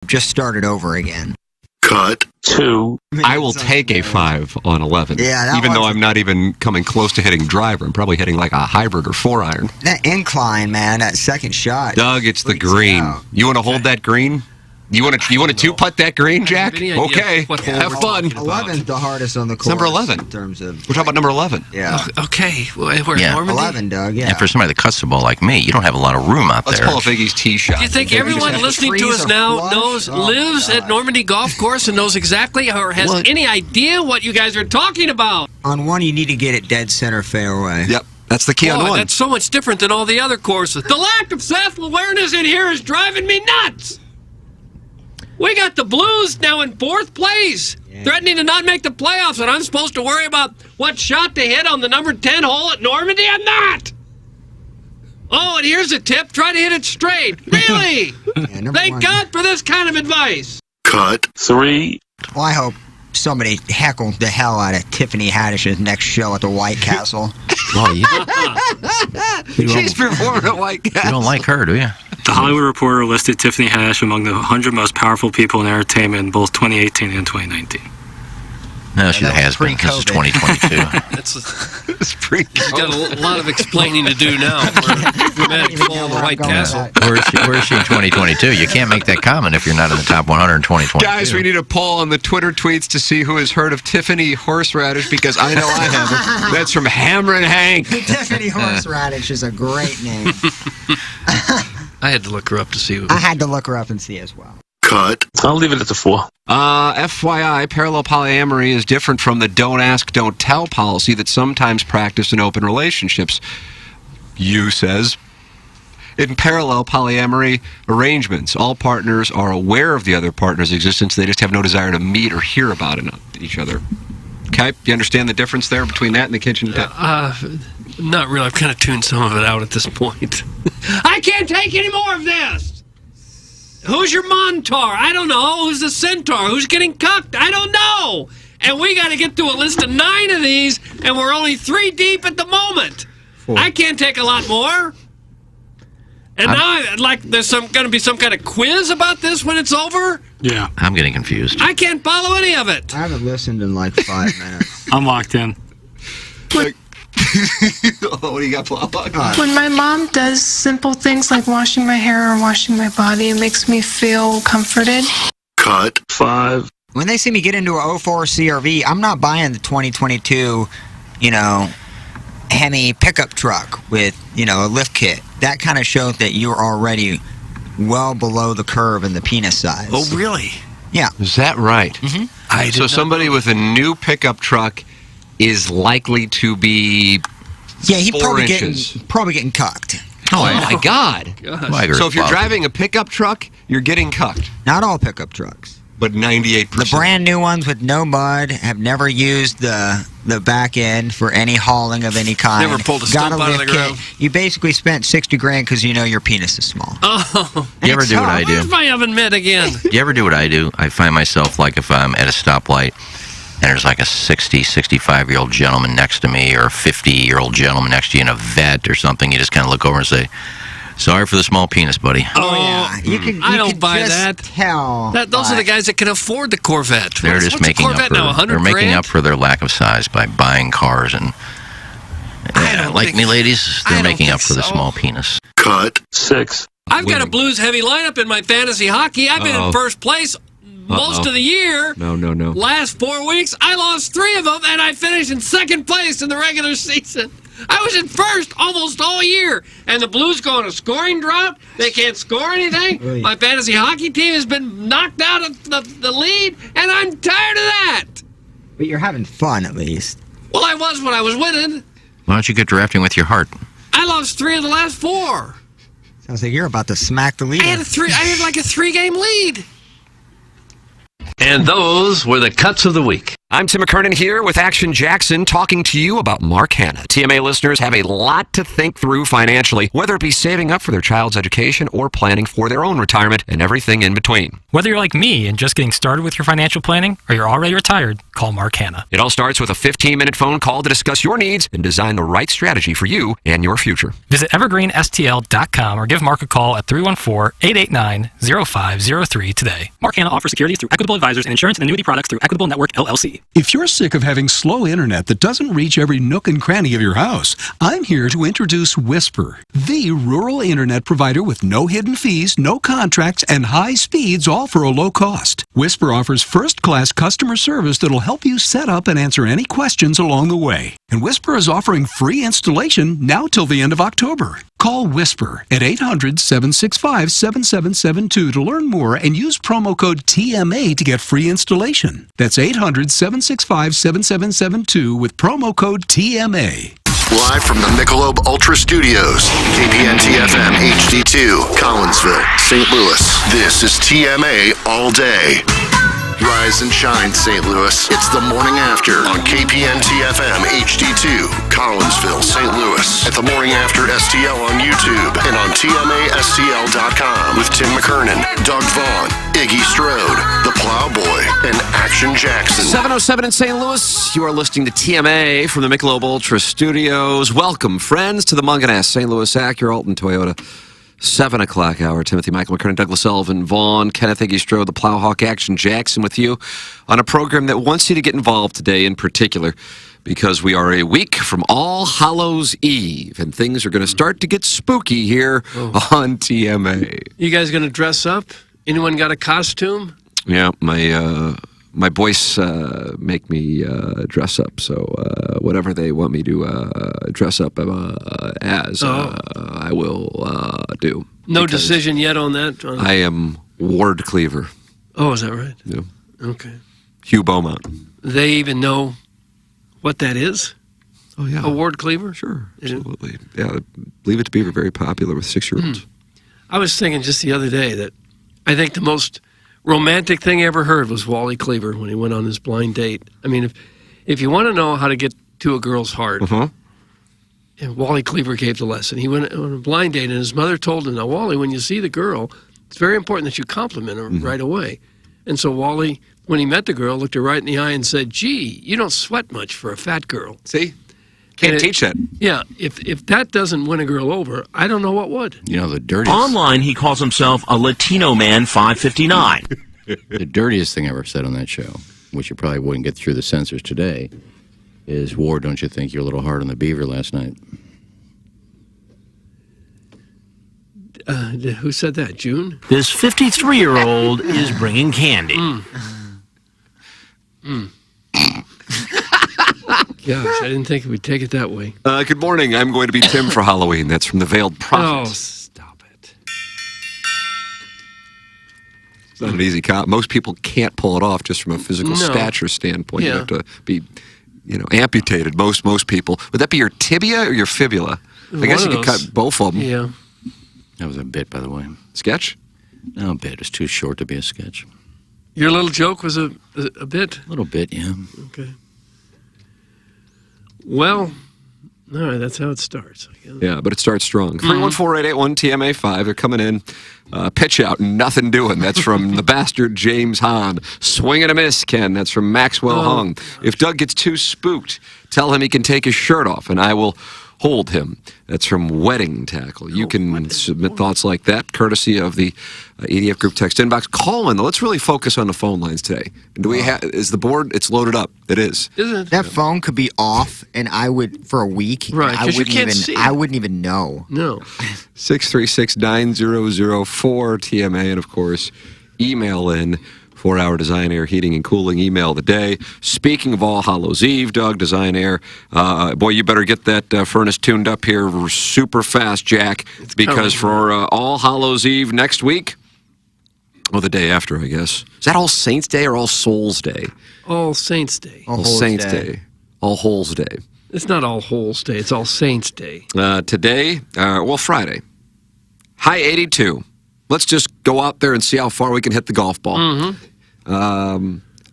just started over again. Cut. 2. I will take a 5 on 11. Yeah, even though I'm not even coming close to hitting driver. I'm probably hitting like a hybrid or 4-iron. That incline, man, that second shot. Doug, it's the green. You want to hold that green? You want to two-putt that green, Jack? Okay. Have fun. 11's the hardest on the course. Number 11. In terms of... We're talking about number 11. Yeah. Okay. Where's Normandy? 11, Doug, yeah. And for somebody that cuts the ball like me, you don't have a lot of room out Let's there. pull up Iggy's tee shot. Do you think everyone listening to us now lives at Normandy Golf Course and knows exactly or has any idea what you guys are talking about? On one, you need to get it dead center fairway. Yep. That's the key on one. That's so much different than all the other courses. The lack of self-awareness in here is driving me nuts. We got the Blues now in 4th place, threatening to not make the playoffs, and I'm supposed to worry about what shot to hit on the number 10 hole at Normandy? I'm not! Oh, and here's a tip. Try to hit it straight. Really? Thank God for this kind of advice. Cut. 3. Well, I hope somebody heckled the hell out of Tiffany Haddish's next show at the White Castle. She's performing at White Castle. You don't like her, do you? The Hollywood Reporter listed Tiffany Haddish among the 100 most powerful people in entertainment in both 2018 and 2019. No, she has been. This is 2022. It's pre-COVID. She's got a lot of explaining to do now for dramatic fall in the White Castle. Where is she in 2022? You can't make that comment if you're not in the top 100 in 2022. Guys, we need a poll on the Twitter tweets to see who has heard of Tiffany Horseradish, because I know I haven't. That's from Hammerin' Hank. Tiffany Horseradish is a great name. I had to look her up to see who. I had to look her up and see as well. Cut. I'll leave it at the 4. FYI, parallel polyamory is different from the don't ask, don't tell policy that's sometimes practiced in open relationships. You says, in parallel polyamory arrangements, all partners are aware of the other partner's existence. They just have no desire to meet or hear about each other. Okay? You understand the difference there between that and the kitchen? Not really. I've kind of tuned some of it out at this point. I can't take any more of this! Who's your Montaur? I don't know. Who's the Centaur? Who's getting cucked? I don't know. And we got to get through a list of 9 of these, and we're only 3 deep at the moment. 4. I can't take a lot more. And now, there's going to be some kind of quiz about this when it's over? Yeah. I'm getting confused. I can't follow any of it. I haven't listened in like 5 minutes. I'm locked in. What do you got, Plowhawk? When my mom does simple things like washing my hair or washing my body, it makes me feel comforted. Cut. 5. When they see me get into a 04 CRV, I'm not buying the 2022, Hemi pickup truck with, a lift kit. That kind of shows that you're already well below the curve in the penis size. Oh, really? Yeah. Is that right? Mm-hmm. So somebody with a new pickup truck is likely to be he's 4 probably inches. getting cucked. Oh my God. So if you're driving a pickup truck, you're getting cucked. Not all pickup trucks. But 98%. The brand new ones with no mud have never used the back end for any hauling of any kind. Never pulled a stump out of the ground. You basically spent $60,000 because you know your penis is small. Oh. You ever do what I do? Where's my oven mitt again? You ever do what I do? I find myself like if I'm at a stoplight and there's like a 60, 65-year-old gentleman next to me or a 50-year-old gentleman next to you in a vet or something, you just kind of look over and say, sorry for the small penis, buddy. Oh, yeah. I don't buy that. Those are the guys that can afford the Corvette. They're just making up for, now, they're making up for their lack of size by buying cars and like me, ladies, they're making up for the small penis. Cut. 6. I've got a Blues heavy lineup in my fantasy hockey. I've been in first place most of the year. No. Last 4 weeks, I lost 3 of them, and I finished in second place in the regular season. I was in first almost all year, and the Blues go on a scoring drought. They can't score anything. Right. My fantasy hockey team has been knocked out of the lead, and I'm tired of that. But you're having fun, at least. Well, I was when I was winning. Why don't you get drafting with your heart? I lost 3 of the last 4. Sounds like you're about to smack the lead. I had like a 3-game lead. And those were the cuts of the week. I'm Tim McKernan here with Action Jackson talking to you about Mark Hanna. TMA listeners have a lot to think through financially, whether it be saving up for their child's education or planning for their own retirement and everything in between. Whether you're like me and just getting started with your financial planning or you're already retired, call Mark Hanna. It all starts with a 15-minute phone call to discuss your needs and design the right strategy for you and your future. Visit evergreenstl.com or give Mark a call at 314-889-0503 today. Mark Hanna offers securities through Equitable Advisors and insurance and annuity products through Equitable Network, LLC. If you're sick of having slow internet that doesn't reach every nook and cranny of your house, I'm here to introduce Whisper, the rural internet provider with no hidden fees, no contracts, and high speeds, all for a low cost. Whisper offers first-class customer service that'll help you set up and answer any questions along the way. And Whisper is offering free installation now till the end of October. Call Whisper at 800-765-7772 to learn more and use promo code TMA to get free installation. That's 800-765-7772 with promo code TMA. Live from the Michelob Ultra Studios, KPNT-FM HD2, Collinsville, St. Louis. This is TMA All Day. Rise and shine, St. Louis. It's the morning after on KPNT-FM HD2, Collinsville, St. Louis. At the morning after STL on YouTube and on TMASTL.com with Tim McKernan, Doug Vaughn, Iggy Strode, The Plowboy, and Action Jackson. 7:07 in St. Louis. You are listening to TMA from the Michelob Ultra Studios. Welcome, friends, to the Munganess St. Louis Acura Alton Toyota 7 o'clock hour. Timothy, Michael McKernan, Douglas Sullivan, Vaughn, Kenneth Iggy Strode, the Plowhawk, Action Jackson with you on a program that wants you to get involved today in particular because we are a week from All Hallows Eve and things are going to start to get spooky here on TMA. You guys going to dress up? Anyone got a costume? Yeah, my boys make me dress up, so whatever they want me to dress up as, I will do. No decision yet on that? I am Ward Cleaver. Oh, is that right? Yeah. Okay. Hugh Beaumont. They even know what that is? Oh, yeah. A Ward Cleaver? Sure, absolutely. Yeah, I believe it to be very popular with 6-year-olds. I was thinking just the other day that I think the most romantic thing I ever heard was Wally Cleaver when he went on his blind date. I mean, if you want to know how to get to a girl's heart, and Wally Cleaver gave the lesson. He went on a blind date, and his mother told him, now, Wally, when you see the girl, it's very important that you compliment her right away. And so Wally, when he met the girl, looked her right in the eye and said, gee, you don't sweat much for a fat girl. See? Can't teach that. Yeah, if that doesn't win a girl over, I don't know what would. You know, the dirtiest... Online, he calls himself a Latino man 559. The dirtiest thing I ever said on that show, which you probably wouldn't get through the censors today, is, Ward, don't you think you're a little hard on the beaver last night? Who said that? June? This 53-year-old is bringing candy. Gosh, I didn't think we'd take it that way. Good morning. I'm going to be Tim for Halloween. That's from the Veiled Prophet. Oh, stop it. It's not an easy cop. Most people can't pull it off just from a physical stature standpoint. You have to be, amputated. Most people. Would that be your tibia or your fibula? I guess you could cut both of them. Yeah. That was a bit, by the way. Sketch? No, a bit. It's too short to be a sketch. Your little joke was a bit? A little bit, yeah. Okay. Well, all right, that's how it starts. I guess. Yeah, but it starts strong. 314-881-TMA5. They're coming in. Pitch out, nothing doing. That's from the bastard James Hahn. Swing and a miss, Ken. That's from Maxwell Hung. If Doug gets too spooked, tell him he can take his shirt off, and I will hold him. That's from Wedding Tackle. You can submit thoughts like that, courtesy of the EDF Group text inbox. Call in, though. Let's really focus on the phone lines today. Do we is the board? It's loaded up. It is. Isn't it? That phone could be off, and I would, for a week, right, I wouldn't you can't see. I wouldn't even know. No. 636-9004 TMA, and of course, email in for our Design Air Heating and Cooling email of the day. Speaking of All Hallows Eve, Doug, Design Air, boy, you better get that furnace tuned up here super fast, Jack, because for All Hallows Eve next week, the day after, I guess. Is that All Saints Day or All Souls Day? All Saints Day. All Saints Day. All Holes Day. It's not All Holes Day. It's All Saints Day. Today, Friday, high 82. Let's just go out there and see how far we can hit the golf ball.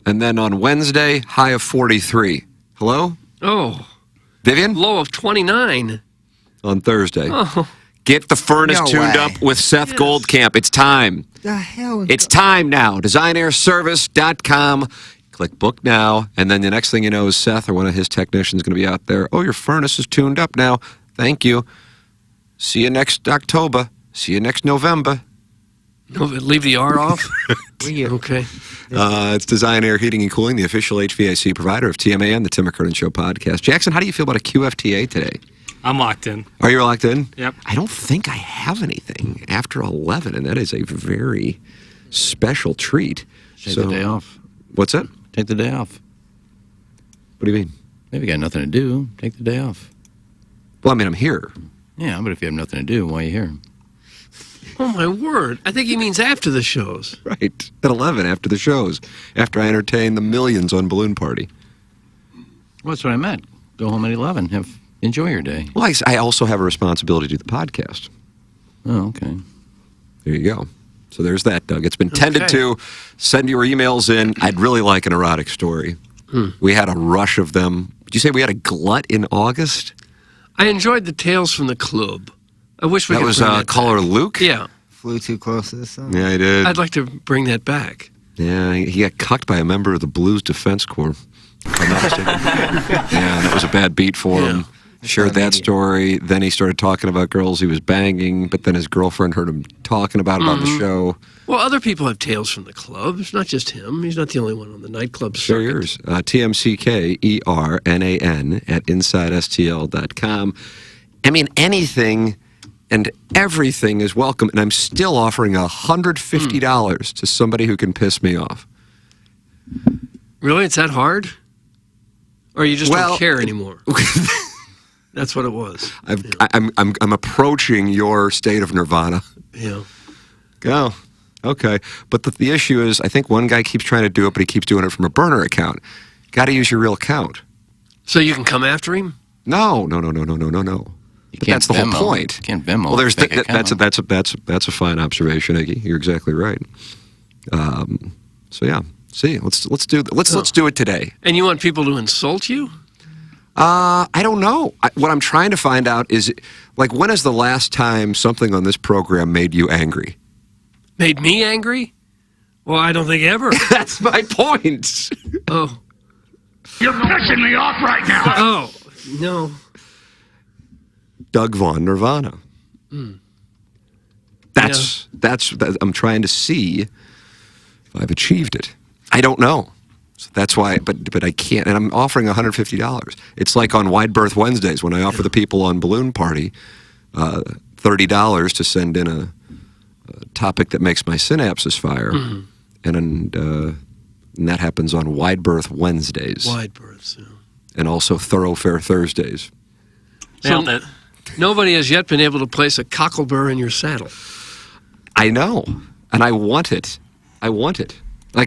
And then on Wednesday, high of 43. Hello? Oh. Vivian? Low of 29. On Thursday. Oh. Get the furnace No tuned way. up with Seth Goldcamp. It's time. The hell? It's time now. DesignAirService.com. Click book now. And then the next thing you know is Seth or one of his technicians is going to be out there. Oh, your furnace is tuned up now. Thank you. See you next October. See you next November. No, leave the R off? Okay. It's Design Air Heating and Cooling, the official HVAC provider of TMA and the Tim McKernan Show podcast. Jackson, how do you feel about a QFTA today? I'm locked in. Are you locked in? Yep. I don't think I have anything after 11, and that is a very special treat. Take the day off. What's that? Take the day off. What do you mean? Maybe you got nothing to do. Take the day off. Well, I mean, I'm here. Yeah, but if you have nothing to do, why are you here? Oh, my word. I think he means after the shows. Right. At 11 after the shows. After I entertain the millions on Balloon Party. Well, that's what I meant. Go home at 11. Enjoy your day. Well, I also have a responsibility to do the podcast. Oh, okay. There you go. So there's that, Doug. It's been tended Okay. to. Send your emails in. I'd really like an erotic story. We had a rush of them. Did you say we had a glut in August? I enjoyed the Tales from the Club. I wish we That could was bring that caller back. Luke? Yeah. Flew too close to the sun. Yeah, he did. I'd like to bring that back. Yeah, he got cucked by a member of the Blues Defense Corps. If I'm not mistaken. Yeah, that was a bad beat for him. Shared that story. Then he started talking about girls he was banging, but then his girlfriend heard him talking about it on the show. Well, other people have Tales from the Club. It's not just him. He's not the only one on the nightclub Share circuit. yours. TMCKERNAN at InsideSTL.com. I mean, anything and everything is welcome, and I'm still offering $150 to somebody who can piss me off. Really? It's that hard? Or you just Well, don't care anymore? That's what it was. I'm approaching your state of Nirvana. Yeah. Go. Okay. But the issue is, I think one guy keeps trying to do it, but he keeps doing it from a burner account. Got to use your real account. So you can come after him? No. But that's the whole point. You can't Venmo. Well, there's fake account. that's a fine observation, Iggy. You're exactly right. So yeah, see, let's do it today. And you want people to insult you? I don't know. What I'm trying to find out is, like, when is the last time something on this program made you angry? Made me angry? Well, I don't think ever. That's my point. Oh. You're pissing me off right now. Oh, no. Doug Vaughn, Nirvana. That's I'm trying to see if I've achieved it. I don't know. So that's why, but I can't, and I'm offering $150. It's like on Wide Berth Wednesdays when I offer the people on Balloon Party $30 to send in a topic that makes my synapses fire, and that happens on Wide Berth Wednesdays. Wide berths, yeah. And also Thoroughfare Thursdays. Nailed it. Nobody has yet been able to place a cockleburr in your saddle. I know, and I want it. Like,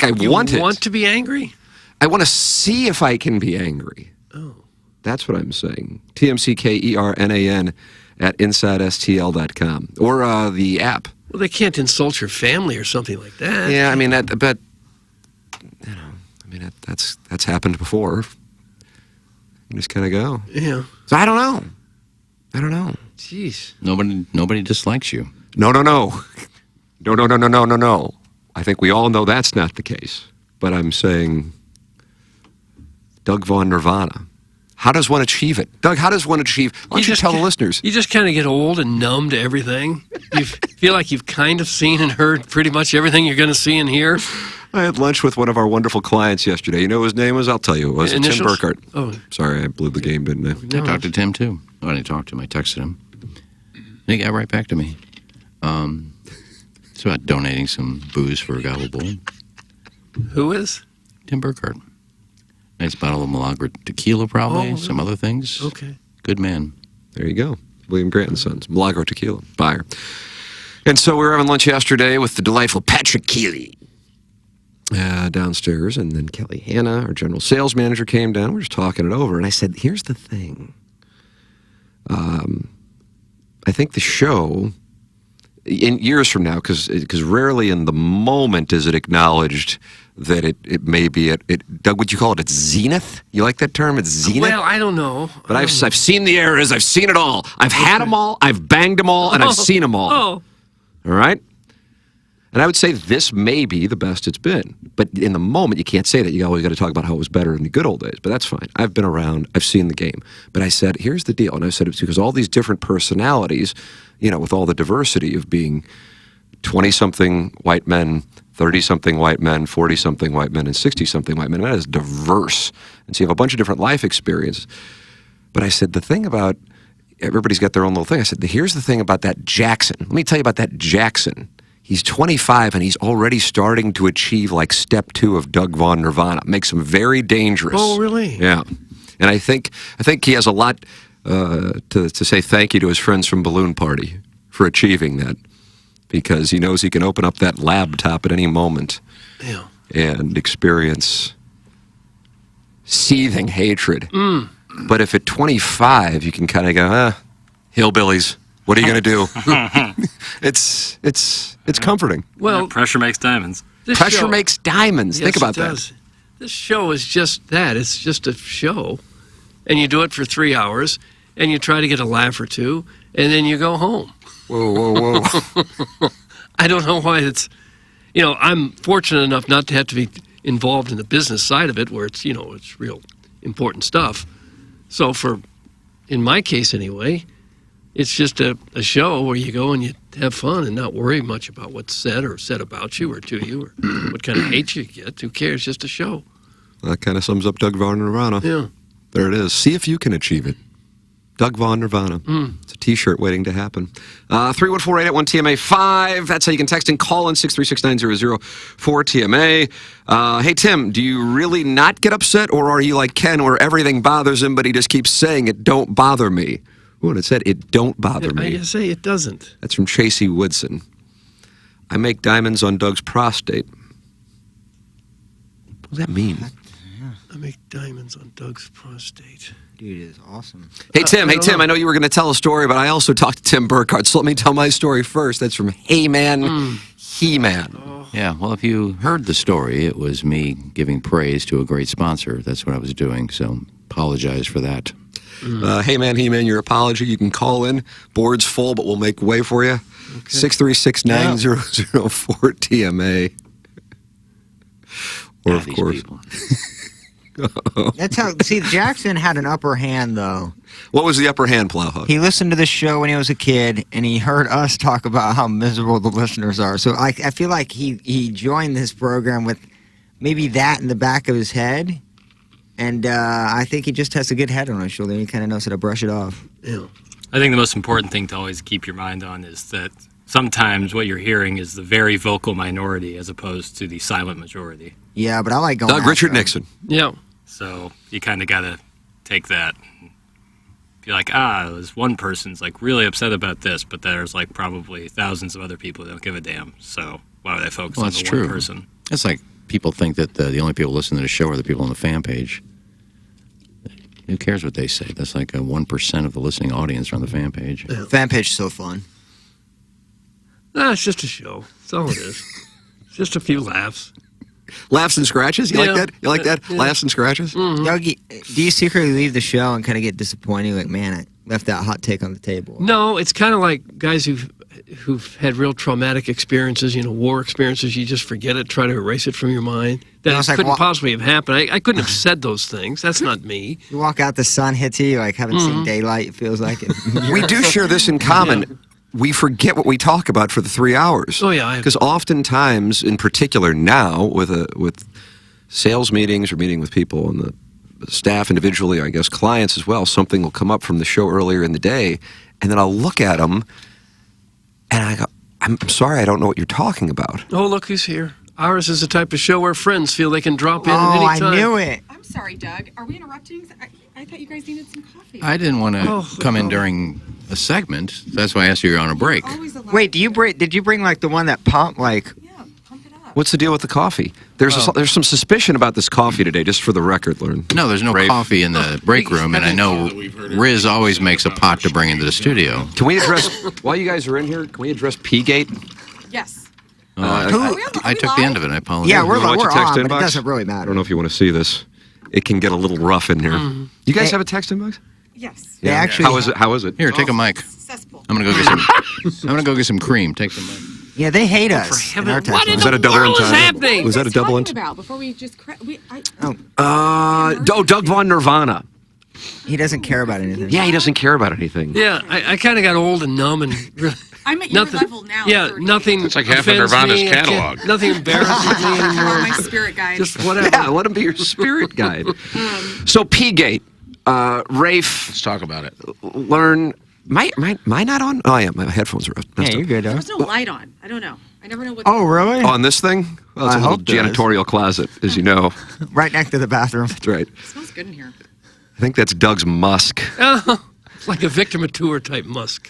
You want it. want to be angry? I want to see if I can be angry. Oh. That's what I'm saying. TMCKERNAN at InsideSTL.com. Or the app. Well, they can't insult your family or something like that. Yeah, I mean, that's happened before. You just kind of go. Yeah. So I don't know. Jeez. Nobody dislikes you. No. I think we all know that's not the case. But I'm saying, Doug Vaughn, Nirvana. How does one achieve it? Doug, how does one achieve? Why don't you tell the listeners? You just kind of get old and numb to everything. You feel like you've kind of seen and heard pretty much everything you're going to see and hear. I had lunch with one of our wonderful clients yesterday. You know who his name was? I'll tell you. It was Tim Initials? Burkhardt. Oh. Sorry, I blew the game, didn't I? I talked to Tim, too. Oh, I didn't talk to him. I texted him. And he got right back to me. It's about donating some booze for a Gobble Bowl. Who is? Tim Burkhardt. Nice bottle of Milagro tequila, probably. Some other things. Okay. Good man. There you go. William Grant & Sons. Milagro Tequila. Buyer. And so we were having lunch yesterday with the delightful Patrick Keeley downstairs. And then Kelly Hanna, our general sales manager, came down. We were just talking it over. And I said, here's the thing. I think the show in years from now, because rarely in the moment is it acknowledged that it may be at Doug, would you call it its zenith? You like that term? It's zenith? Well, I don't know. But I've seen the eras. I've seen it all. I've had them all. I've banged them all, and I've seen them all. Oh. All right? And I would say this may be the best it's been. But in the moment, you can't say that. You always got to talk about how it was better in the good old days. But that's fine. I've been around. I've seen the game. But I said, here's the deal. And I said, it's because all these different personalities, with all the diversity of being 20-something white men, 30-something white men, 40-something white men, and 60-something white men. That is diverse. And so you have a bunch of different life experiences. But I said, the thing about everybody's got their own little thing. I said, here's the thing about that Jackson. Let me tell you about that Jackson. He's 25 and he's already starting to achieve like step 2 of Doug Von Nirvana. Makes him very dangerous. Oh, really? Yeah. And I think he has a lot to say thank you to his friends from Balloon Party for achieving that, because he knows he can open up that laptop at any moment and experience seething hatred. But if at 25 you can kind of go, hillbillies, what are you going to do? It's comforting. Well, pressure makes diamonds. Pressure makes diamonds. Yes, Think about it that. does. This show is just that. It's just a show. And you do it for 3 hours, and you try to get a laugh or two, and then you go home. Whoa. I don't know why it's... I'm fortunate enough not to have to be involved in the business side of it, where it's, it's real important stuff. So in my case anyway, it's just a show where you go and you have fun and not worry much about what's said about you or to you or what kind of hate you get. Who cares? Just a show. That kind of sums up Doug Von Nirvana. Yeah. There it is. See if you can achieve it. Doug Von Nirvana. It's a T-shirt waiting to happen. 314-881-TMA5. That's how you can text and call in 636-900-4TMA. Hey, Tim, do you really not get upset, or are you like Ken where everything bothers him, but he just keeps saying it don't bother me? Ooh, and it said it don't bother me. I say it doesn't. That's from Chasey Woodson. I make diamonds on Doug's prostate. What does that mean? I make diamonds on Doug's prostate. Dude, it's awesome. Hey, Tim, I know you were going to tell a story, but I also talked to Tim Burkhardt, so let me tell my story first. That's from Hey Man, He-Man. Yeah, well, if you heard the story, it was me giving praise to a great sponsor. That's what I was doing, so apologize for that. Hey Man, He-Man, your apology. You can call in. Board's full, but we'll make way for you. 636-900-4TMA. Or, of course... That's how. See, Jackson had an upper hand, though. What was the upper hand, Plowhawk? He listened to the show when he was a kid, and he heard us talk about how miserable the listeners are. So I feel like he joined this program with maybe that in the back of his head, and I think he just has a good head on his shoulder. He kind of knows how to brush it off. Yeah. I think the most important thing to always keep your mind on is that sometimes what you're hearing is the very vocal minority as opposed to the silent majority. Yeah, but I like going Doug after Richard him. Nixon. Yeah. So you kind of got to take that. Be like, there's one person's like really upset about this, but there's like probably thousands of other people that don't give a damn. So why would I focus on the one person? It's like people think that the only people listening to the show are the people on the fan page. Who cares what they say? That's like 1% of the listening audience are on the fan page. Yeah. Fan page is so fun. It's just a show. That's all it is. It's just a few laughs. Laughs and scratches? You like that? You like that? Laughs and scratches? Mm-hmm. Dougie, do you secretly leave the show and kind of get disappointed? Like, man, I left that hot take on the table. No, it's kind of like guys who've had real traumatic experiences, war experiences. You just forget it, try to erase it from your mind. That couldn't possibly have happened. I couldn't have said those things. That's not me. You walk out, the sun hits you, like haven't seen daylight. It feels like it. We do share this in common. Yeah. We forget what we talk about for the 3 hours. Oh, yeah. Because oftentimes, in particular now, with sales meetings or meeting with people and the staff individually, I guess clients as well, something will come up from the show earlier in the day, and then I'll look at them, and I go, I'm sorry, I don't know what you're talking about. Oh, look who's here. Ours is the type of show where friends feel they can drop in at any time. I knew it. I'm sorry, Doug. Are we interrupting? I thought you guys needed some coffee. I didn't want to come in during a segment. That's why I asked you on a break. Wait, did you bring like the one that pumped like? Yeah, pump it up. What's the deal with the coffee? There's some suspicion about this coffee today, just for the record, Lauren. No, there's no coffee in the break room, and I know Riz always makes a pot to bring into the studio. Can we address, while you guys are in here, can we address P-Gate? Yes. I took the end of it. I apologize. Yeah, we're on, but it inbox? doesn't really I matter. don't know if you want to see this. It can get a little rough in here. You guys have a text inbox? Yes. They actually. How is it? Here, take a mic. Cesspool. I'm gonna go get some. I'm gonna go get some cream. Take the mic. Yeah, they hate us. in our text What in line. Was that a double the world is entendre? happening? Was that a double Talking entendre? about before we just Doug Von Nirvana. He doesn't care about anything. Yeah, he doesn't care about anything. Yeah, I kind of got old and numb and really. I'm at your Nothing. level now. Yeah, 30. nothing. It's like half of offends Nirvana's me. I can't- catalog. Nothing embarrasses me You're anymore. my spirit guide. Just whatever. Yeah, let him be your spirit guide. So P-Gate, Rafe, Let's talk about it. learn. Am I not on? Oh, yeah, my headphones are Yeah, messed you're up. good, There though. was no light on. I don't know. I never know what. Oh, really? On this thing? Well, it's I a little hope there is. janitorial closet, as you know. Right next to the bathroom. That's right. It smells good in here. I think that's Doug's musk. Oh, it's like a Victor Mature type musk.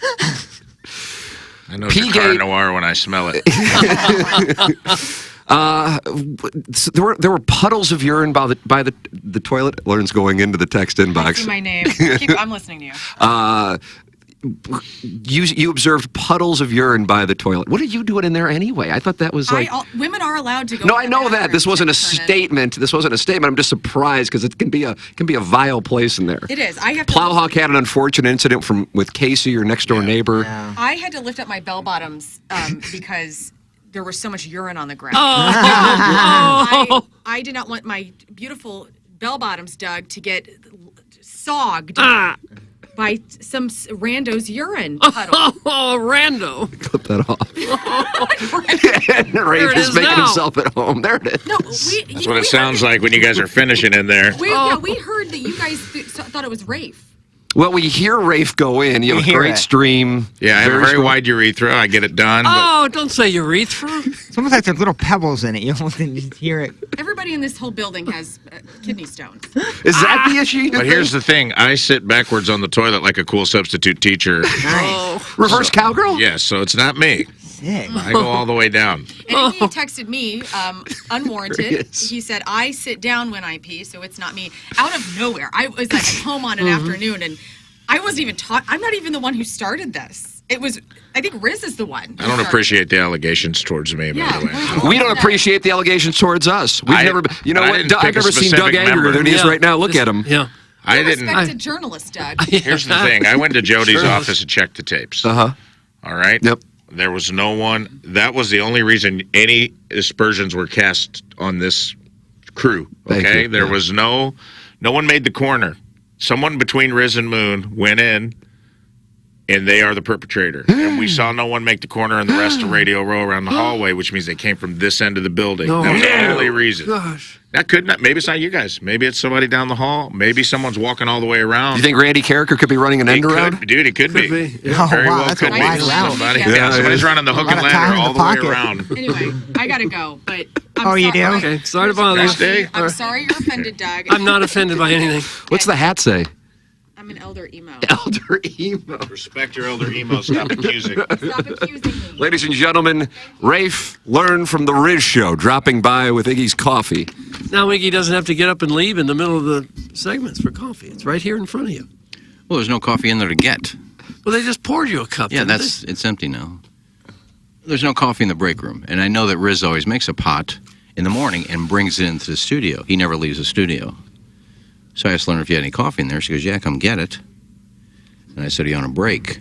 I know it's a Car Noir when I smell it. There were puddles of urine by the toilet. Lauren's going into the text I inbox. see my name. I'm listening to you. You observed puddles of urine by the toilet. What are you doing in there anyway? I thought that was like. Women are allowed to go. No, in I the know that. bathroom This wasn't a to turn it. statement. This wasn't a statement. I'm just surprised because it can be a vile place in there. It is. I have to. Plowhawk had an unfortunate incident with Casey, your next door neighbor. I had to lift up my bell bottoms because there was so much urine on the ground. Oh. I did not want my beautiful bell bottoms, Doug, to get sogged by some rando's urine puddle. Oh, rando. Clip that off. And There Rafe it is is making now. himself at home. There it is. No, That's what it sounds like when you guys are finishing in there. we heard that you guys thought it was Rafe. Well, we hear Rafe go in. You have a hear great it. stream. Yeah, I have a very strong- wide urethra. I get it done. But Oh, don't say urethra. It's almost like there's little pebbles in it. You almost can just hear it. Everybody in this whole building has kidney stones. Is that the issue? you But think? here's the thing. I sit backwards on the toilet like a cool substitute teacher. Nice. Reverse cowgirl? Yes, so it's not me. Sick. I go all the way down. And he texted me, unwarranted. There he is. He said, I sit down when I pee, so it's not me. Out of nowhere. I was like home on an afternoon, and I wasn't even taught. I'm not even the one who started this. It was, I think Riz is the one. I don't appreciate the allegations towards me, by the way. We don't appreciate the allegations towards us. We've never. You know I what? didn't pick I've a never seen Doug specific angrier member. than he is Yeah. right now. Look at him. Yeah. I didn't. Respected journalist, Doug. Here's the thing. I went to Jody's Sure. office and checked the tapes. Uh-huh. All right? Yep. There was no one. That was the only reason any aspersions were cast on this crew. Thank Okay? you. There Yeah. was no one made the corner. Someone between Riz and Moon went in, and they are the perpetrator. And we saw no one make the corner, and the rest of Radio Row around the hallway, which means they came from this end of the building. No. That was the No. only reason. Gosh. That could not. Maybe it's not you guys. Maybe it's somebody down the hall. Maybe someone's walking all the way around. You think Randy Carricker could be running an end around? Dude, it could be. be. Oh, Very wow, well that's a could be. wide route. Somebody, Yeah, yeah, it somebody's is. running the hook A lot and of time ladder in all the the way pocket. around. Anyway, I gotta go, but I'm Oh, you sorry. do? Okay, sorry to bother you. Nice day. I'm sorry you're offended, Doug. I'm not offended by anything. What's the hat say? I'm an elder emo. Elder emo. Respect your elder emo. Stop accusing. Stop accusing me. Ladies and gentlemen, Rafe learned from the Riz Show, dropping by with Iggy's coffee. Now Iggy doesn't have to get up and leave in the middle of the segments for coffee. It's right here in front of you. Well, there's no coffee in there to get. Well, they just poured you a cup. Yeah, didn't it's empty now. There's no coffee in the break room, and I know that Riz always makes a pot in the morning and brings it into the studio. He never leaves the studio. So I asked Leonard if he had any coffee in there. She goes, yeah, come get it. And I said, are you on a break?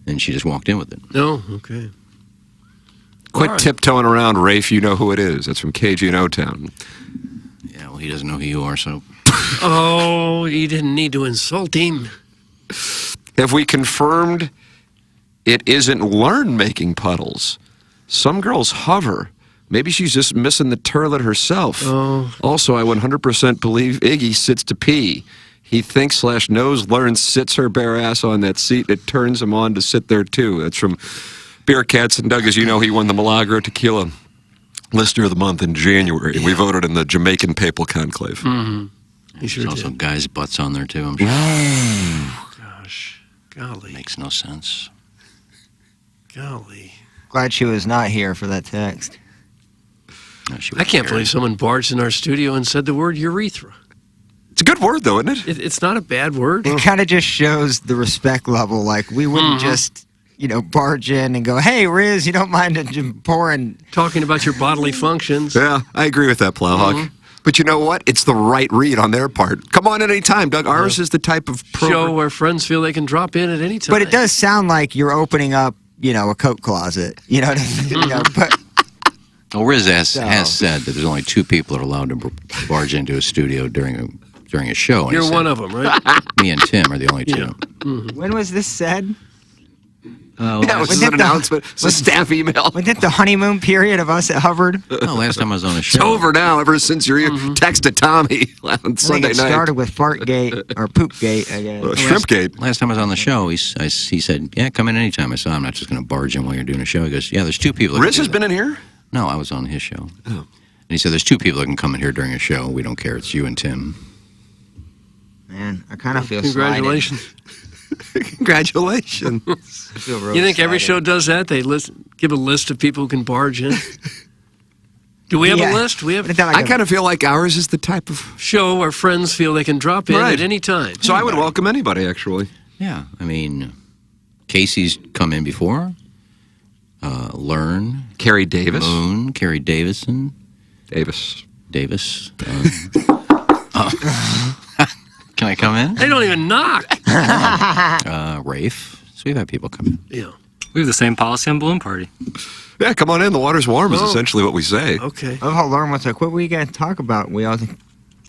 And she just walked in with it. they? No? Okay. Quit All right. tiptoeing around, Rafe. You know who it is. That's from KG and O-Town. Yeah, well, he doesn't know who you are, so... Oh, you didn't need to insult him. Have we confirmed it isn't Learn making puddles? Some girls hover. Maybe she's just missing the turlet herself. Oh. Also, I 100% believe Iggy sits to pee. He thinks/knows Learn sits her bare ass on that seat. It turns him on to sit there, too. That's from Beer Cats. And Doug, as you know, he won the Milagro Tequila Listener of the Month in January. We voted in the Jamaican Papal Conclave. Mm-hmm. He sure There's also did. guys' butts on there, too, I'm sure. Gosh. Golly. Makes no sense. Golly. Glad she was not here for that text. No, she I can't believe someone barged in our studio and said the word urethra. It's a good word, though, isn't it? It's not a bad word. It kind of just shows the respect level. Like, we wouldn't just, barge in and go, hey, Riz, you don't mind pouring. Talking about your bodily functions. Yeah, I agree with that, Plowhawk. But you know what? It's the right read on their part. Come on at any time, Doug. Ours is the type of show where friends feel they can drop in at any time. But it does sound like you're opening up, a coat closet. You know what I mean? But Well, Riz has said that there's only 2 people that are allowed to barge into a studio during a show. And You're one of them, right? Me and Tim are the only 2. When was this said? It was an announcement. It's a staff email. Was it the honeymoon period of us at Hubbard? No, last time I was on a show. It's over now, ever since your text to Tommy on Sunday it night. started with Fartgate, or Poopgate, I guess. Shrimpgate. Last time I was on the show, he said, yeah, come in anytime. I said, I'm not just going to barge in while you're doing a show. He goes, yeah, there's 2 people. Riz has been in here? No, I was on his show. Oh. And he said, there's 2 people that can come in here during a show. We don't care. It's you and Tim. Man, I kind of feel Congratulations. Congratulations. I feel real You think every excited. show does that? They give a list of people who can barge in? Do we have a list? We have. I kind of feel like ours is the type of show where friends feel they can drop in at any time. So I would welcome anybody, actually. Yeah, I mean, Casey's come in before. Learn. Carrie Davis. Moon. Carrie Davison. Davis. Can I come in? They don't even knock. Rafe. So we've had people come in. Yeah. We have the same policy on Balloon Party. Yeah, come on in. The water's warm is essentially what we say. Okay. Oh, Lauren was like, what were you going to talk about? We all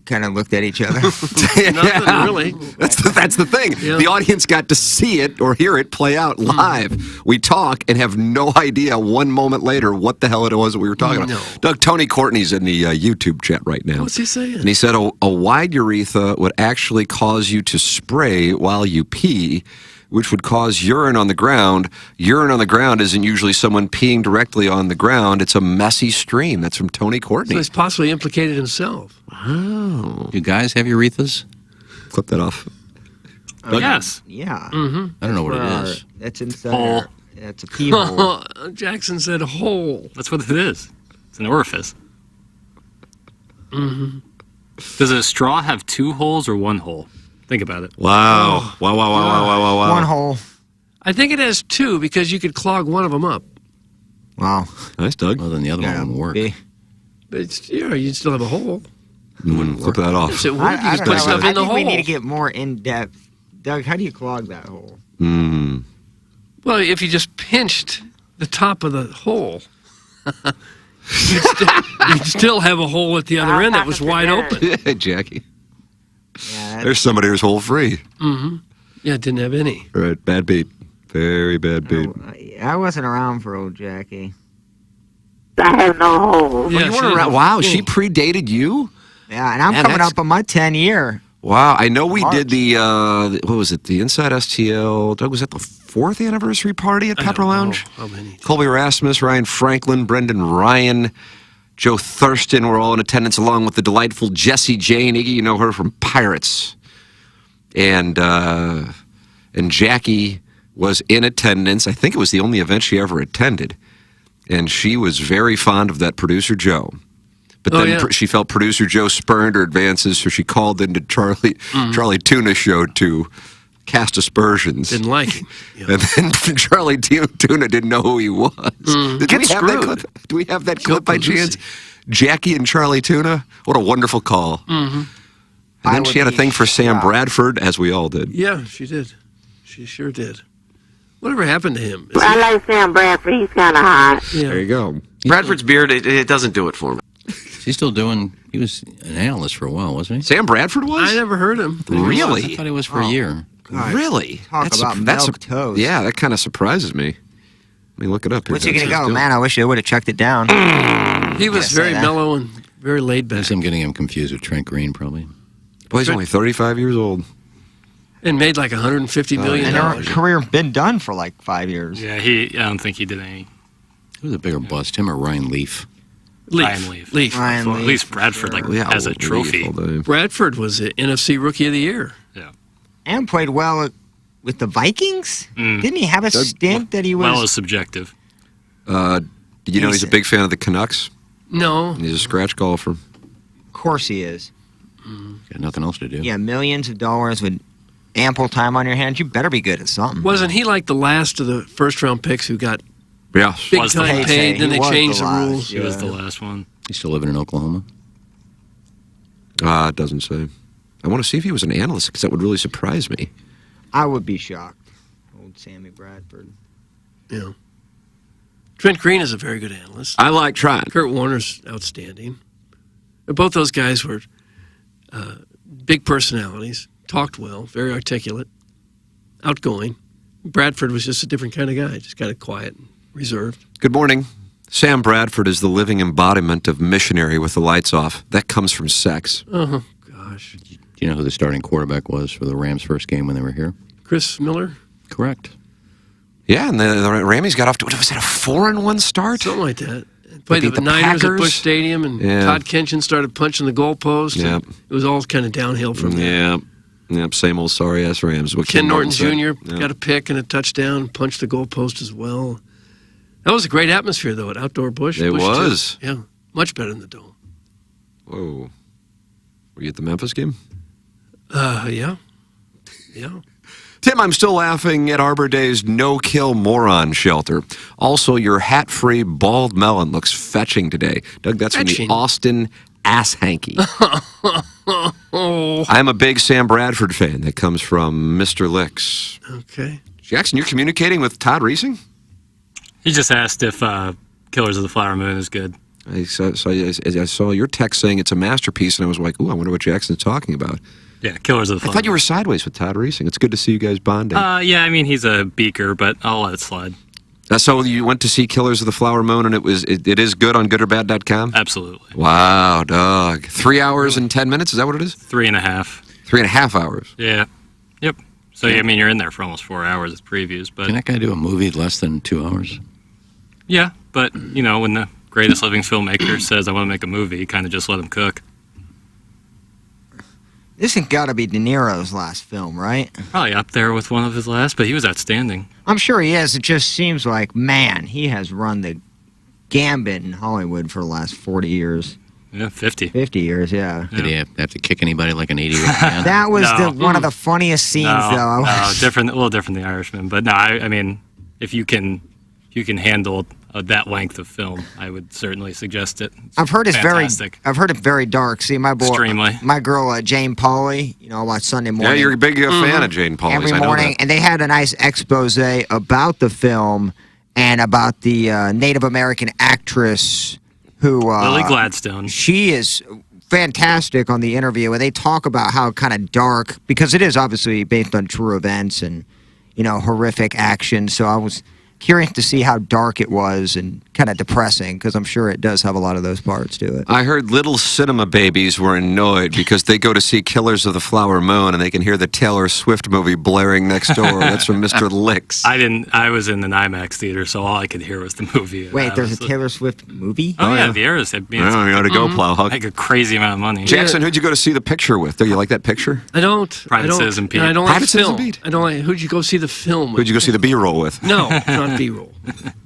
kind of looked at each other. Nothing really. That's the thing. Yeah. The audience got to see it or hear it play out live. We talk and have no idea 1 moment later what the hell it was that we were talking about. No. Doug, Tony Courtney's in the YouTube chat right now. What's he saying? And he said a wide urethra would actually cause you to spray while you pee, which would cause urine on the ground. Urine on the ground isn't usually someone peeing directly on the ground. It's a messy stream. That's from Tony Courtney. So he's possibly implicated himself. Oh. You guys have urethras? Clip that off. Yes. Yeah. Mm-hmm. I don't know what it is. That's inside. Hole. That's a pee hole. Jackson said hole. That's what it is. It's an orifice. Mm-hmm. Does a straw have 2 holes or 1 hole? Think about it. Wow. Wow. One hole. I think it has 2 because you could clog one of them up. Wow. Nice, Doug. Well, then the other one wouldn't work. But it's, you'd still have a hole. Clip that off. Yes, it would. You I just don't put know. stuff I in the think hole. we need to get more in depth. Doug, how do you clog that hole? Well, if you just pinched the top of the hole, you'd still have a hole at the other end that was wide open. Yeah, Jackie. Yeah, There's somebody who's hole free. Mm-hmm. Yeah, it didn't have any. Right, bad beat. Very bad beat. I wasn't around for old Jackie. I have no hole. Yeah, you weren't around. Wow, she predated you? Yeah, and I'm Man, coming that's- up on my 10-year. Wow, I know we March. did the, what was it, the Inside STL. Doug, was that the 4th anniversary party at Pepper Lounge? How many? Colby Rasmus, Ryan Franklin, Brendan Ryan, Joe Thurston were all in attendance, along with the delightful Jessie Jane. Iggy, you know her from Pirates. And Jackie was in attendance. I think it was the only event she ever attended. And she was very fond of that producer Joe. But then she felt producer Joe spurned her advances, so she called into Charlie Tuna's show to cast aspersions. Didn't like him. Yeah. And then Charlie Tuna didn't know who he was. Get Do we have that screwed. clip? Do we have that clip by chance? Jackie and Charlie Tuna? What a wonderful call. Mm-hmm. And then she had a thing for Sam Bradford, as we all did. Yeah, she did. She sure did. Whatever happened to him? I like Sam Bradford. He's kind of hot. Yeah. There you go. Bradford's beard, it doesn't do it for me. He's still doing, he was an analyst for a while, wasn't he? Sam Bradford was? I never heard him. Really? I thought he was for a year. God, Really? Talk about milk toast. Yeah, that kind of surprises me. Let me look it up here. What's he going to go? Man, I wish they would have chucked it down. He was very mellow and very laid back. That's him getting him confused with Trent Green, probably. Boy, he's only 35 years old. And made like $150 million. And their career been done for like 5 years. Yeah, I don't think he did any. Who's a bigger bust, him or Ryan Leaf? Ryan Leaf. Ryan At Leaf, least Bradford has a trophy. Bradford was the NFC Rookie of the Year. Yeah. And played well with the Vikings. Didn't he have a stint that he was? Well, is subjective. Did you know he's a big fan of the Canucks? No. He's a scratch golfer. Of course he is. Got nothing else to do. Yeah, millions of dollars with ample time on your hands. You better be good at something. Wasn't he like the last of the first-round picks who got Yeah. big Was the time last. paid, then He they was changed the the last, rules? He was the last one. He's still living in Oklahoma. It doesn't say. I want to see if he was an analyst because that would really surprise me. I would be shocked. Old Sammy Bradford. Yeah. Trent Green is a very good analyst. I like trying. Kurt Warner's outstanding. Both those guys were big personalities, talked well, very articulate, outgoing. Bradford was just a different kind of guy, just kind of quiet and reserved. Good morning. Sam Bradford is the living embodiment of missionary with the lights off. That comes from sex. Oh, gosh. Do you know who the starting quarterback was for the Rams' first game when they were here? Chris Miller? Correct. Yeah, and the Rammies got off to, was it a 4-1 start? Something like that. Played beat the the Niners Packers. at Busch Stadium, and Yeah. Todd Kenshin started punching the goalpost. Yep. And it was all kind of downhill from there. Yep, same old sorry-ass Rams. What Ken Norton said. Jr. Yep. got a pick and a touchdown, punched the goalpost as well. That was a great atmosphere, though, at Outdoor Busch. It Busch was. too. Yeah, much better than the Dome. Whoa. Were you at the Memphis game? Yeah. Yeah. Tim, I'm still laughing at Arbor Day's no-kill moron shelter. Also, your hat-free bald melon looks fetching today. Doug, that's from Fetching? the Austin Ass Hanky. I'm a big Sam Bradford fan. That comes from Mr. Licks. Okay. Jackson, you're communicating with Todd Reesing? He just asked if Killers of the Flower Moon is good. I saw your text saying it's a masterpiece, and I was like, ooh, I wonder what Jackson's talking about. Yeah, Killers of the I Flower thought you were sideways with Todd Reesing. It's good to see you guys bonding. Yeah, I mean, he's a beaker, but I'll let it slide. So you went to see Killers of the Flower Moon, and it is good on goodorbad.com? Absolutely. Wow, dog. 3 hours and 10 minutes? Is that what it is? 3.5. 3.5 hours. Yeah. Yep. So, I mean, you're in there for almost 4 hours with previews, but... Can that guy do a movie less than 2 hours? Yeah, but, you know, when the greatest living filmmaker says, I want to make a movie, you kind of just let him cook. This has got to be De Niro's last film, right? Probably up there with one of his last, but he was outstanding. I'm sure he is. It just seems like, man, he has run the gambit in Hollywood for the last 40 years. Yeah, 50. 50 years, yeah. Did he have to kick anybody like an 80-year-old man? That was No. one of the funniest scenes, though. No, different, a little different than The Irishman. But no, I mean, if you can handle that length of film, I would certainly suggest it. I've heard it's fantastic. very dark. See, my boy, Extremely. my girl Jane Pauley, I watch Sunday morning. Yeah, you're a big fan of Jane Pauley's. Every I know morning, that. and they had a nice expose about the film and about the Native American actress who Lily Gladstone. She is fantastic on the interview, and they talk about how kind of dark, because it is obviously based on true events and horrific action. So I was curious to see how dark it was and kind of depressing, because I'm sure it does have a lot of those parts to it. I heard little cinema babies were annoyed because they go to see Killers of the Flower Moon and they can hear the Taylor Swift movie blaring next door. That's from Mr. Licks. I was in an IMAX theater, so all I could hear was the movie. Wait, there's a Taylor Swift movie? Oh, yeah, the Eras. I mean, you ought to go, Plowhawk. Like a crazy amount of money. Jackson, who'd you go to see the picture with? Do you like that picture? I don't. Private Citizen Pete. I don't like Private Citizen film. Pete? I don't like. Who'd you go see the film with? Who'd you go see the B-roll with? No, not B-roll.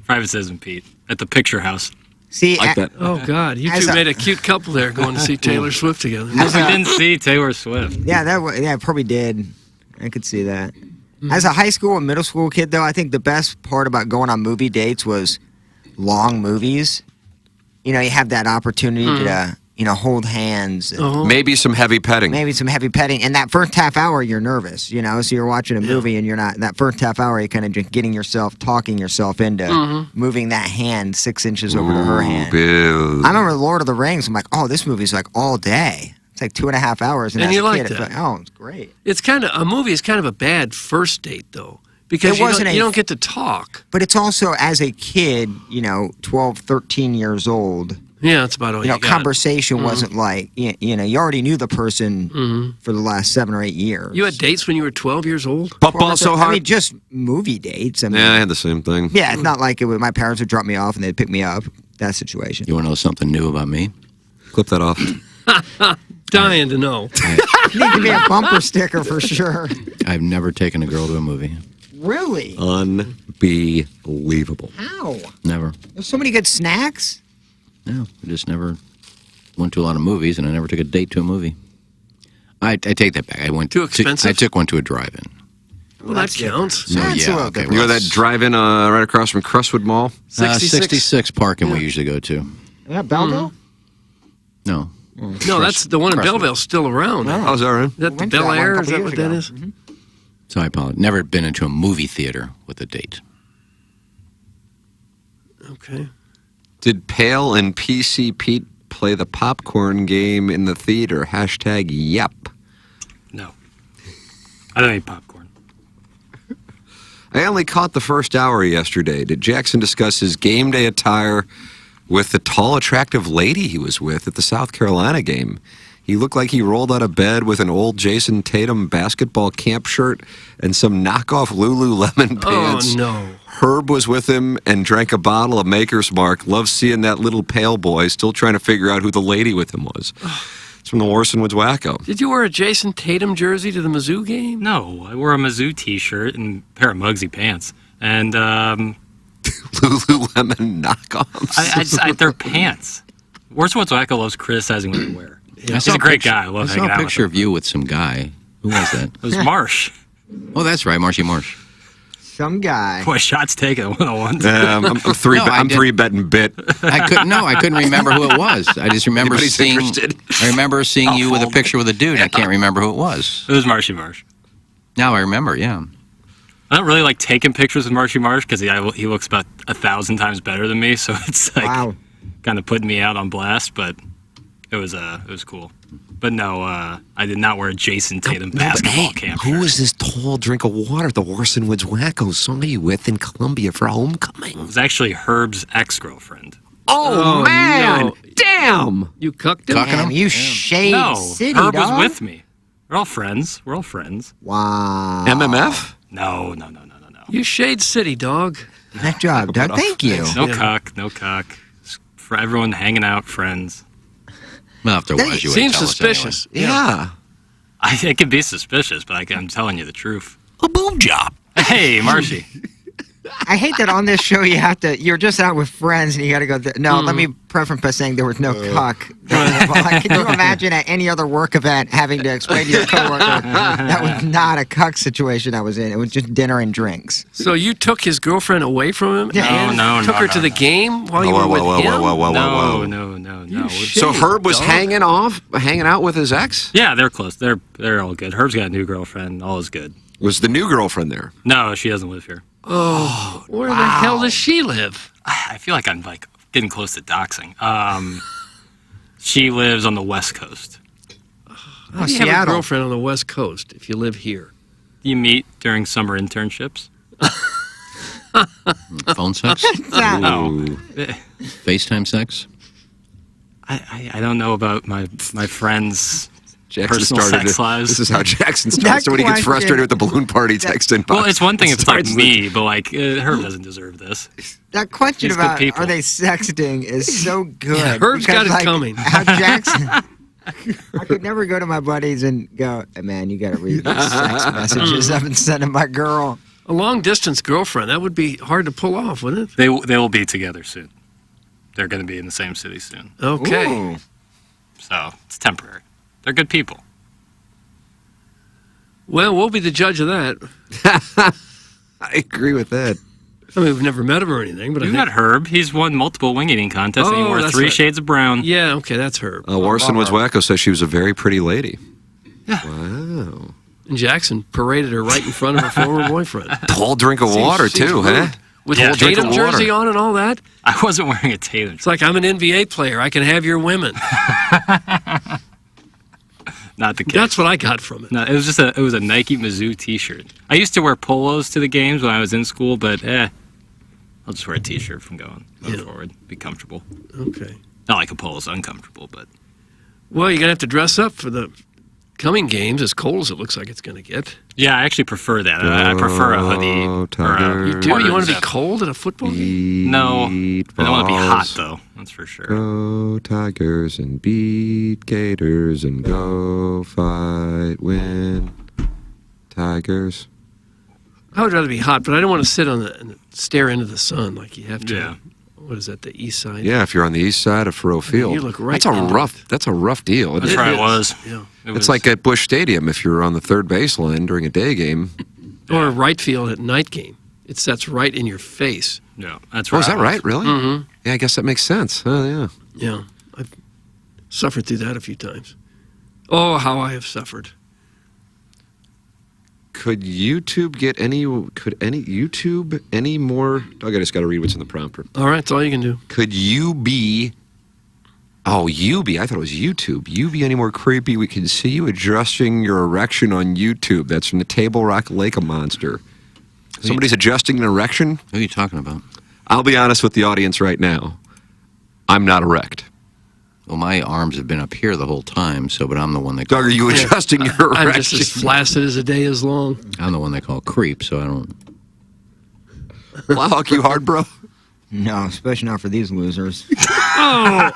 Private Citizen Pete at the Picture House. See, Like that. Oh God, you As two a- made a cute couple there going to see Taylor Swift together. We didn't see Taylor Swift. Yeah, I probably did. I could see that. Mm-hmm. As a high school and middle school kid, though, I think the best part about going on movie dates was long movies. You have that opportunity to, hold hands. And Maybe some heavy petting. maybe some heavy petting. And that first half hour, you're nervous, so you're watching a movie and you're not. That first half hour, you're kind of just talking yourself into moving that hand 6 inches over to her hand. Bill. I remember Lord of the Rings. I'm like, oh, this movie's like all day. It's like 2.5 hours. And as you a like kid, that. it's great. It's kind of a movie is kind of a bad first date though, because It wasn't you don't get to talk. But it's also, as a kid, 12, 13 years old, Yeah, that's about all you got. conversation wasn't like, you already knew the person for the last 7 or 8 years. You had dates when you were 12 years old? Football so hard. I mean, just movie dates. I mean, Yeah, I had the same thing. yeah, it's not like my parents would drop me off and they'd pick me up. That situation. You want to know something new about me? Clip that off. Dying to know. Need to be a bumper sticker for sure. I've never taken a girl to a movie. Really? Unbelievable. How? Never. There's so many good snacks. No, I just never went to a lot of movies, and I never took a date to a movie. I take that back. I went Too expensive? I took one to a drive-in. Well, that counts. So, yeah, okay. You go to that drive-in right across from Crestwood Mall? 66 parking we usually go to. Is that Belleville? No. No, that's the one in Belleville's still around. Oh, is that right? Is that the Bel Air? Is that what that is? So I apologize. Never been into a movie theater with a date. Okay. Did Pale and PC Pete play the popcorn game in the theater? # yep. No. I don't eat popcorn. I only caught the first hour yesterday. Did Jackson discuss his game day attire with the tall, attractive lady he was with at the South Carolina game? He looked like he rolled out of bed with an old Jason Tatum basketball camp shirt and some knockoff Lululemon pants. Oh, no. Herb was with him and drank a bottle of Maker's Mark. Loved seeing that little pale boy, still trying to figure out who the lady with him was. It's from the Orson Woods Wacko. Did you wear a Jason Tatum jersey to the Mizzou game? No, I wore a Mizzou t-shirt and a pair of Muggsy pants. And, Lululemon knockoffs. they're pants. Orson Woods Wacko loves criticizing what they wear. I He's saw a great picture- guy. I love I hanging saw out a with picture him. of you with some guy. Who was that? It was Marsh. Oh, that's right, Marshy Marsh. Some guy. Boy, shots taken at 101. I'm three. No, I I'm did- 3-betting bit. I couldn't remember who it was. I just remember Anybody's seeing. interested? I remember seeing you with a picture with a dude. I can't remember who it was. It was Marshy Marsh. Now I remember. Yeah. I don't really like taking pictures with Marshy Marsh because he looks about 1,000 times better than me. So it's like kind of putting me out on blast. But it was cool. But no, I did not wear a Jason Tatum basketball camp. Who was this tall drink of water the Orson Woods Wacko saw you with in Columbia for homecoming? It was actually Herb's ex-girlfriend. Oh, man! no. Damn! You cucked him? Cucking him? Damn, you shade No, city, Herb dog. was with me. We're all friends. Wow. MMF? No. You shade city, dog. Nice job, Doug. Thank you. No cock. Just for everyone hanging out, friends. Well, afterwards, you Seems suspicious. Yeah. It can be suspicious, but I'm telling you the truth. A boob job. Hey, Marshy. I hate that on this show you're just out with friends and you got to go. Let me preface by saying there was no cuck. Like, can you imagine at any other work event having to explain to your coworker that was not a cuck situation I was in? It was just dinner and drinks. So you took his girlfriend away from him? and No, Took her to the game while you were with him? No. So Herb was hanging out with his ex? Yeah, they're close. They're all good. Herb's got a new girlfriend. All is good. Was the new girlfriend there? No, she doesn't live here. Oh, where the hell does she live? I feel like I'm getting close to doxing. She lives on the West Coast. How do you have a girlfriend on the West Coast if you live here? You meet during summer internships. Phone sex? No. FaceTime sex? I don't know about my friends' Jackson personal started sex lives. This is how Jackson starts. So when he gets frustrated with the balloon party text inbox. Well, it's one thing if it's like me, but Herb doesn't deserve this. That question He's good about people. are they sexting is so good. Yeah, Herb's got because, it coming. How Jackson. I could never go to my buddies and go, hey, man, you got to read these sex messages I've been sending my girl. A long-distance girlfriend, that would be hard to pull off, wouldn't it? They will be together soon. They're going to be in the same city soon. Okay. Ooh. So it's temporary. They're good people. Well, we'll be the judge of that. I agree with that. I mean, we've never met him or anything, but You met Herb. He's won multiple wing eating contests, and he wore that's 3 right. shades of brown. Yeah, okay, that's Herb. Orson Woods Wacko says she was a very pretty lady. Yeah. Wow. And Jackson paraded her right in front of her former boyfriend. Tall drink of water, Seems too, rude. huh? With Yeah. a Tatum Drink of water. jersey on and all that? I wasn't wearing a Tatum. It's like I'm an NBA player. I can have your women. Not the case. That's what I got from it. No, it was just a Nike Mizzou T-shirt. I used to wear polos to the games when I was in school, but I'll just wear a T-shirt from going forward. Be comfortable. Okay. Not like a polo's uncomfortable, but Well, you're going to have to dress up for the coming games, as cold as it looks like it's going to get. yeah, I actually prefer that. I prefer a hoodie. Tiger. You do? You want to be cold at a football game? No, I don't want to be hot though. That's for sure. Go Tigers and beat Gators and go fight, win. Tigers. I would rather be hot, but I don't want to sit on and stare into the sun like you have to. Yeah. what is that, the east side? Yeah, if you're on the east side of Faroe Field. You look right That's a rough deal. That's where I was. Yeah. It's like at Busch Stadium if you're on the third baseline during a day game. Or a right field at night game. It sets right in your face. Yeah, that's Oh, right. is that right? Really? Mm-hmm. Yeah, I guess that makes sense. Oh, yeah. Yeah, I've suffered through that a few times. Oh, how I have suffered. Could YouTube get any more? Doug, I just got to read what's in the prompter. All right, that's all you can do. Could you be? Oh, you be. I thought it was YouTube. You be any more creepy? We can see you adjusting your erection on YouTube. That's from the Table Rock Lake Monster. Somebody's adjusting an erection? Who are you talking about? I'll be honest with the audience right now. I'm not erect. Well, my arms have been up here the whole time, but I'm the one they Doug, are you adjusting your erection? I'm just as flaccid as a day is long. I'm the one they call creep, so I don't... Will I hawk you hard, bro? No, especially not for these losers. Oh!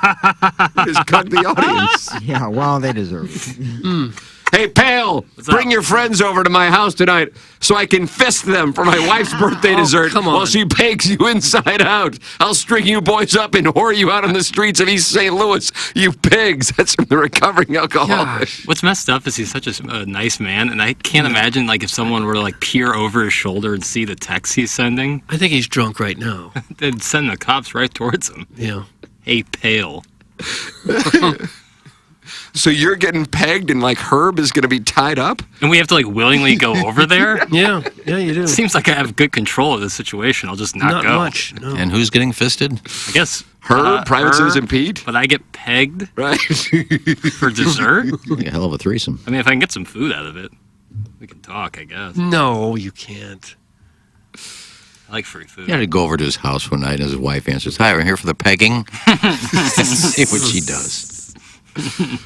Just cuck the audience. Yeah, well, they deserve it. Hey, Pale, bring your friends over to my house tonight so I can fist them for my wife's birthday dessert come on. while she bakes you inside out. I'll string you boys up and whore you out on the streets of East St. Louis, you pigs. That's from the recovering alcoholic. What's messed up is he's such a nice man, and I can't imagine if someone were to peer over his shoulder and see the text he's sending. I think he's drunk right now. They'd send the cops right towards him. Yeah. Hey, Pale. So you're getting pegged and Herb is going to be tied up? And we have to willingly go over there? Yeah, you do. Seems like I have good control of the situation. I'll just not go. Not much, no. And who's getting fisted? I guess Herb, Private Citizen Pete? But I get pegged right for dessert? Like a hell of a threesome. I mean, if I can get some food out of it, we can talk, I guess. No, you can't. I like free food. You had to go over to his house one night and his wife answers, "Hi, we're here for the pegging." See what she does.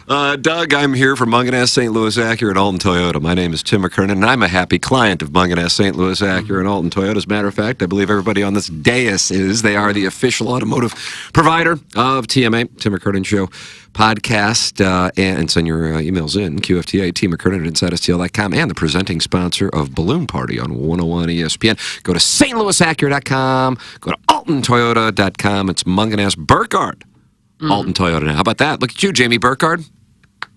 Doug, I'm here for Munganess St. Louis Acura and Alton Toyota. My name is Tim McKernan, and I'm a happy client of Munganess St. Louis Acura and Alton Toyota. As a matter of fact, I believe everybody on this dais is. They are the official automotive provider of TMA, Tim McKernan Show podcast, and send your emails in, QFTA, Tim McKernan at InsideSTL.com, and the presenting sponsor of Balloon Party on 101 ESPN. Go to stlouisacura.com, go to altontoyota.com. It's Munganess Burkhardt. Alton Toyota now. How about that? Look at you, Jamie Burkhardt.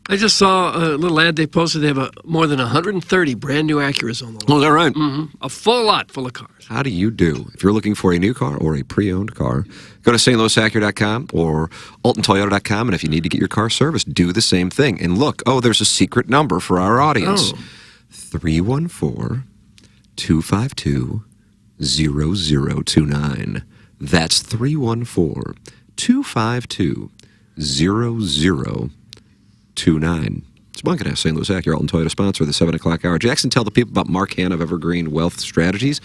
I just saw a little ad they posted. They have more than 130 brand new Acuras on the lot. Oh, is that right? Mm-hmm. A full lot full of cars. How do you do? If you're looking for a new car or a pre-owned car, go to stlouisacura.com or altontoyota.com, and if you need to get your car serviced, do the same thing. And look, there's a secret number for our audience. 314-252-0029. That's 314-252-0029. It's Munganess, St. Louis Acura, Alton Toyota, sponsor of the 7 o'clock hour. Jackson, tell the people about Mark Hanna of Evergreen Wealth Strategies.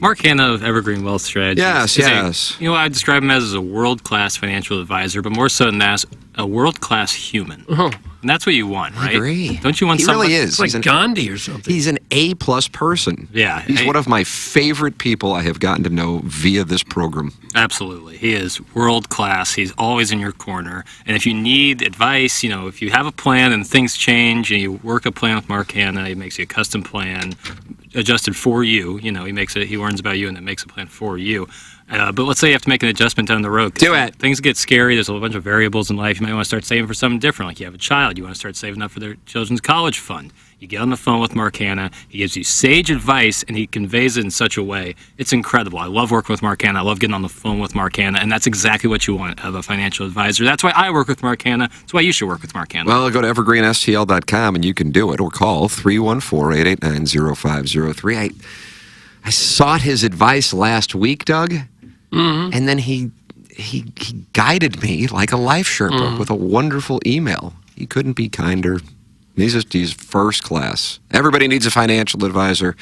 Mark Hanna of Evergreen Wealth Strategies. Yes. I describe him as a world-class financial advisor, but more so than that, a world-class human. And that's what you want, right? I agree. Don't you want he someone... really is. It's like Gandhi or something. He's an A-plus person. Yeah. He's one of my favorite people I have gotten to know via this program. Absolutely. He is world-class. He's always in your corner. And if you need advice, if you have a plan and things change and you work a plan with Mark Hanna, he makes you a custom plan adjusted for you. He learns about you and then makes a plan for you. But let's say you have to make an adjustment down the road. Do it. Things get scary. There's a bunch of variables in life. You might want to start saving for something different. Like you have a child. You want to start saving up for their children's college fund. You get on the phone with Mark Hanna. He gives you sage advice, and he conveys it in such a way. It's incredible. I love working with Mark Hanna. I love getting on the phone with Mark Hanna, and that's exactly what you want of a financial advisor. That's why I work with Mark Hanna. That's why you should work with Mark Hanna. Well, go to evergreenstl.com, and you can do it, or call 314-889-0503. I sought his advice last week, Doug. Mm-hmm. And then he guided me like a life Sherpa with a wonderful email. He couldn't be kinder. He's first class. Everybody needs a financial advisor.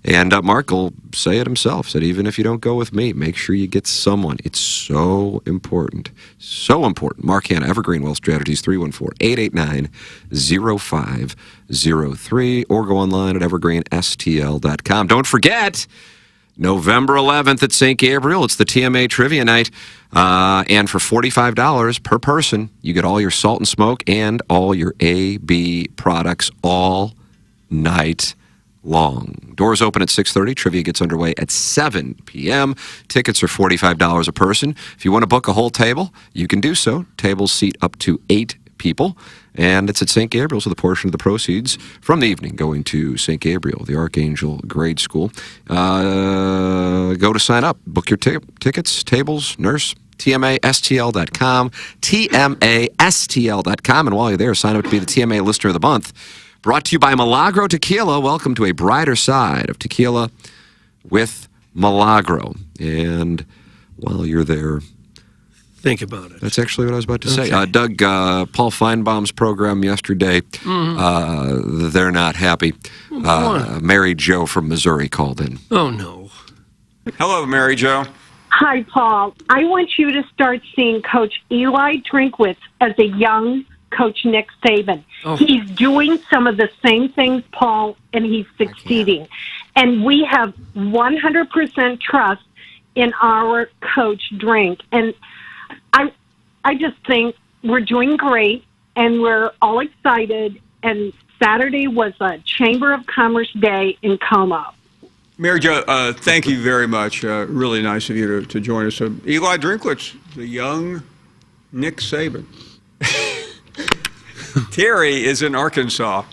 And Mark will say it himself, said, even if you don't go with me, make sure you get someone. It's so important. So important. Mark Hanna, Evergreen Wealth Strategies, 314-889-0503, or go online at evergreenstl.com. Don't forget, November 11th at St. Gabriel, it's the TMA Trivia Night. And for $45 per person, you get all your Salt and Smoke and all your AB products all night long. Doors open at 6:30. Trivia gets underway at 7 p.m. Tickets are $45 a person. If you want to book a whole table, you can do so. Tables seat up to 8 people. And it's at St. Gabriel's with a portion of the proceeds from the evening going to St. Gabriel, the Archangel Grade School. Go to sign up. Book your tickets, tables, nurse, TMASTL.com, TMASTL.com. And while you're there, sign up to be the TMA Listener of the Month. Brought to you by Milagro Tequila. Welcome to a brighter side of tequila with Milagro. And while you're there, think about it. That's actually what I was about to say. Okay. Doug, Paul Finebaum's program yesterday, they're not happy. Mary Jo from Missouri called in. Oh, no. Hello, Mary Jo. Hi, Paul. I want you to start seeing Coach Eli Drinkwitz as a young Coach Nick Saban. Oh. He's doing some of the same things, Paul, and he's succeeding. And we have 100% trust in our Coach Drink. And I just think we're doing great, and we're all excited. And Saturday was a Chamber of Commerce Day in Como. Mary Jo, thank you very much. Really nice of you to join us. Eli Drinkwitz, the young Nick Saban. Terry is in Arkansas.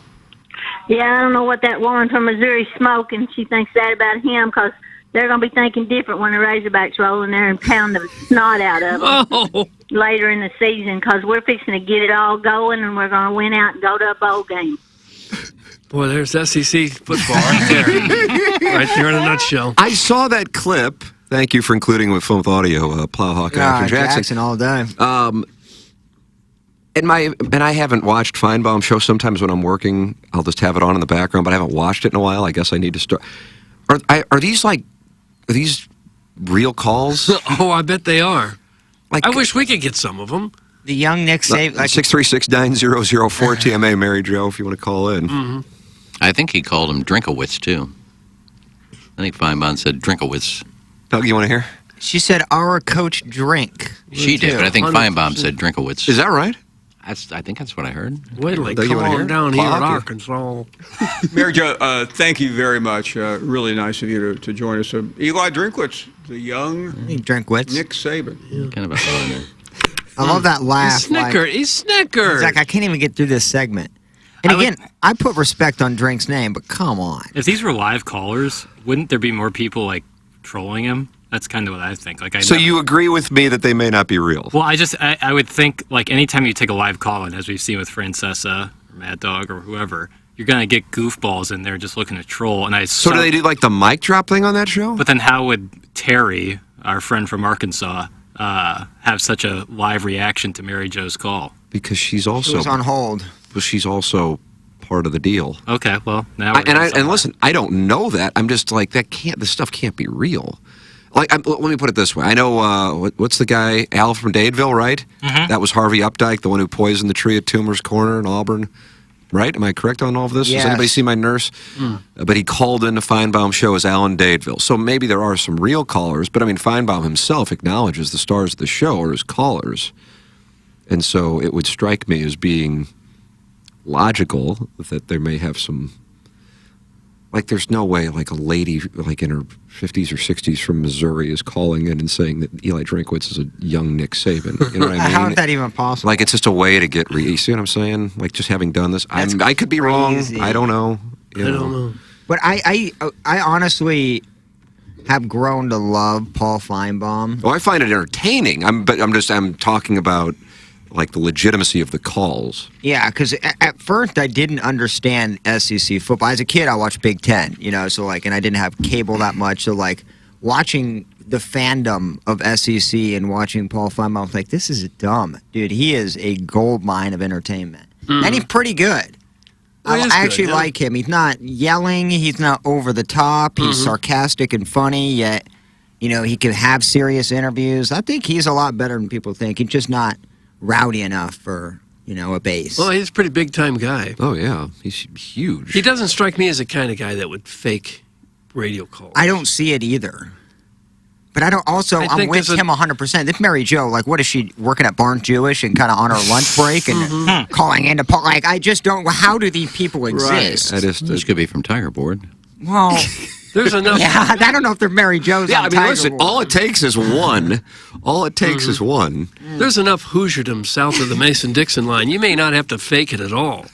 Yeah, I don't know what that woman from Missouri's smoking. She thinks that about him because they're going to be thinking different when the Razorbacks roll in there and pound the snot out of them later in the season because we're fixing to get it all going and we're going to win out and go to a bowl game. Boy, there's SEC football right there. Right there in a nutshell. I saw that clip. Thank you for including with phone with audio, Plowhawk Action Jackson all day. And I haven't watched Finebaum show. Sometimes when I'm working, I'll just have it on in the background, but I haven't watched it in a while. I guess I need to start. Are these real calls? Oh, I bet they are. Like, I wish we could get some of them. The young Nick Saban. 636-9004 TMA, Mary Jo, if you want to call in. Mm-hmm. I think he called him Drinkowitz, too. I think Finebaum said Drinkowitz. Doug, you want to hear? She said, our Coach Drink. She did, but I think 100%. Finebaum said Drinkowitz. Is that right? I think that's what I heard. Wait till they Doug, you come wanna hear? on down here in Plowhawk, Arkansas. Mary Jo, thank you very much. Really nice of you to join us. Eli Drinkwitz, the young Drinkwitz. Nick Saban. Kind of a foreigner. I love that laugh. He's snickered. He's like, I can't even get through this segment. And again, I put respect on Drink's name, but come on. If these were live callers, wouldn't there be more people like trolling him? That's kind of what I think. So you agree with me that they may not be real? Well, I would think like anytime you take a live call in, as we've seen with Francesa or Mad Dog or whoever, you're gonna get goofballs in there just looking to troll. And So do they do like the mic drop thing on that show? But then how would Terry, our friend from Arkansas, have such a live reaction to Mary Jo's call? Because she's also She was on hold. But she's also part of the deal. Okay, well now. And listen, I don't know that. I'm just like this stuff can't be real. Like, let me put it this way. I know, what's the guy, Al from Dadeville, right? Mm-hmm. That was Harvey Updike, the one who poisoned the tree at Toomer's Corner in Auburn, right? Am I correct on all of this? Yes. Does anybody see my nurse? But he called in the Finebaum show as Alan Dadeville. So maybe there are some real callers, but I mean, Finebaum himself acknowledges the stars of the show are his callers. And so it would strike me as being logical that there may have some... Like, there's no way, like, a lady, like, in her 50s or 60s from Missouri is calling in and saying that Eli Drinkwitz is a young Nick Saban. You know what I mean? How is that even possible? Like, it's just a way to get... You see what I'm saying? Like, just having done this. I could be wrong. I don't know. I don't know. But I honestly have grown to love Paul Finebaum. Oh, I find it entertaining. I'm talking about... like the legitimacy of the calls. Yeah, because at first I didn't understand SEC football. As a kid, I watched Big Ten, so like, and I didn't have cable that much. So like, watching the fandom of SEC and watching Paul Finebaum, I was like, this is dumb, dude. He is a gold mine of entertainment, and he's pretty good. I actually like him. He's not yelling. He's not over the top. He's sarcastic and funny. Yet, he can have serious interviews. I think he's a lot better than people think. He's just not rowdy enough for, a base. Well, he's a pretty big-time guy. Oh, yeah. He's huge. He doesn't strike me as the kind of guy that would fake radio calls. I don't see it either. But I'm with him 100%. This Mary Jo, like, what is she, working at Barnes Jewish and kind of on her lunch break and calling into, like, I just don't, how do these people exist? This could be from Tiger Board. Well, there's enough. Yeah, I don't know if they're Mary Jo's. Yeah, on I mean, Tiger listen, Woods. all it takes is one. All it takes is one. There's enough Hoosierdom south of the Mason-Dixon line. You may not have to fake it at all.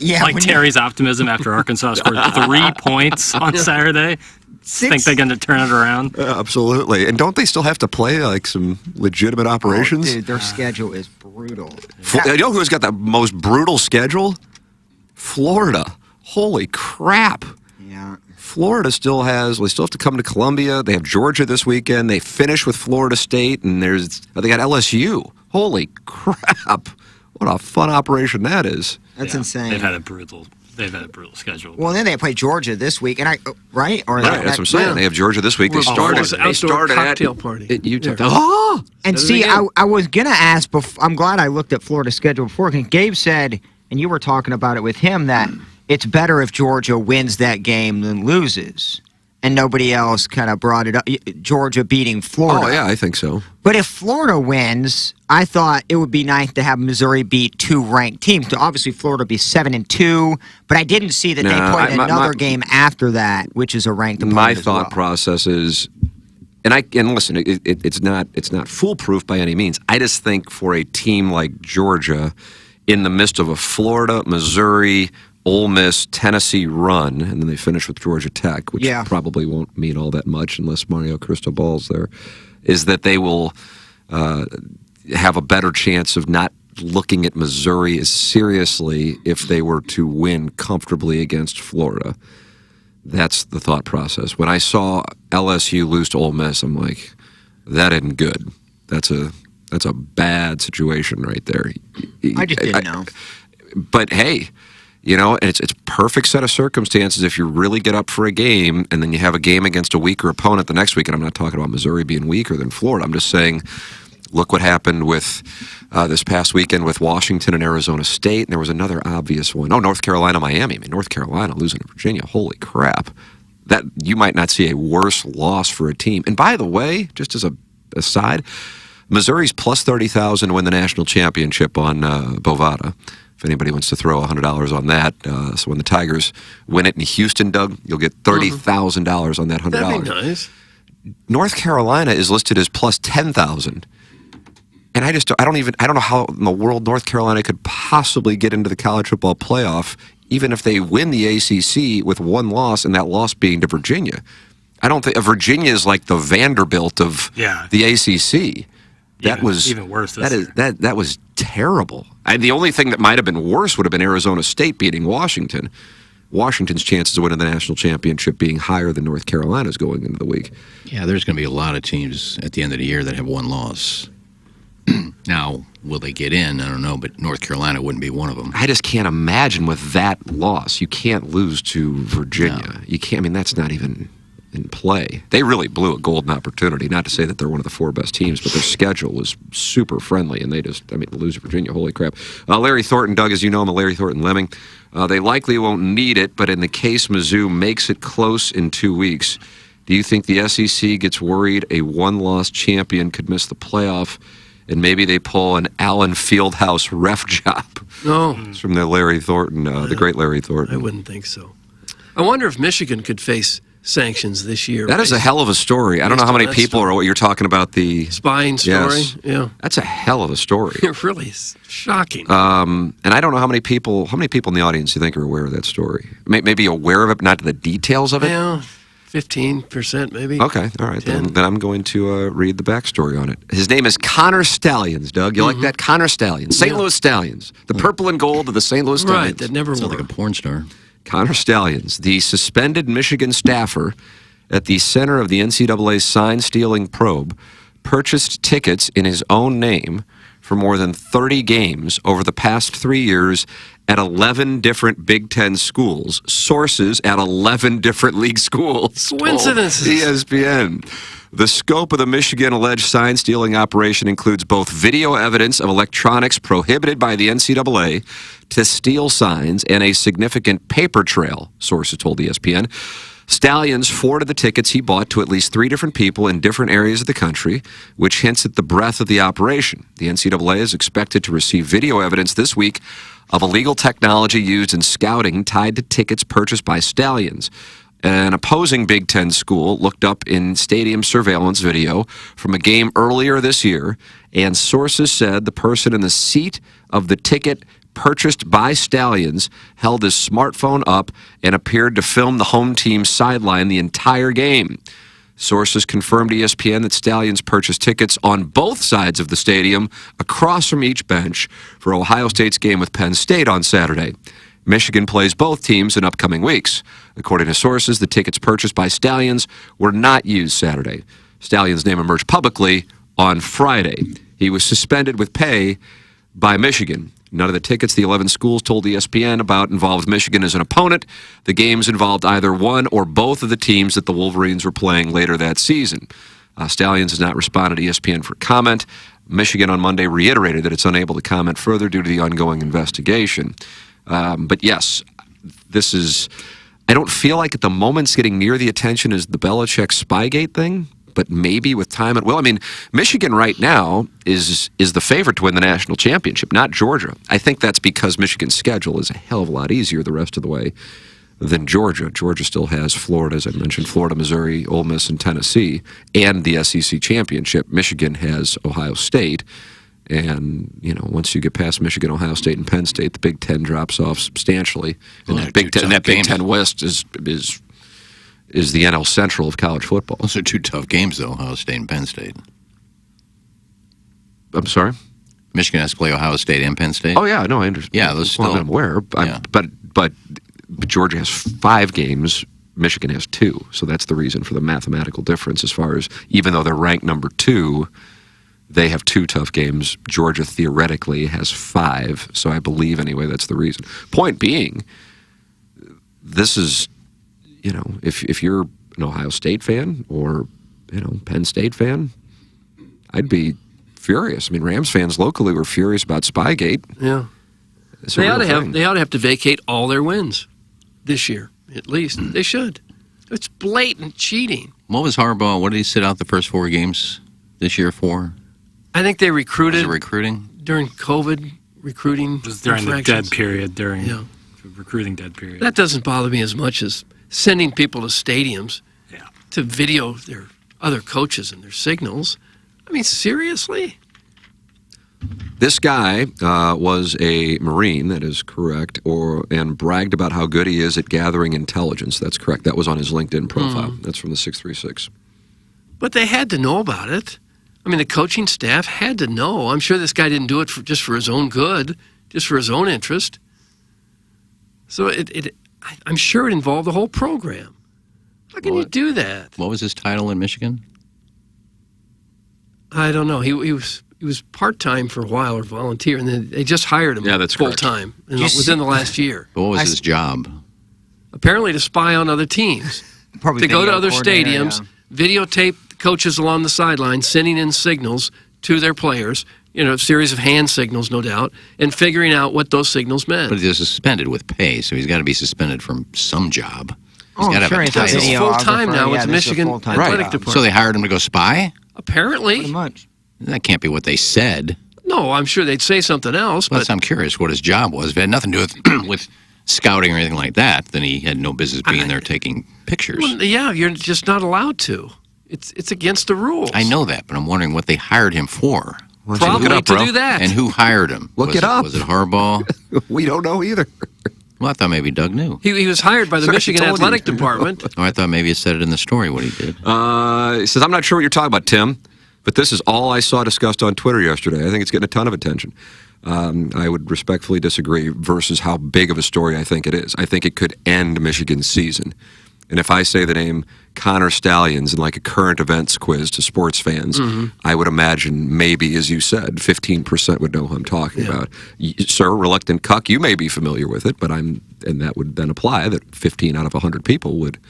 Yeah, like Terry's optimism after Arkansas scored 3 points on Saturday. Think they're going to turn it around? Absolutely. And don't they still have to play like some legitimate operations? Dude, their schedule is brutal. You know who's got the most brutal schedule? Florida. Holy crap. Yeah. Florida still have to come to Columbia. They have Georgia this weekend. They finish with Florida State, and they got LSU. Holy crap. What a fun operation that is. That's insane. They've had a brutal schedule. Well, then they play Georgia this week, and right? Or Right, that's what I'm saying. They have Georgia this week. They started cocktail party at Utah. Yeah. Oh! And see, I was gonna ask. I'm glad I looked at Florida's schedule before. Because Gabe said, and you were talking about it with him, that it's better if Georgia wins that game than loses. And nobody else kind of brought it up. Georgia beating Florida. Oh, yeah, I think so. But if Florida wins, I thought it would be nice to have Missouri beat 2 ranked teams. So obviously, Florida would be 7-2. But I didn't see that they played another game after that, which is a ranked opponent. My as thought process is, and listen, it's not foolproof by any means. I just think for a team like Georgia, in the midst of a Florida, Missouri, Ole Miss, Tennessee run, and then they finish with Georgia Tech, which probably won't mean all that much unless Mario Cristobal's there, is that they will have a better chance of not looking at Missouri as seriously if they were to win comfortably against Florida. That's the thought process. When I saw LSU lose to Ole Miss, I'm like, that isn't good. That's a bad situation right there. I just didn't know. But hey, you know, it's a perfect set of circumstances if you really get up for a game and then you have a game against a weaker opponent the next week. And I'm not talking about Missouri being weaker than Florida. I'm just saying, look what happened with this past weekend with Washington and Arizona State. And there was another obvious one. Oh, North Carolina, Miami. I mean, North Carolina losing to Virginia. Holy crap. That you might not see a worse loss for a team. And by the way, just as a aside, Missouri's plus 30,000 to win the national championship on Bovada. If anybody wants to throw $100 on that, so when the Tigers win it in Houston, Doug, you'll get $30,000 on that $100. That'd be nice. North Carolina is listed as plus 10,000, and I don't know how in the world North Carolina could possibly get into the college football playoff, even if they win the ACC with one loss, and that loss being to Virginia. I don't think Virginia is like the Vanderbilt of the ACC. That was even worse. That was terrible. The only thing that might have been worse would have been Arizona State beating Washington. Washington's chances of winning the national championship being higher than North Carolina's going into the week. Yeah, there's going to be a lot of teams at the end of the year that have one loss. Now, will they get in? I don't know, but North Carolina wouldn't be one of them. I just can't imagine with that loss. You can't lose to Virginia. No. You can't. I mean, that's not even in play. They really blew a golden opportunity. Not to say that they're one of the 4 best teams, but their schedule was super friendly, and they lose to Virginia. Holy crap. Larry Thornton, Doug, as you know, I'm a Larry Thornton lemming. They likely won't need it, but in the case Mizzou makes it close in 2 weeks, do you think the SEC gets worried a one-loss champion could miss the playoff, and maybe they pull an Allen Fieldhouse ref job? No. It's from the Larry Thornton, the great Larry Thornton. I wouldn't think so. I wonder if Michigan could face sanctions this year. That is a hell of a story. I don't know how many people are what you're talking about, the spine story. Yes. Yeah, that's a hell of a story. It really is shocking. And I don't know how many people in the audience you think are aware of that story. Maybe aware of it, but not the details of it. Yeah, 15% maybe. Okay, all right. Then I'm going to read the backstory on it. His name is Connor Stallions, Doug. You like that? Connor Stallions, St. Louis Stallions, the purple and gold of the St. Louis Stallions. Right, that never sounds like a porn star. Connor Stallions, the suspended Michigan staffer at the center of the NCAA sign-stealing probe, purchased tickets in his own name for more than 30 games over the past 3 years at 11 different Big Ten schools. Sources at 11 different league schools. Coincidences. ESPN. The scope of the Michigan alleged sign-stealing operation includes both video evidence of electronics prohibited by the NCAA to steal signs and a significant paper trail, sources told ESPN. Stallions forwarded the tickets he bought to at least 3 different people in different areas of the country, which hints at the breadth of the operation. The NCAA is expected to receive video evidence this week of illegal technology used in scouting tied to tickets purchased by Stallions. An opposing Big Ten school looked up in stadium surveillance video from a game earlier this year, and sources said the person in the seat of the ticket purchased by Stallions held his smartphone up and appeared to film the home team's sideline the entire game. Sources confirmed to ESPN that Stallions purchased tickets on both sides of the stadium, across from each bench, for Ohio State's game with Penn State on Saturday. Michigan plays both teams in upcoming weeks. According to sources, the tickets purchased by Stallions were not used Saturday. Stallions' name emerged publicly on Friday. He was suspended with pay by Michigan. None of the tickets the 11 schools told ESPN about involved Michigan as an opponent. The games involved either one or both of the teams that the Wolverines were playing later that season. Stallions has not responded to ESPN for comment. Michigan on Monday reiterated that it's unable to comment further due to the ongoing investigation. But yes, this is... I don't feel like at the moment it's getting near the attention as the Belichick Spygate thing, but maybe with time it will. I mean, Michigan right now is the favorite to win the national championship, not Georgia. I think that's because Michigan's schedule is a hell of a lot easier the rest of the way than Georgia. Georgia still has Florida, as I mentioned, Florida, Missouri, Ole Miss, and Tennessee, and the SEC championship. Michigan has Ohio State. And, you know, once you get past Michigan, Ohio State, and Penn State, the Big Ten drops off substantially. And that Big Ten West is the NL Central of college football. Those are two tough games, though, Ohio State and Penn State. I'm sorry? Michigan has to play Ohio State and Penn State? Oh, yeah, no, I understand. Yeah, those still... I'm aware. But Georgia has 5 games. Michigan has 2. So that's the reason for the mathematical difference as far as, even though they're ranked number 2... They have 2 tough games. Georgia theoretically has 5. So I believe, anyway, that's the reason. Point being, this is, you know, if you're an Ohio State fan or, you know, Penn State fan, I'd be furious. I mean, Rams fans locally were furious about Spygate. Yeah. They ought to have to vacate all their wins this year, at least. They should. It's blatant cheating. What was Harbaugh? What did he sit out the first 4 games this year for? I think they recruited. Was it recruiting? During COVID, recruiting. It was during the dead period, the recruiting dead period. That doesn't bother me as much as sending people to stadiums to video their other coaches and their signals. I mean, seriously? This guy was a Marine, that is correct, and bragged about how good he is at gathering intelligence. That's correct. That was on his LinkedIn profile. That's from the 636. But they had to know about it. I mean, the coaching staff had to know. I'm sure this guy didn't do it just for his own good, just for his own interest. So I'm sure it involved the whole program. How can you do that? What was his title in Michigan? I don't know. He was part-time for a while, or volunteer, and then they just hired him full-time within the last year. But what was his job? Apparently to spy on other teams. To go to other stadiums, videotape coaches along the sideline, sending in signals to their players, you know, a series of hand signals, no doubt, and figuring out what those signals meant. But he's suspended with pay, so he's got to be suspended from some job. Oh, I'm sure it's full-time now with Michigan Athletic Department. So they hired him to go spy? Apparently. Pretty much. That can't be what they said. No, I'm sure they'd say something else. But I'm curious what his job was. If it had nothing to do with scouting or anything like that, then he had no business being there taking pictures. Well, yeah, you're just not allowed to. It's against the rules. I know that, but I'm wondering what they hired him for. Probably to do that. And who hired him? Look it up. Was it Harbaugh? We don't know either. Well, I thought maybe Doug knew. He was hired by the Michigan Athletic Department. Oh, I thought maybe it said it in the story what he did. He says, I'm not sure what you're talking about, Tim, but this is all I saw discussed on Twitter yesterday. I think it's getting a ton of attention. I would respectfully disagree versus how big of a story I think it is. I think it could end Michigan's season. And if I say the name Connor Stallions in like a current events quiz to sports fans, I would imagine maybe, as you said, 15% would know who I'm talking about. Sir, Reluctant Cuck, you may be familiar with it, and that would then apply that 15 out of 100 people would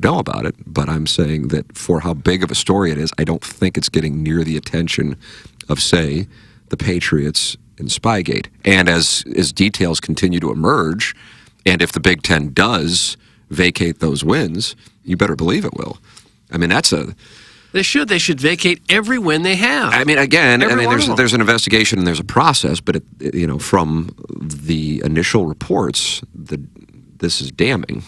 know about it. But I'm saying that for how big of a story it is, I don't think it's getting near the attention of, say, the Patriots and Spygate. And as details continue to emerge, and if the Big Ten does vacate those wins, you better believe it will. I mean, They should vacate every win they have. I mean, again, there's an investigation and there's a process, but from the initial reports, this is damning.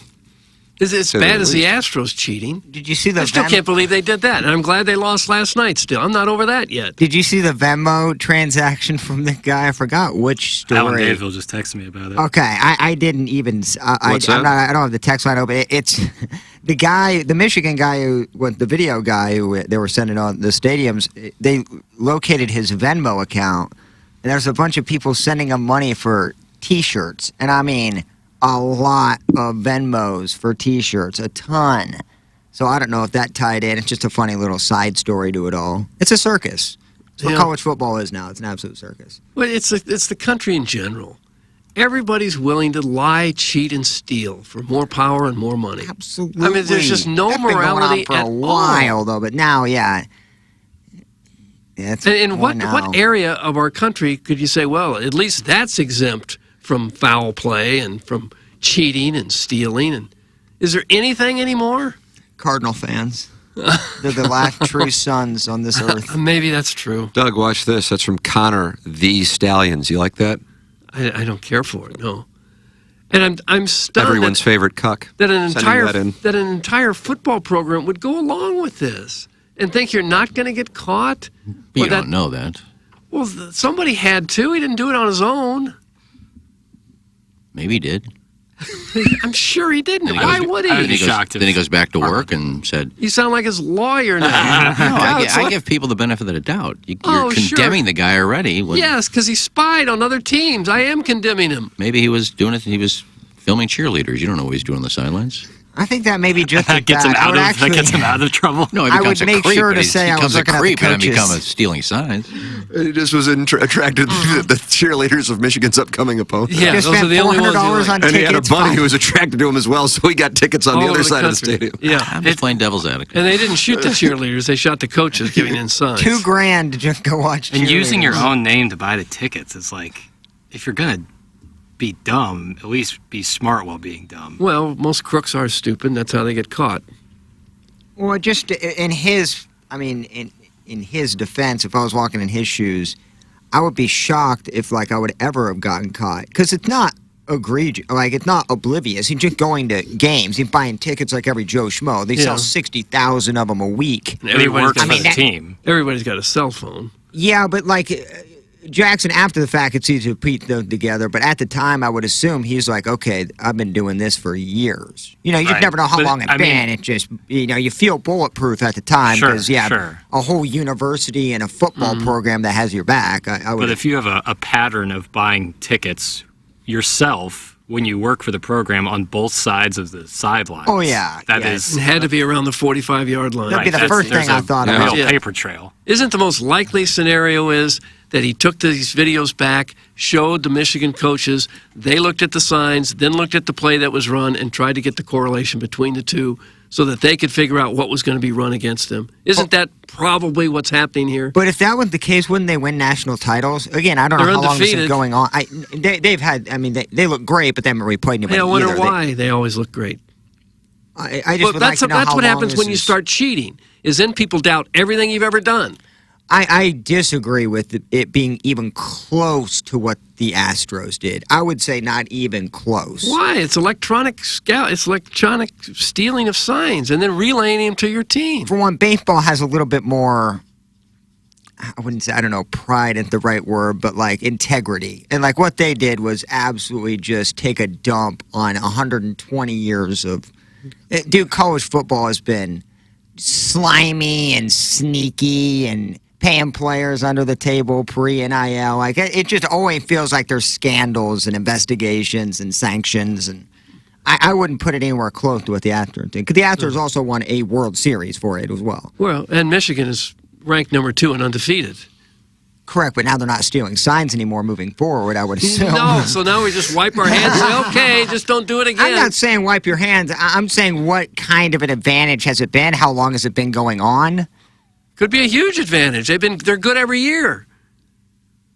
Is it as To bad the as the least. Astros cheating? Did you see the I still Venmo? can't believe they did that. And I'm glad they lost last night still. I'm not over that yet. Did you see the Venmo transaction from the guy? I forgot which Alan story. Daville just texted me about it. Okay, I didn't even. What's that? I don't have the text line open. It's the guy, the Michigan guy the video guy who they were sending on the stadiums. They located his Venmo account, and there's a bunch of people sending him money for T-shirts, and I mean a lot of Venmos for T-shirts, a ton. So I don't know if that tied in. It's just a funny little side story to it all. It's a circus. It's what college football is now. It's an absolute circus. Well, it's the country in general. Everybody's willing to lie, cheat, and steal for more power and more money. Absolutely. I mean, there's just no That's been morality going on at for a while, all. though. But now, yeah. It's And in more what now. area of our country could you say, well, at least that's exempt from foul play and from cheating and stealing? And is there anything anymore? Cardinal fans. They're the last true sons on this earth. Maybe that's true. Doug, watch this. That's from Connor, the Stallions. You like that? I don't care for it. No. And I'm stunned Everyone's favorite cuck. that an Sending that in. entire football program would go along with this and think you're not going to get caught. You Or don't know that. Well, somebody had to. He didn't do it on his own. Maybe he did. I'm sure he didn't. Then he Why goes- would Then he? he goes back to work and said, You sound like his lawyer now. no, I It's like- give people the benefit of the doubt. You're Oh, sure. condemning the guy already. When Yes, because he spied on other teams. I am condemning him. Maybe he was doing it. He was filming cheerleaders. You don't know what he's doing on the sidelines. I think that may be just as That gets bad. him I out would of actually, that gets him out of trouble. No, he I becomes would a make creep, sure but to he say I was becomes a looking at the creep and then become coaches. a stealing signs. He just was attracted to the cheerleaders of Michigan's upcoming opponent. Yeah, Just those are spent the only ones. $400 you like. on And he had a tickets. buddy fine. who was attracted to him as well, so he got tickets on All the over other side of the country. stadium. Yeah. I'm just playing devil's advocate. And they didn't shoot the cheerleaders. They shot the coaches giving in signs. $2,000 to just go watch. And using your cheerleaders. own name to buy the tickets is like, if you're gonna be dumb, at least be smart while being dumb. Well, most crooks are stupid. That's how they get caught. Well, just in his, I mean, in his defense, if I was walking in his shoes, I would be shocked if, like, I would ever have gotten caught. Because it's not egregious. Like, it's not oblivious. He's just going to games. He's buying tickets like every Joe Schmo. They sell 60,000 of them a week. And He works got, for the team. everybody's got a cell phone. Yeah, but, like, Jackson, after the fact, it's easy to put them together. But at the time, I would assume he's like, okay, I've been doing this for years. You know, you just Right. never know how But, long it's I mean- been. It just, you know, you feel bulletproof at the time Sure, because, yeah, sure. a whole university and a football program that has your back. I would. But if you have a pattern of buying tickets yourself when you work for the program on both sides of the sidelines. Oh, yeah, that yes. is It had to be around the 45-yard line. That'd be the that's- first there's thing I a thought real about. Yeah. paper trail. Isn't the most likely scenario is that he took these videos back, showed the Michigan coaches, they looked at the signs, then looked at the play that was run and tried to get the correlation between the two so that they could figure out what was going to be run against them. Isn't that probably what's happening here? But if that was the case, wouldn't they win national titles? Again, I don't know They're how long this is undefeated. going on. They've had, I mean, they look great, but they haven't really played anybody Hey, I wonder either. why they always look great. I just Well, would like to know that's how what long happens this when you is- start cheating, is then people doubt everything you've ever done. I disagree with it being even close to what the Astros did. I would say not even close. Why? It's electronic scout. It's electronic stealing of signs and then relaying them to your team. For one, baseball has a little bit more, I wouldn't say, I don't know, pride isn't the right word, but like integrity. And like what they did was absolutely just take a dump on 120 years of, dude, college football has been slimy and sneaky and paying players under the table pre-NIL. Like it just always feels like there's scandals and investigations and sanctions, and I wouldn't put it anywhere close to what the Astros did. Because the Astros also won a World Series for it as well. Well, and Michigan is ranked number 2 and undefeated. Correct, but now they're not stealing signs anymore moving forward, I would assume. No, so now we just wipe our hands and say, okay, just don't do it again. I'm not saying wipe your hands. I'm saying what kind of an advantage has it been? How long has it been going on? Could be a huge advantage. They're good every year.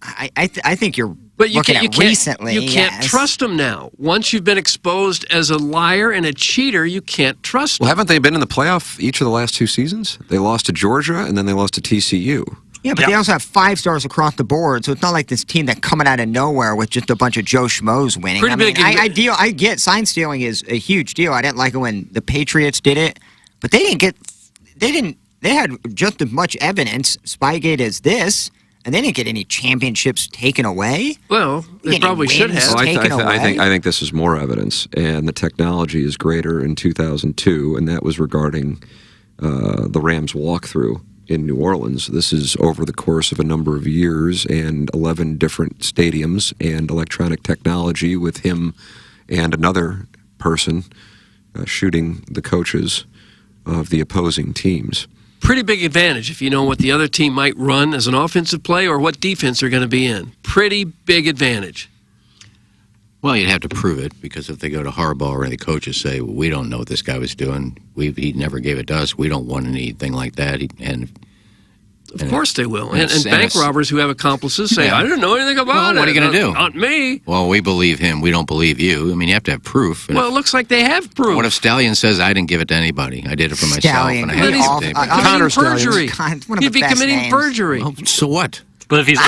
I think you're But you looking can't, at recently. You can't yes. trust them now. Once you've been exposed as a liar and a cheater, you can't trust Well, them. haven't they been in the playoff each of the last 2 seasons? They lost to Georgia, and then they lost to TCU. Yeah, but they also have 5 stars across the board, so it's not like this team that coming out of nowhere with just a bunch of Joe Schmoes winning. Pretty big. I get sign stealing is a huge deal. I didn't like it when the Patriots did it, but they had just as much evidence, Spygate, as this, and they didn't get any championships taken away. Well, they probably should have. I think this is more evidence, and the technology is greater in 2002, and that was regarding the Rams walkthrough in New Orleans. This is over the course of a number of years and 11 different stadiums and electronic technology with him and another person shooting the coaches of the opposing teams. Pretty big advantage if you know what the other team might run as an offensive play or what defense they're going to be in. Pretty big advantage. Well, you'd have to prove it, because if they go to Harbaugh or the coaches say, well, we don't know what this guy was doing, he never gave it to us, we don't want anything like that. Of course they will. And bank robbers who have accomplices say, I didn't know anything about it. What are you going to do? Not me. Well, we believe him, we don't believe you. I mean, you have to have proof. Well, it looks like they have proof. What if Stallion says, I didn't give it to anybody, I did it for myself, and I had it to committing perjury. He'd be committing perjury. Well, so what? But if he's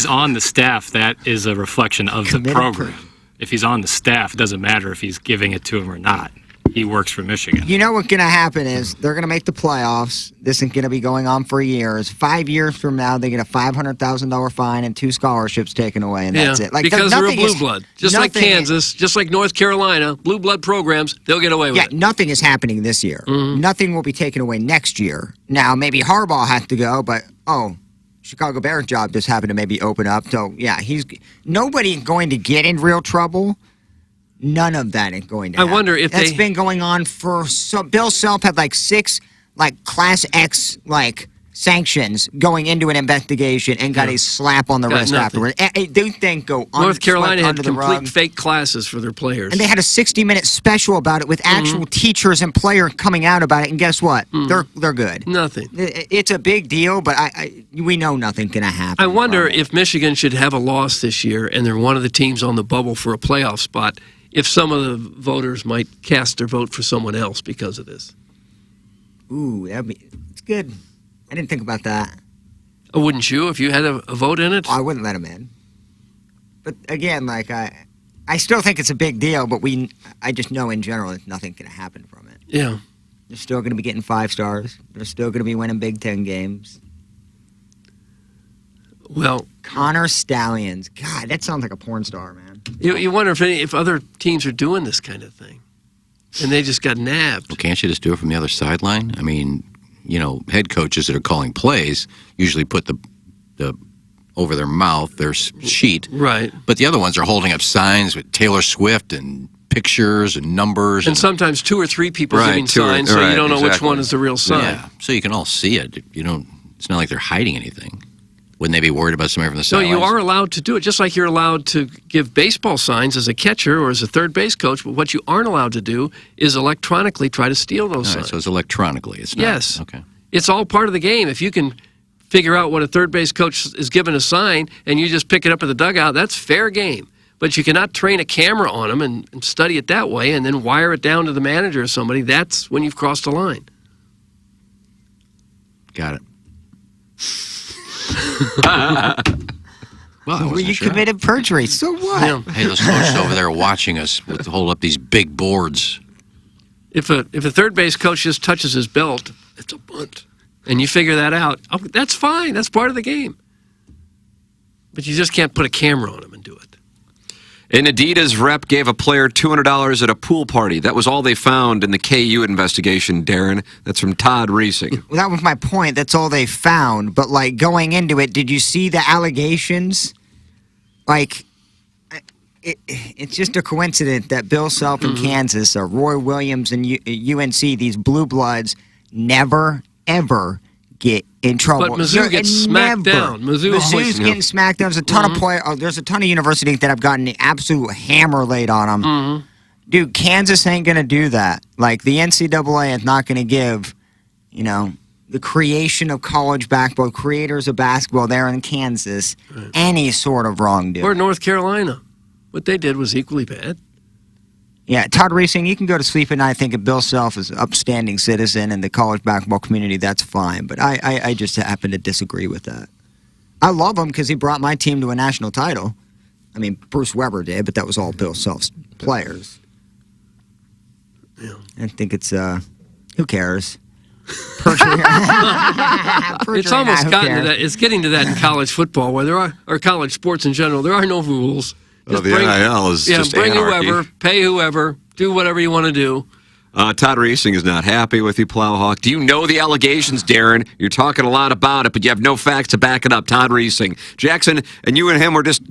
on the staff, that is a reflection of the program. If he's on the staff, it doesn't matter if he's giving it to him or not. He works for Michigan. You know what's going to happen is they're going to make the playoffs. This is going to be going on for years. 5 years from now, they get a $500,000 fine and 2 scholarships taken away, and that's it. Because they're a blue blood. Just like Kansas, just like North Carolina, blue blood programs, they'll get away with it. Yeah, nothing is happening this year. Nothing will be taken away next year. Now, maybe Harbaugh has to go, but, Chicago Bears job just happened to maybe open up. So, yeah, nobody's going to get in real trouble. None of that is going to happen. I wonder if that's been going on Bill Self had 6 Class X sanctions going into an investigation and got a slap on the wrist afterward. These things go North Carolina had under the rug. complete fake classes for their players. And they had a 60-minute special about it with actual teachers and players coming out about it, and guess what? They're good. Nothing. It's a big deal, but we know nothing's going to happen. I wonder if Michigan should have a loss this year and they're one of the teams on the bubble for a playoff spot, if some of the voters might cast their vote for someone else because of this. Ooh, it's good. I didn't think about that. Oh, wouldn't you if you had a vote in it? I wouldn't let him in. But again, I still think it's a big deal, but I just know in general that nothing's going to happen from it. Yeah. They're still going to be getting 5 stars. They're still going to be winning Big Ten games. Well, Connor Stallions. God, that sounds like a porn star, man. You wonder if other teams are doing this kind of thing, and they just got nabbed. Well, can't you just do it from the other sideline? I mean, head coaches that are calling plays usually put the over their mouth, their sheet. Right. But the other ones are holding up signs with Taylor Swift and pictures and numbers. And sometimes 2 or 3 people giving signs, so you don't know which one is the real sign. Yeah, so you can all see it. It's not like they're hiding anything. Wouldn't they be worried about somebody from the sidelines? sidelines? No, you are allowed to do it, just like you're allowed to give baseball signs as a catcher or as a third base coach. But what you aren't allowed to do is electronically try to steal those signs. So it's electronically. It's not. Yes. Okay. It's all part of the game. If you can figure out what a third base coach is given a sign and you just pick it up in the dugout, that's fair game. But you cannot train a camera on them and study it that way and then wire it down to the manager or somebody. That's when you've crossed the line. Got it. Well, you committed perjury. So what? Yeah. Hey, those coaches over there watching us hold up these big boards. If a third base coach just touches his belt, it's a bunt, and you figure that out, that's fine. That's part of the game. But you just can't put a camera on him and do it. An Adidas rep gave a player $200 at a pool party. That was all they found in the KU investigation, Darren. That's from Todd Reesing. Well, that was my point. That's all they found. But, going into it, did you see the allegations? It's just a coincidence that Bill Self in Kansas, or Roy Williams and UNC, these blue bloods, never, ever get in trouble. But Mizzou gets smacked down. Mizzou's getting smacked down. There's a ton of there's a ton of universities that have gotten the absolute hammer laid on them. Dude, Kansas ain't going to do that. The NCAA is not going to give, the creation of college basketball, creators of basketball there in Kansas, any sort of wrongdoing. Or North Carolina. What they did was equally bad. Yeah, Todd Reesing, you can go to sleep at night thinking Bill Self is an upstanding citizen in the college basketball community. That's fine, but I just happen to disagree with that. I love him because he brought my team to a national title. I mean, Bruce Weber did, but that was all Bill Self's players. Yeah. I think it's, who cares? It's almost gotten to that. It's getting to that in college football, where there are, or college sports in general. There are no rules. Well, the NIL is just bring anarchy. whoever, pay whoever, do whatever you want to do. Todd Reesing is not happy with you, Plowhawk. Do you know the allegations, Darren? You're talking a lot about it, but you have no facts to back it up. Todd Reesing, Jackson, and you and him were just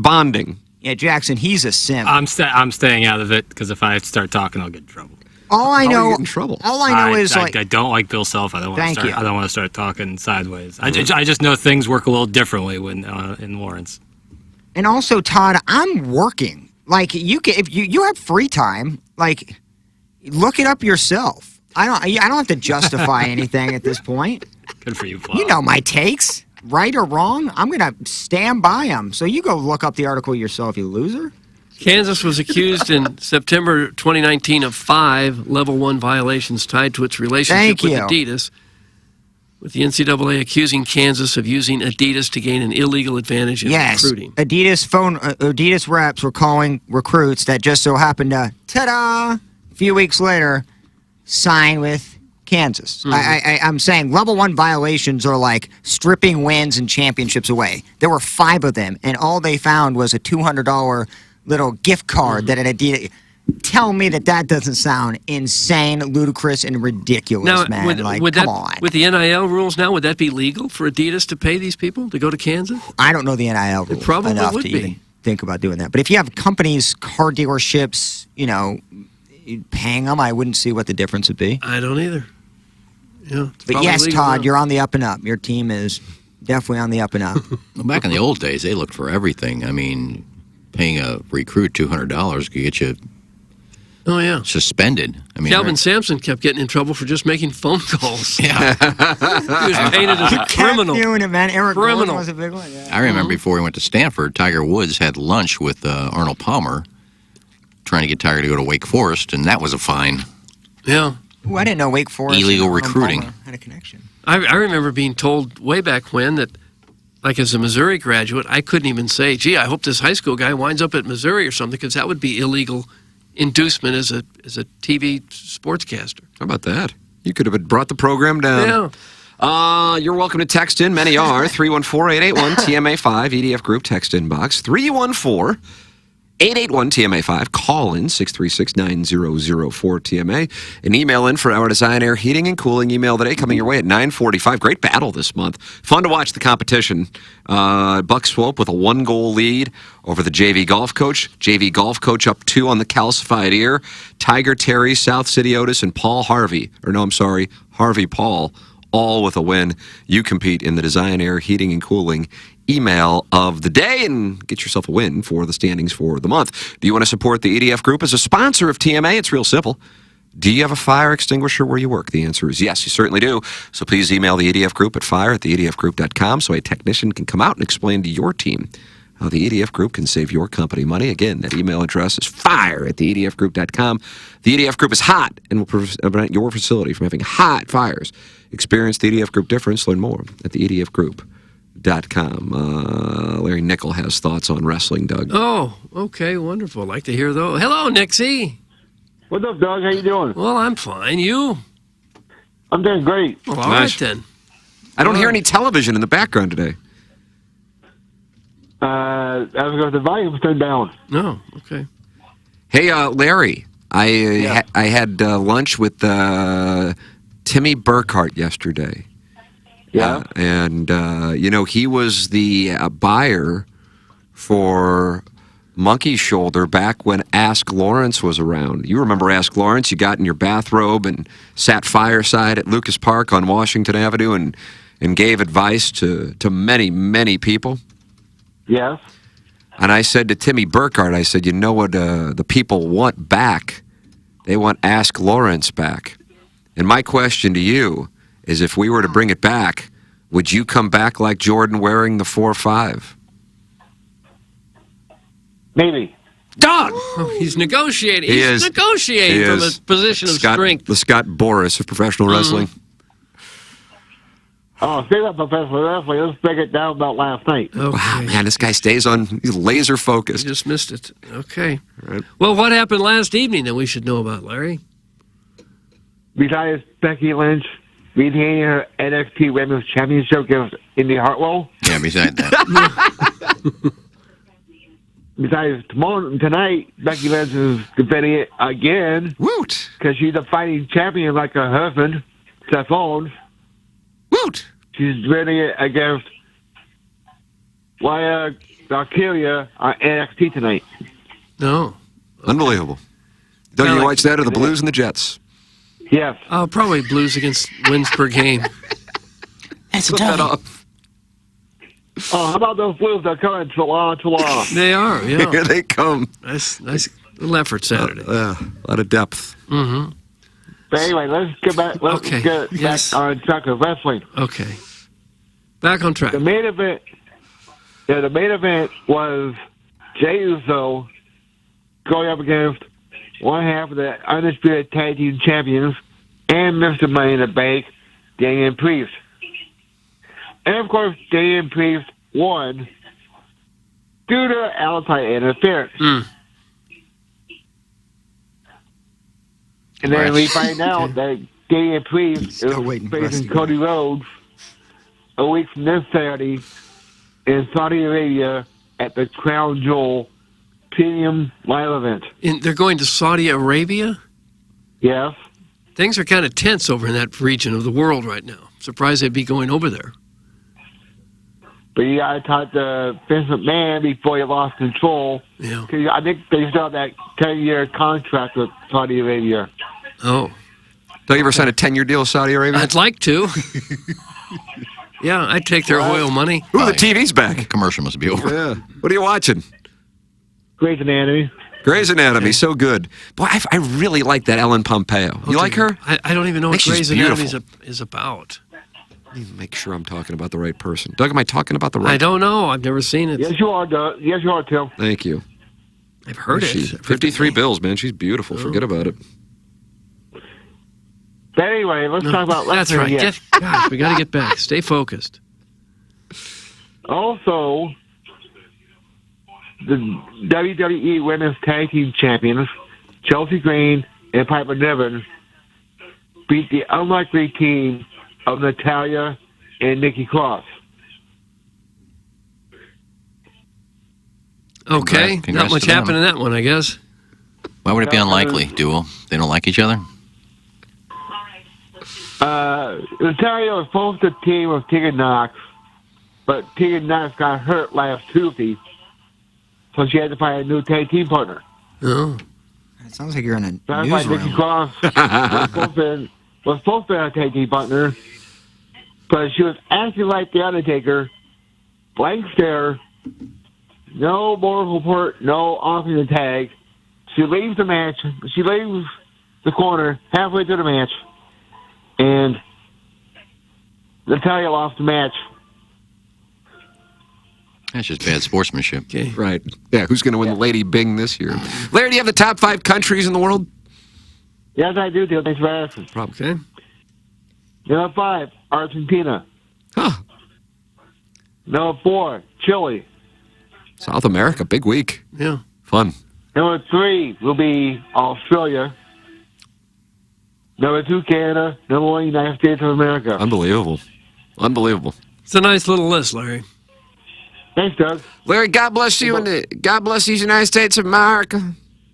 bonding. Yeah, Jackson, he's a simp. I'm staying out of it because if I start talking, I'll get in trouble. All I know, get in trouble? All I know is I don't like Bill Self. I don't want to Thank start. you. I don't want to start talking sideways. I just know things work a little differently when in Lawrence. And also, Todd, I'm working. Like you can, if you have free time, like look it up yourself. I don't have to justify anything at this point. Good for you, Flo. You know my takes, right or wrong. I'm gonna stand by them. So you go look up the article yourself, you loser. Kansas was accused in September 2019 of 5 Level 1 violations tied to its relationship with Adidas, with the NCAA accusing Kansas of using Adidas to gain an illegal advantage in recruiting. Adidas reps were calling recruits that just so happened to, ta-da, a few weeks later, sign with Kansas. I'm saying Level 1 violations are like stripping wins and championships away. There were 5 of them, and all they found was a $200 little gift card that an Adidas. Tell me that doesn't sound insane, ludicrous, and ridiculous, man. Come on. With the NIL rules now, would that be legal for Adidas to pay these people to go to Kansas? I don't know the NIL rules probably enough would to be. even think about doing that. But if you have companies, car dealerships, paying them, I wouldn't see what the difference would be. I don't either. Yeah. But yes, Todd, you're on the up and up. Your team is definitely on the up and up. Well, back in the old days, they looked for everything. I mean, paying a recruit $200 could get you suspended. I mean, Calvin Sampson kept getting in trouble for just making phone calls. Yeah. He was painted as a criminal. Doing it, man. Eric Gordon Criminal. was a big one. Yeah. I remember before he went to Stanford, Tiger Woods had lunch with Arnold Palmer, trying to get Tiger to go to Wake Forest, and that was a fine. Yeah. Ooh, I didn't know Wake Forest Illegal and Arnold recruiting. Palmer had a connection. I remember being told way back when that, like as a Missouri graduate, I couldn't even say, gee, I hope this high school guy winds up at Missouri or something, because that would be illegal inducement as a TV sportscaster. How about that? You could have brought the program down. Yeah. You're welcome to text in. Many are. 314-881-TMA5, EDF Group text inbox. 314-881-TMA5. Call in 636-9004-TMA. And email in for our Design Air Heating and Cooling email today, coming your way at 9:45. Great battle this month. Fun to watch the competition. Buck Swope with a 1-goal lead over the JV Golf Coach. JV Golf Coach up 2 on the calcified ear. Tiger Terry, South City Otis, and Harvey Paul, all with a win. You compete in the Design Air Heating and Cooling email of the day and get yourself a win for the standings for the month. Do you want to support the EDF Group as a sponsor of TMA? It's real simple. Do you have a fire extinguisher where you work? The answer is yes, you certainly do. So please email the EDF Group at fire@theedfgroup.com so a technician can come out and explain to your team how the EDF Group can save your company money. Again, that email address is fire@theedfgroup.com. The EDF Group is hot and will prevent your facility from having hot fires. Experience the EDF Group difference. Learn more at theedfgroup.com. Larry Nickel has thoughts on wrestling, Doug. Oh, okay, wonderful. Like to hear those. Hello, Nixie. What's up, Doug? How you doing? Well, I'm fine. You? I'm doing great. Well, all right then. I don't hear any television in the background today. The volume's turned down. No, okay. Hey, Larry, I had lunch with Timmy Burkhart yesterday. Yeah. He was the buyer for Monkey Shoulder back when Ask Lawrence was around. You remember Ask Lawrence? You got in your bathrobe and sat fireside at Lucas Park on Washington Avenue and gave advice to many, many people. Yes. And I said to Timmy Burkhart, I said, you know what the people want back? They want Ask Lawrence back. And my question to you is, if we were to bring it back, would you come back like Jordan wearing the 4-5? Maybe. Done! Oh, he's negotiating. He He's is. negotiating He from is. a position of strength. The Scott Boras of professional wrestling. Oh, speaking of professional wrestling, let's break it down about last night. Wow, man, this guy stays on. He's laser focused. You just missed it. Okay. Right. Well, what happened last evening that we should know about, Larry? Besides Becky Lynch retaining her NXT Women's Championship against Indy Hartwell. Yeah, beside that. Besides, tonight, Becky Lynch is defending it again. Woot! Because she's a fighting champion like her husband, Seth Owens. Woot! She's defending it against Valkyria on NXT tonight. No. Unbelievable. Don't you watch that or the Blues and the Jets? Yes. Probably Blues against wins per game. That's Flip that up. Oh, how about those Blues that are coming to law? They are, yeah. Here they come. Nice little effort Saturday. A lot of depth. Mm-hmm. But anyway, let's get back. Let's get back on track of wrestling. Okay. Back on track. The main event. Yeah, the main event was Jey Uso going up against one half of the Undisputed Tag Team Champions and Mr. Money in the Bank, Damian Priest. And of course, Damian Priest won due to outside interference. And then we find out that Damian Priest is facing Cody Rhodes a week from this Saturday in Saudi Arabia at the Crown Jewel Premium Live event. They're going to Saudi Arabia? Yes. Things are kind of tense over in that region of the world right now. Surprised they'd be going over there. But you got to talk to Vince McMahon before he lost control. Yeah. 'Cause I think they still have that 10-year contract with Saudi Arabia. Oh. Don't you ever sign a 10-year deal with Saudi Arabia? I'd like to. Yeah, I'd take their oil money. Ooh, the TV's back. Commercial must be over. Yeah. What are you watching? Grey's Anatomy. Grey's Anatomy, so good. Boy, I really like that Ellen Pompeo. You like her? I don't even know what Grey's Anatomy is about. Let me make sure I'm talking about the right person. Doug, am I talking about the right? I don't know. I've never seen it. Yes, you are, Doug. Yes, you are, Tim. Thank you. I've heard it. 53 bills, man. She's beautiful. Forget about it. But anyway, let's talk about That's wrestling right. again. Gosh, we got to get back. Stay focused. Also, the WWE Women's Tag Team Champions, Chelsea Green and Piper Niven, beat the unlikely team of Natalya and Nikki Cross. Okay. Congrats Not much to them. happened in that one, I guess. Why would it be unlikely, Duel? They don't like each other? Natalya was supposed to team with Tegan Knox, but Tegan Knox got hurt last Tuesday, so she had to find a new tag team partner. Oh. It sounds like you're in a That's why Nikki newsroom. Cross was supposed to be a tag team partner, but she was acting like The Undertaker, blank stare, no moral support, no offering the tag. She leaves the match. She leaves the corner halfway through the match, and Natalya lost the match. That's just bad sportsmanship. Okay. Right. Yeah, who's going to win the Lady Bing this year? Larry, do you have the top 5 countries in the world? Yes, I do, Thanks for asking. Okay. Number 5, Argentina. Huh. Number 4, Chile. South America, big week. Yeah. Fun. Number 3 will be Australia. Number 2, Canada. Number 1, United States of America. Unbelievable. Unbelievable. It's a nice little list, Larry. Thanks, Doug. Larry, God bless you and God bless these United States of America.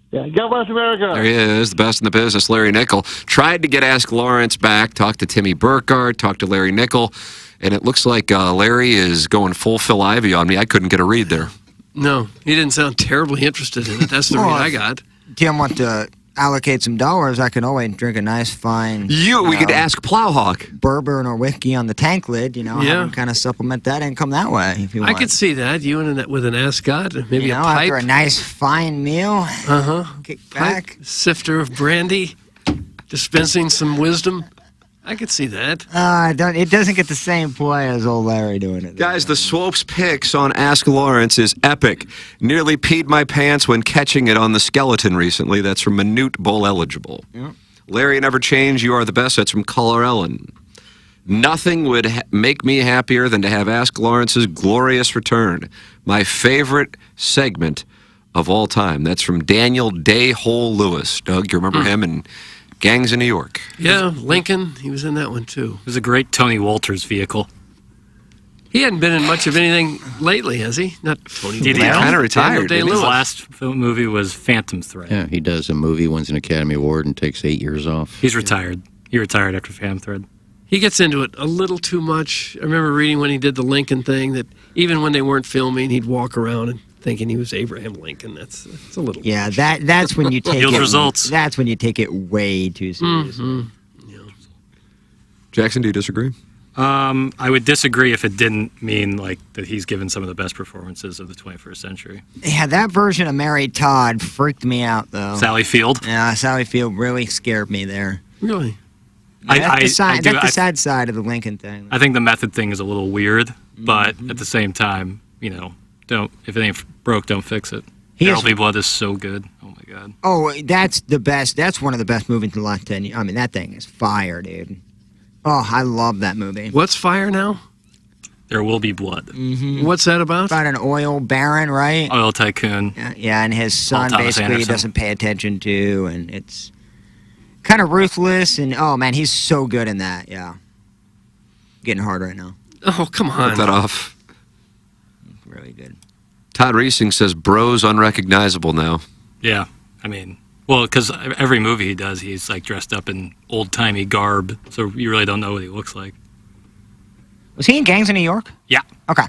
Yeah, God bless America. There he is, the best in the business, Larry Nickel. Tried to get Ask Lawrence back, talked to Timmy Burkhardt, talked to Larry Nickel, and it looks like Larry is going full Phil Ivey on me. I couldn't get a read there. No, he didn't sound terribly interested in it. That's the read I got. Tim want to allocate some dollars. I can always drink a nice fine. We could ask Plowhawk. Bourbon or whiskey on the tank lid, Yeah. have him kind of supplement that income that way if you I want. could see that. You and with an ascot, maybe You a know, pipe. after a nice fine meal, Uh-huh. kick back. Pipe, sifter of brandy, dispensing some wisdom. I could see that. It doesn't get the same play as old Larry doing it. Guys, the Swopes picks on Ask Lawrence is epic. Nearly peed my pants when catching it on the skeleton recently. That's from Minute Bowl Eligible. Yep. Larry Never Change, you are the best. That's from Caller Ellen. Nothing would make me happier than to have Ask Lawrence's glorious return. My favorite segment of all time. That's from Daniel Day-Hole Lewis. Doug, you remember him in Gangs in New York? Yeah, Lincoln. He was in that one, too. It was a great Tony Walters vehicle. He hadn't been in much of anything lately, has he? Not Tony Did he? Walters. Kind of retired. His last movie was Phantom Thread. Yeah, he does a movie, wins an Academy Award, and takes 8 years off. He's retired. He retired after Phantom Thread. He gets into it a little too much. I remember reading when he did the Lincoln thing that even when they weren't filming, he'd walk around and thinking he was Abraham Lincoln. That's a little. Yeah, that's when you take Yields it. results. That's when you take it way too seriously. Jackson, do you disagree? I would disagree if it didn't mean like that he's given some of the best performances of the 21st century. Yeah, that version of Mary Todd freaked me out though. Sally Field. Yeah, Sally Field really scared me there. Really? That's the sad side of the Lincoln thing. I think the method thing is a little weird, but at the same time, if it ain't broke, don't fix it. There'll Be Blood is so good. Oh my god. Oh, that's the best. That's one of the best movies in the last 10 years. I mean, that thing is fire, dude. Oh, I love that movie. What's fire now? There Will Be Blood. Mm-hmm. What's that about? About an oil baron, right? Oil tycoon. Yeah, and his son Thomas basically Anderson. doesn't pay attention to, and it's kind of ruthless. And oh man, he's so good in that. Yeah, getting hard right now. Oh come on. Put that off. Really good. Todd Reesing says bro's unrecognizable now. Yeah, I mean, well, because every movie he does, he's like dressed up in old-timey garb, so you really don't know what he looks like. Was he in Gangs of New York? Yeah. Okay.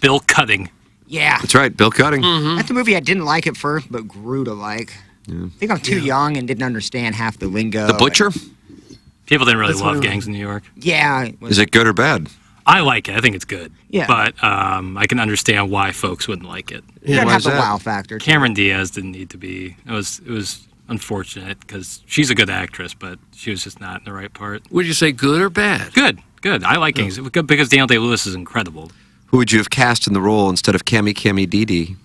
Bill Cutting. Yeah. That's right, Bill Cutting. That's a movie I didn't like at first, but grew to like. Yeah. I think I'm too young and didn't understand half the lingo. The Butcher? People didn't really That's what love it- Gangs in New York. Yeah. Is it good or bad? I like it. I think it's good. Yeah. But I can understand why folks wouldn't like it. It doesn't have the wow factor. Cameron Diaz didn't need to be. It was unfortunate because she's a good actress, but she was just not in the right part. Would you say good or bad? Good. I like Gangs because Daniel Day-Lewis is incredible. Who would you have cast in the role instead of Cami Dee?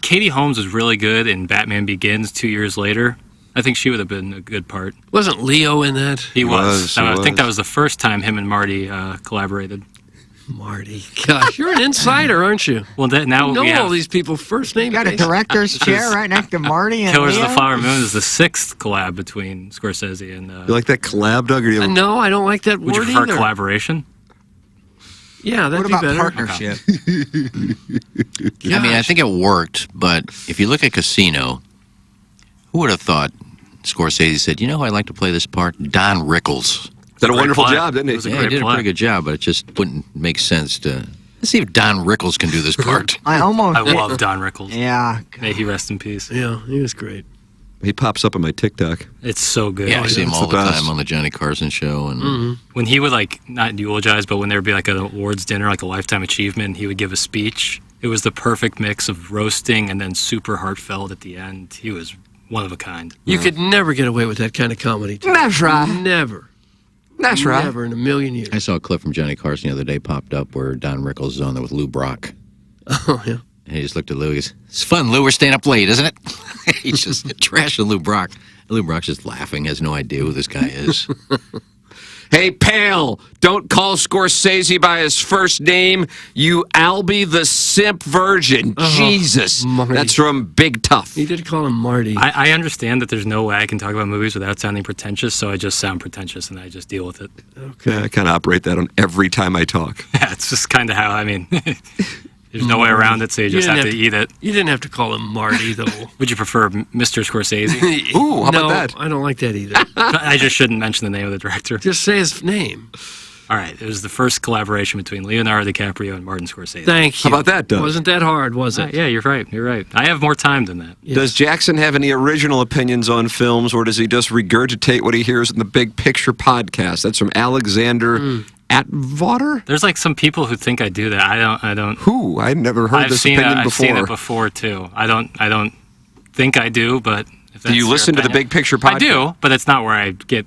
Katie Holmes was really good in Batman Begins 2 years later. I think she would have been a good part. Wasn't Leo in that? He was. I think that was the first time him and Marty collaborated. Marty. Gosh, you're an insider, aren't you? Well, now you know we have all these people first name. You got a director's chair right next to Marty and Killers of Leo? the Flower Moon is the 6th collab between Scorsese and. You like that collab, Doug? Or do you No, I don't like that Would word you prefer either. collaboration? Yeah, that'd What be about better. partnership? I mean, I think it worked, but if you look at Casino, who would have thought Scorsese said, you know who I'd like to play this part? Don Rickles. Did a wonderful play. job, didn't he? It was a Yeah, great he did a play. pretty good job, but it just wouldn't make sense to... Let's see if Don Rickles can do this part. I almost. I love Don Rickles. Yeah. May he rest in peace. Yeah, he was great. He pops up on my TikTok. It's so good. Yeah, I see him It's all the the best. time on the Johnny Carson show. And When he would not eulogize, but when there would be like an awards dinner, like a lifetime achievement, he would give a speech. It was the perfect mix of roasting and then super heartfelt at the end. He was one of a kind. You could never get away with that kind of comedy. That's right. Never. That's right. Never in a million years. I saw a clip from Johnny Carson the other day popped up where Don Rickles is on there with Lou Brock. Oh, yeah. And he just looked at Lou. He goes, it's fun, Lou. We're staying up late, isn't it? He's just trashing Lou Brock. Lou Brock's just laughing. Has no idea who this guy is. Hey, pal, don't call Scorsese by his first name, you Albie the simp virgin. Jesus. Marty. That's from Big Tough. He did call him Marty. I understand that there's no way I can talk about movies without sounding pretentious, so I just sound pretentious and I just deal with it. Yeah, I kind of operate that on every time I talk. Yeah, it's just kind of how, I mean, there's no way around it, so you just didn't have to eat it. You didn't have to call him Marty, though. Would you prefer Mr. Scorsese? Ooh, how about no, that? I don't like that either. I just shouldn't mention the name of the director. Just say his name. All right, it was the first collaboration between Leonardo DiCaprio and Martin Scorsese. Thank you. How about that, Doug? Wasn't that hard, was it? Yeah, you're right. You're right. I have more time than that. Yes. Does Jackson have any original opinions on films, or does he just regurgitate what he hears in the Big Picture podcast? That's from Alexander Atwater? There's like some people who think I do that. I don't. Who? I'd never heard I've this seen opinion it, before. I've seen it before too. I don't think I do, but if Do you that's your listen to the opinion- Big Picture podcast? I do, but it's not where I get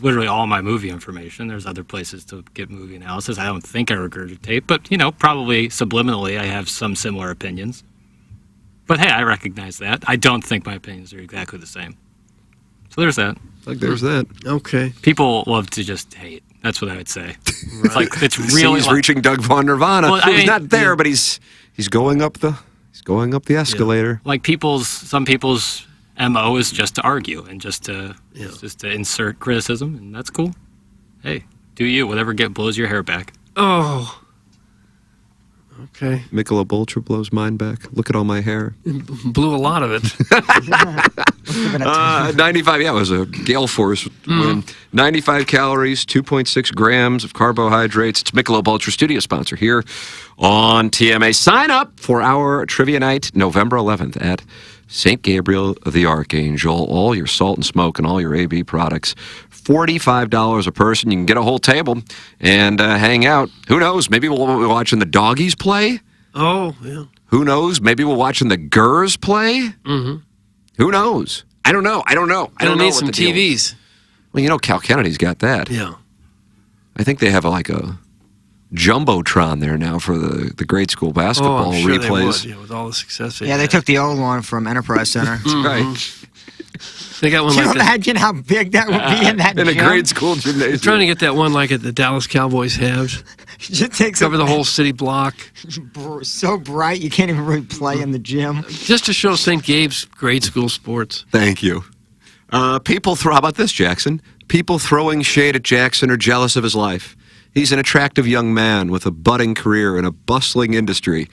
literally all my movie information. There's other places to get movie analysis. I don't think I regurgitate, but, you know, probably subliminally I have some similar opinions. But hey, I recognize that. I don't think my opinions are exactly the same. So there's that. Like, there's that. Okay. People love to just hate. That's what I would say. It's like, it's See, really he's like, reaching Doug Von Nirvana. Well, I he's mean, not there, but he's going up the escalator. like some people's MO is just to argue and just to insert criticism, and that's cool. Hey, do you, whatever blows your hair back. Oh. Okay. Michelob Ultra blows mine back. Look at all my hair. Blew a lot of it. 95, yeah, it was a gale force win. 95 calories, 2.6 grams of carbohydrates. It's Michelob Ultra studio sponsor here on TMA. Sign up for our trivia night November 11th at St. Gabriel the Archangel. All your salt and smoke and all your AB products. $45 a person. You can get a whole table and hang out. Who knows? Maybe we'll be watching the doggies play. Oh, yeah. Who knows? Maybe we're watching the Gers play. Mm-hmm. Who knows? I don't know. I don't know Need what some the deal TVs. is. Well, you know, Cal Kennedy's got that. Yeah. I think they have a jumbotron there now for the grade school basketball I'm sure replays. They would, with all the success Yeah, they took the old one from Enterprise Center. That's right. They got one Can you like imagine how big that would be in that in a gym? grade school gymnasium. They're trying to get that one like at the Dallas Cowboys have. Just takes Cover the whole city block. So bright you can't even really play in the gym. Just to show St. Gabe's grade school sports. Thank you. How about this, Jackson? People throwing shade at Jackson are jealous of his life. He's an attractive young man with a budding career in a bustling industry.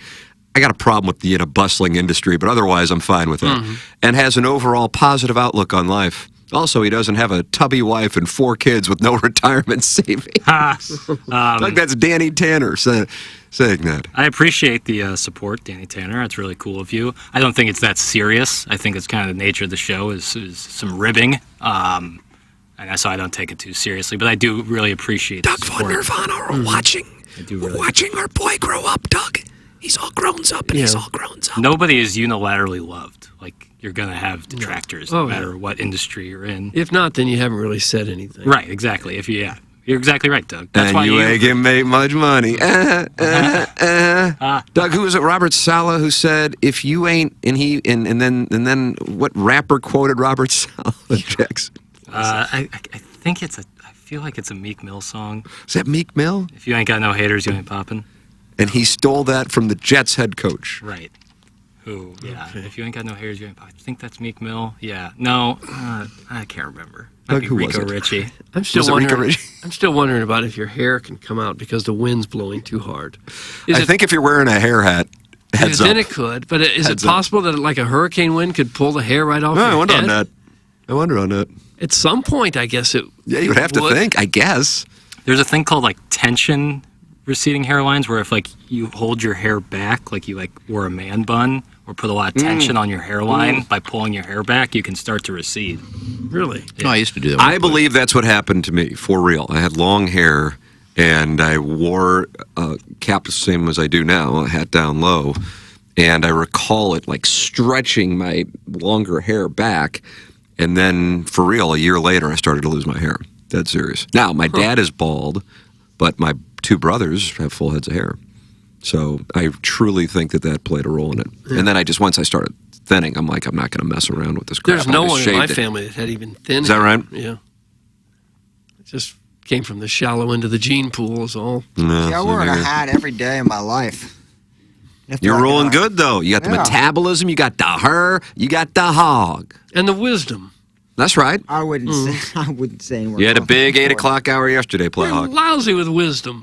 I got a problem with the in a bustling industry, but otherwise I'm fine with that. Mm-hmm. And has an overall positive outlook on life. Also, he doesn't have a tubby wife and 4 kids with no retirement savings. Like that's Danny Tanner saying that. I appreciate the support, Danny Tanner. That's really cool of you. I don't think it's that serious. I think it's kind of the nature of the show is some ribbing. And so I don't take it too seriously, but I do really appreciate Doug the Von support. Nirvana are watching. We're watching our boy grow up, Doug. He's all grown up and he's all grown up. Nobody is unilaterally loved. Like, you're going to have detractors no matter what industry you're in. If not, then you haven't really said anything. Right, exactly. You're exactly right, Doug. That's And why you ain't gonna make much money. Doug, who was it? Robert Sala, who said, "If you ain't," and then what rapper quoted Robert Sala? Jackson. I think I feel like it's a Meek Mill song. Is that Meek Mill? If you ain't got no haters, you ain't poppin'. And he stole that from the Jets head coach. Right. Who? Yeah. Okay. If you ain't got no haters, you ain't poppin'. I think that's Meek Mill. Yeah. No, I can't remember. Might be who Rico was it? Richie. I'm still wondering about if your hair can come out because the wind's blowing too hard. I think if you're wearing a hair hat, heads up. Then it could, but is it possible that like a hurricane wind could pull the hair right off your head? I wonder on that. At some point, I guess it. Yeah, you would have to think. I guess there's a thing called like tension receding hairlines, where if like you hold your hair back, like you like wore a man bun, or put a lot of tension on your hairline by pulling your hair back, you can start to recede. Really? Yeah. No, I used to do that. I believe that's what happened to me, for real. I had long hair, and I wore a cap the same as I do now, a hat down low, and I recall it like stretching my longer hair back, and then, for real, a year later, I started to lose my hair. Dead serious. Now, my dad is bald, but my 2 brothers have full heads of hair. So I truly think that played a role in it. Yeah. And then once I started thinning, I'm like, I'm not going to mess around with this crap. There's no one in my family that had even thin. Is that right? Yeah. It just came from the shallow end of the gene pool is all. No, I wore a hat every day of my life. You're rolling good, though. You got the metabolism, you got the hair, you got the hog. And the wisdom. That's right. I wouldn't say anywhere. You had a big 8 o'clock hour yesterday, Plowhawk. You're lousy with wisdom.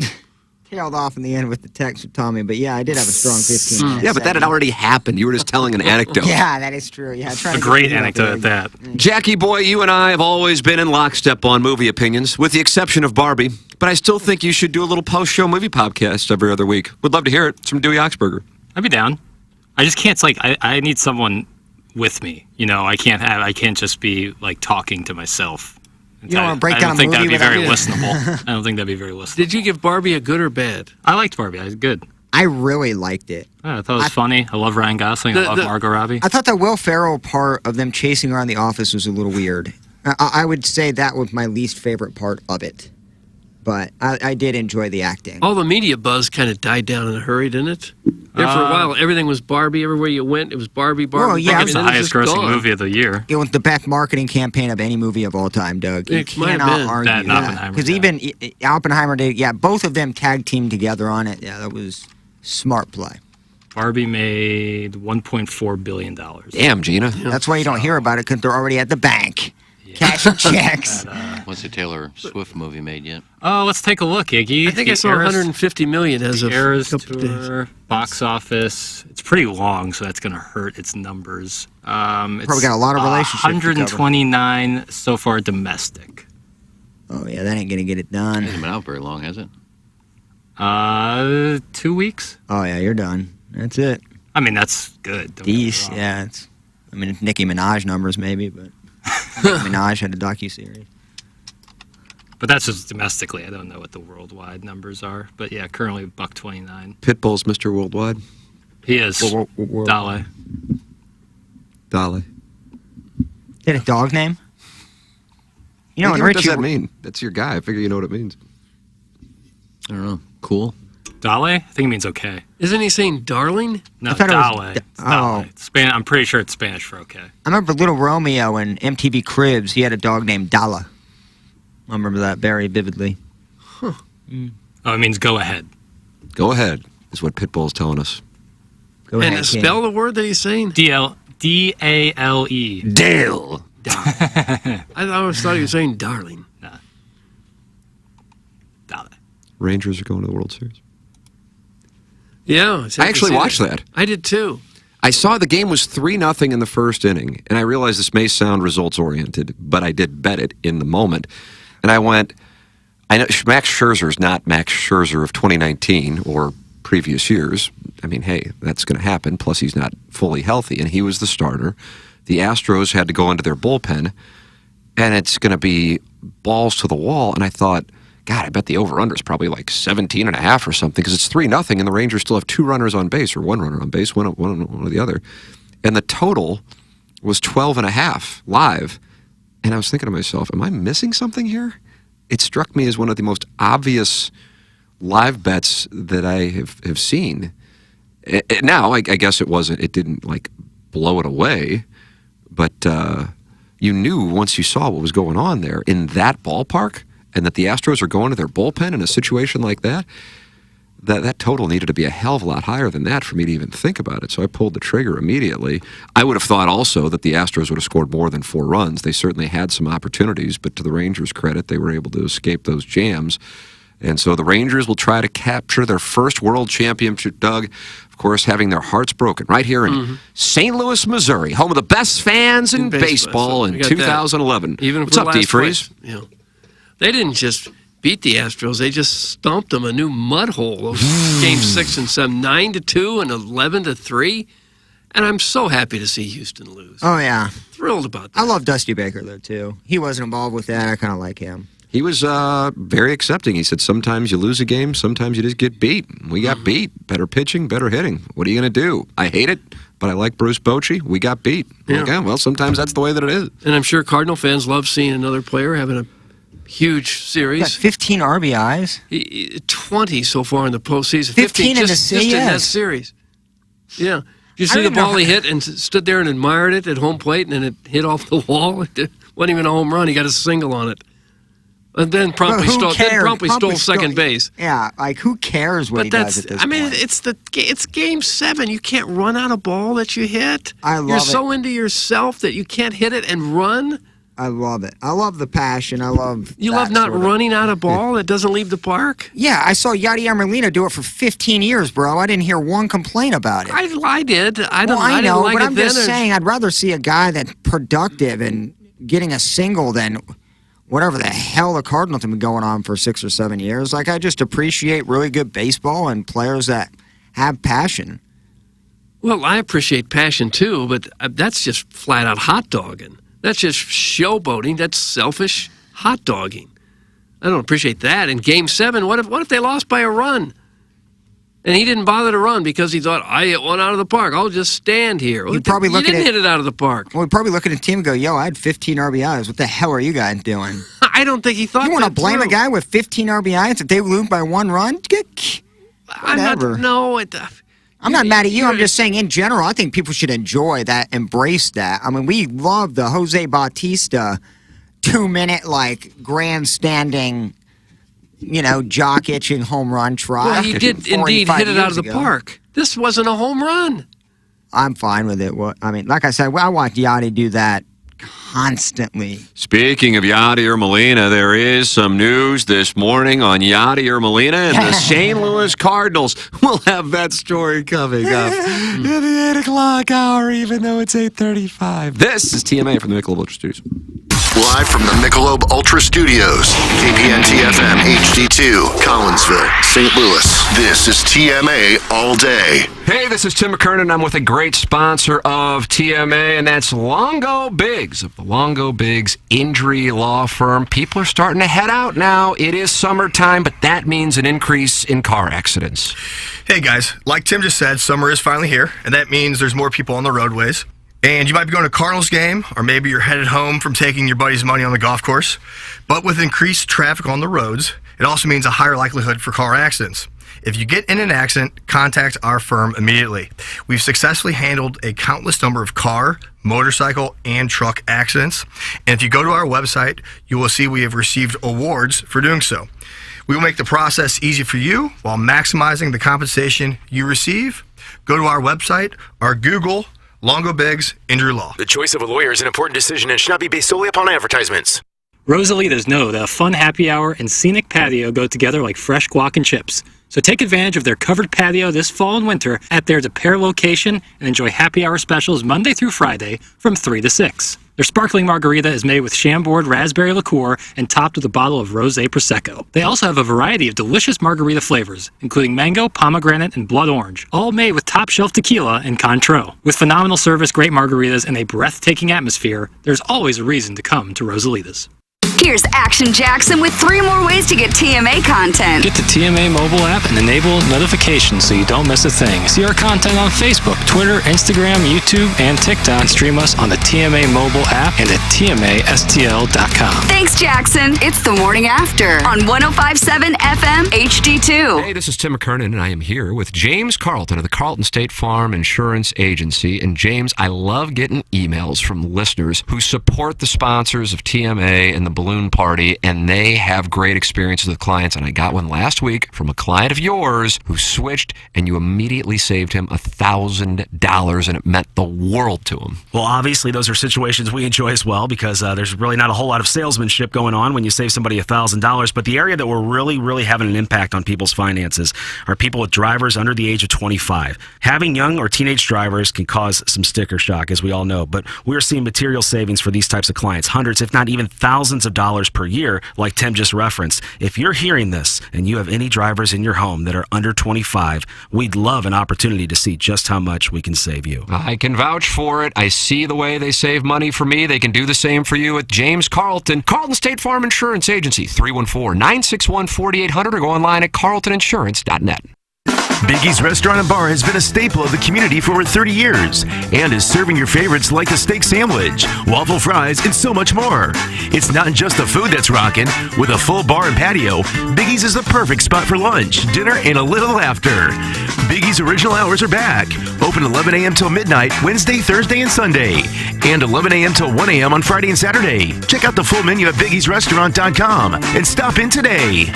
Tailed off in the end with the text with Tommy, but yeah, I did have a strong 15 minutes. Yeah, but that had already happened. You were just telling an anecdote. Yeah, that is true. Yeah, a great anecdote at that. Jackie boy, you and I have always been in lockstep on movie opinions, with the exception of Barbie. But I still think you should do a little post-show movie podcast every other week. Would love to hear it. It's from Dewey Oxberger. I'd be down. I just can't. I need someone with me. You know, I can't just be like talking to myself. You don't want to break down a movie. I don't think that'd be very listenable. I don't think that'd be very listenable. Did you give Barbie a good or bad? I liked Barbie. I was good. I really liked it. I thought it was funny. I love Ryan Gosling. I love Margot Robbie. I thought the Will Ferrell part of them chasing around the office was a little weird. I would say that was my least favorite part of it. But I did enjoy the acting. All the media buzz kind of died down in a hurry, didn't it? There for a while, everything was Barbie. Everywhere you went, it was Barbie. Well, yeah, I think it's the highest grossing movie of the year. It was the best marketing campaign of any movie of all time, Doug. You cannot argue that. Oppenheimer. Because even Oppenheimer did, both of them tag teamed together on it. Yeah, that was smart play. Barbie made $1.4 billion. Damn, Gina. That's why you don't hear about it, because they're already at the bank. Cashing checks. What's the Taylor Swift movie made yet? Oh, let's take a look, Iggy. I think I saw 150 million as of Eras a couple Tour, box office. It's pretty long, so that's going to hurt its numbers. Probably got a lot of relationships. 129 so far domestic. Oh yeah, that ain't gonna get it done. It hasn't been out very long, has it? 2 weeks. Oh yeah, you're done. That's it. I mean, that's good. It's Nicki Minaj numbers maybe, but Nicki Minaj had a docuseries. But that's just domestically. I don't know what the worldwide numbers are. But yeah, currently $129. Pitbull's Mr. Worldwide. He is. Dale. Dale. Is it a dog name? You know, what does that mean? That's your guy. I figure you know what it means. I don't know. Cool. Dale? I think it means okay. Isn't he saying darling? No, I thought it was Dale. It's Dale. I'm pretty sure it's Spanish for okay. I remember Little Romeo in MTV Cribs. He had a dog named Dala. I remember that very vividly. Huh. Oh, it means go ahead. Go ahead is what Pitbull's telling us. Go and spell the word that he's saying? D-A-L-E. Dale. I always thought he was saying darling. Nah. Dale. Rangers are going to the World Series. Yeah. I actually watched that. I did too. I saw the game was 3-0 in the first inning, and I realized this may sound results-oriented, but I did bet it in the moment. And I went, I know Max Scherzer's not Max Scherzer of 2019 or previous years. I mean, hey, that's going to happen. Plus, he's not fully healthy, and he was the starter. The Astros had to go into their bullpen, and it's going to be balls to the wall. And I thought, God, I bet the over-under is probably like 17.5 or something, because it's 3-0, and the Rangers still have 2 runners on base, or 1 runner on base, one or the other. And the total was 12.5 live. And I was thinking to myself, am I missing something here? It struck me as one of the most obvious live bets that I have seen. Now, I guess it didn't like blow it away, but you knew once you saw what was going on there in that ballpark, and that the Astros are going to their bullpen in a situation like that, that total needed to be a hell of a lot higher than that for me to even think about it. So I pulled the trigger immediately. I would have thought also that the Astros would have scored more than 4 runs. They certainly had some opportunities, but to the Rangers' credit, they were able to escape those jams. And so the Rangers will try to capture their first world championship, Doug, of course, having their hearts broken right here in St. Louis, Missouri, home of the best fans in baseball in 2011. Even What's up, D-Freeze? Yeah. They didn't just beat the Astros; they just stomped them a new mud hole. Game 6 and 7, 9-2 and 11-3, and I'm so happy to see Houston lose. Oh yeah, thrilled about that. I love Dusty Baker though too. He wasn't involved with that. I kind of like him. He was very accepting. He said, sometimes you lose a game, sometimes you just get beat. We got beat. Better pitching, better hitting. What are you going to do? I hate it, but I like Bruce Bochy. We got beat. Yeah. Okay, well, sometimes that's the way that it is. And I'm sure Cardinal fans love seeing another player having a huge series. Got 15 RBIs. 20 so far in the postseason. 15 in just the in that series. Yeah. You see the ball he hit and stood there and admired it at home plate, and then it hit off the wall. It wasn't even a home run. He got a single on it. And then promptly stole second base. Yeah, like who cares what he does at this point? It's game 7. You can't run out a ball that you hit. You're so into yourself that you can't hit it and run. I love it. I love the passion. You love not running out a ball that doesn't leave the park? Yeah, I saw Yadier Molina do it for 15 years, bro. I didn't hear one complaint about it. I did. I know, didn't like but I'm just saying I'd rather see a guy that's productive and getting a single than whatever the hell the Cardinals have been going on for 6 or 7 years. Like, I just appreciate really good baseball and players that have passion. Well, I appreciate passion too, but that's just flat out hot dogging. That's just showboating. That's selfish hot dogging. I don't appreciate that. In Game 7, what if they lost by a run? And he didn't bother to run because he thought, I hit one out of the park. I'll just stand here. You probably didn't hit it out of the park. Well, we're probably looking at the team and go, yo, I had 15 RBIs. What the hell are you guys doing? I don't think he thought You want to that blame through. a guy with 15 RBIs if they lose by one run? Whatever. I'm not mad at you. I'm just saying, in general, I think people should enjoy that, embrace that. I mean, we love the Jose Bautista 2-minute, grandstanding, jock itching home run try. Well, he did indeed hit it out of the park. This wasn't a home run. I'm fine with it. Like I said, I watch Yachty do that constantly. Speaking of Yadier Molina, there is some news this morning on Yadier Molina and the St. Louis Cardinals. We'll have that story coming up in the 8 o'clock hour, even though it's 8:35. This is TMA from the Michelob Ultra Studios. Live from the Michelob Ultra Studios, KPN-TFM HD2, Collinsville, St. Louis. This is TMA All Day. Hey, this is Tim McKernan. I'm with a great sponsor of TMA, and that's Longo Biggs of the Longo Biggs Injury Law Firm. People are starting to head out now. It is summertime, but that means an increase in car accidents. Hey, guys. Like Tim just said, summer is finally here, and that means there's more people on the roadways. And you might be going to a Cardinals game, or maybe you're headed home from taking your buddy's money on the golf course. But with increased traffic on the roads, it also means a higher likelihood for car accidents. If you get in an accident, contact our firm immediately. We've successfully handled a countless number of car, motorcycle, and truck accidents. And if you go to our website, you will see we have received awards for doing so. We will make the process easy for you while maximizing the compensation you receive. Go to our website or Google Longo Biggs Injury Law. The choice of a lawyer is an important decision and should not be based solely upon advertisements. Rosalitas know that a fun happy hour and scenic patio go together like fresh guac and chips. So take advantage of their covered patio this fall and winter at their De Pere location and enjoy happy hour specials Monday through Friday from 3 to 6. Their sparkling margarita is made with Chambord raspberry liqueur and topped with a bottle of Rosé Prosecco. They also have a variety of delicious margarita flavors, including mango, pomegranate, and blood orange, all made with top-shelf tequila and Cointreau. With phenomenal service, great margaritas, and a breathtaking atmosphere, there's always a reason to come to Rosalitas. Here's Action Jackson with 3 more ways to get TMA content. Get the TMA mobile app and enable notifications so you don't miss a thing. See our content on Facebook, Twitter, Instagram, YouTube, and TikTok. Stream us on the TMA mobile app and at TMASTL.com. Thanks, Jackson. It's the morning after on 105.7 FM HD2. Hey, this is Tim McKernan, and I am here with James Carlton of the Carlton State Farm Insurance Agency. And James, I love getting emails from listeners who support the sponsors of TMA and the Balloon Party, and they have great experiences with clients. And I got one last week from a client of yours who switched, and you immediately saved him $1,000, and it meant the world to him. Well, obviously, those are situations we enjoy as well because there's really not a whole lot of salesmanship going on when you save somebody $1,000. But the area that we're really having an impact on people's finances are people with drivers under the age of 25. Having young or teenage drivers can cause some sticker shock, as we all know. But we're seeing material savings for these types of clients, hundreds, if not even thousands of dollars per year, like Tim just referenced. If you're hearing this and you have any drivers in your home that are under 25, we'd love an opportunity to see just how much we can save you. I can vouch for it. I see the way they save money for me. They can do the same for you at James Carlton. Carlton State Farm Insurance Agency, 314-961-4800, or go online at carltoninsurance.net. Biggie's Restaurant and Bar has been a staple of the community for over 30 years and is serving your favorites like the steak sandwich, waffle fries, and so much more. It's not just the food that's rocking. With a full bar and patio, Biggie's is the perfect spot for lunch, dinner, and a little laughter. Biggie's original hours are back. Open 11 a.m. till midnight, Wednesday, Thursday, and Sunday. And 11 a.m. till 1 a.m. on Friday and Saturday. Check out the full menu at biggiesrestaurant.com and stop in today.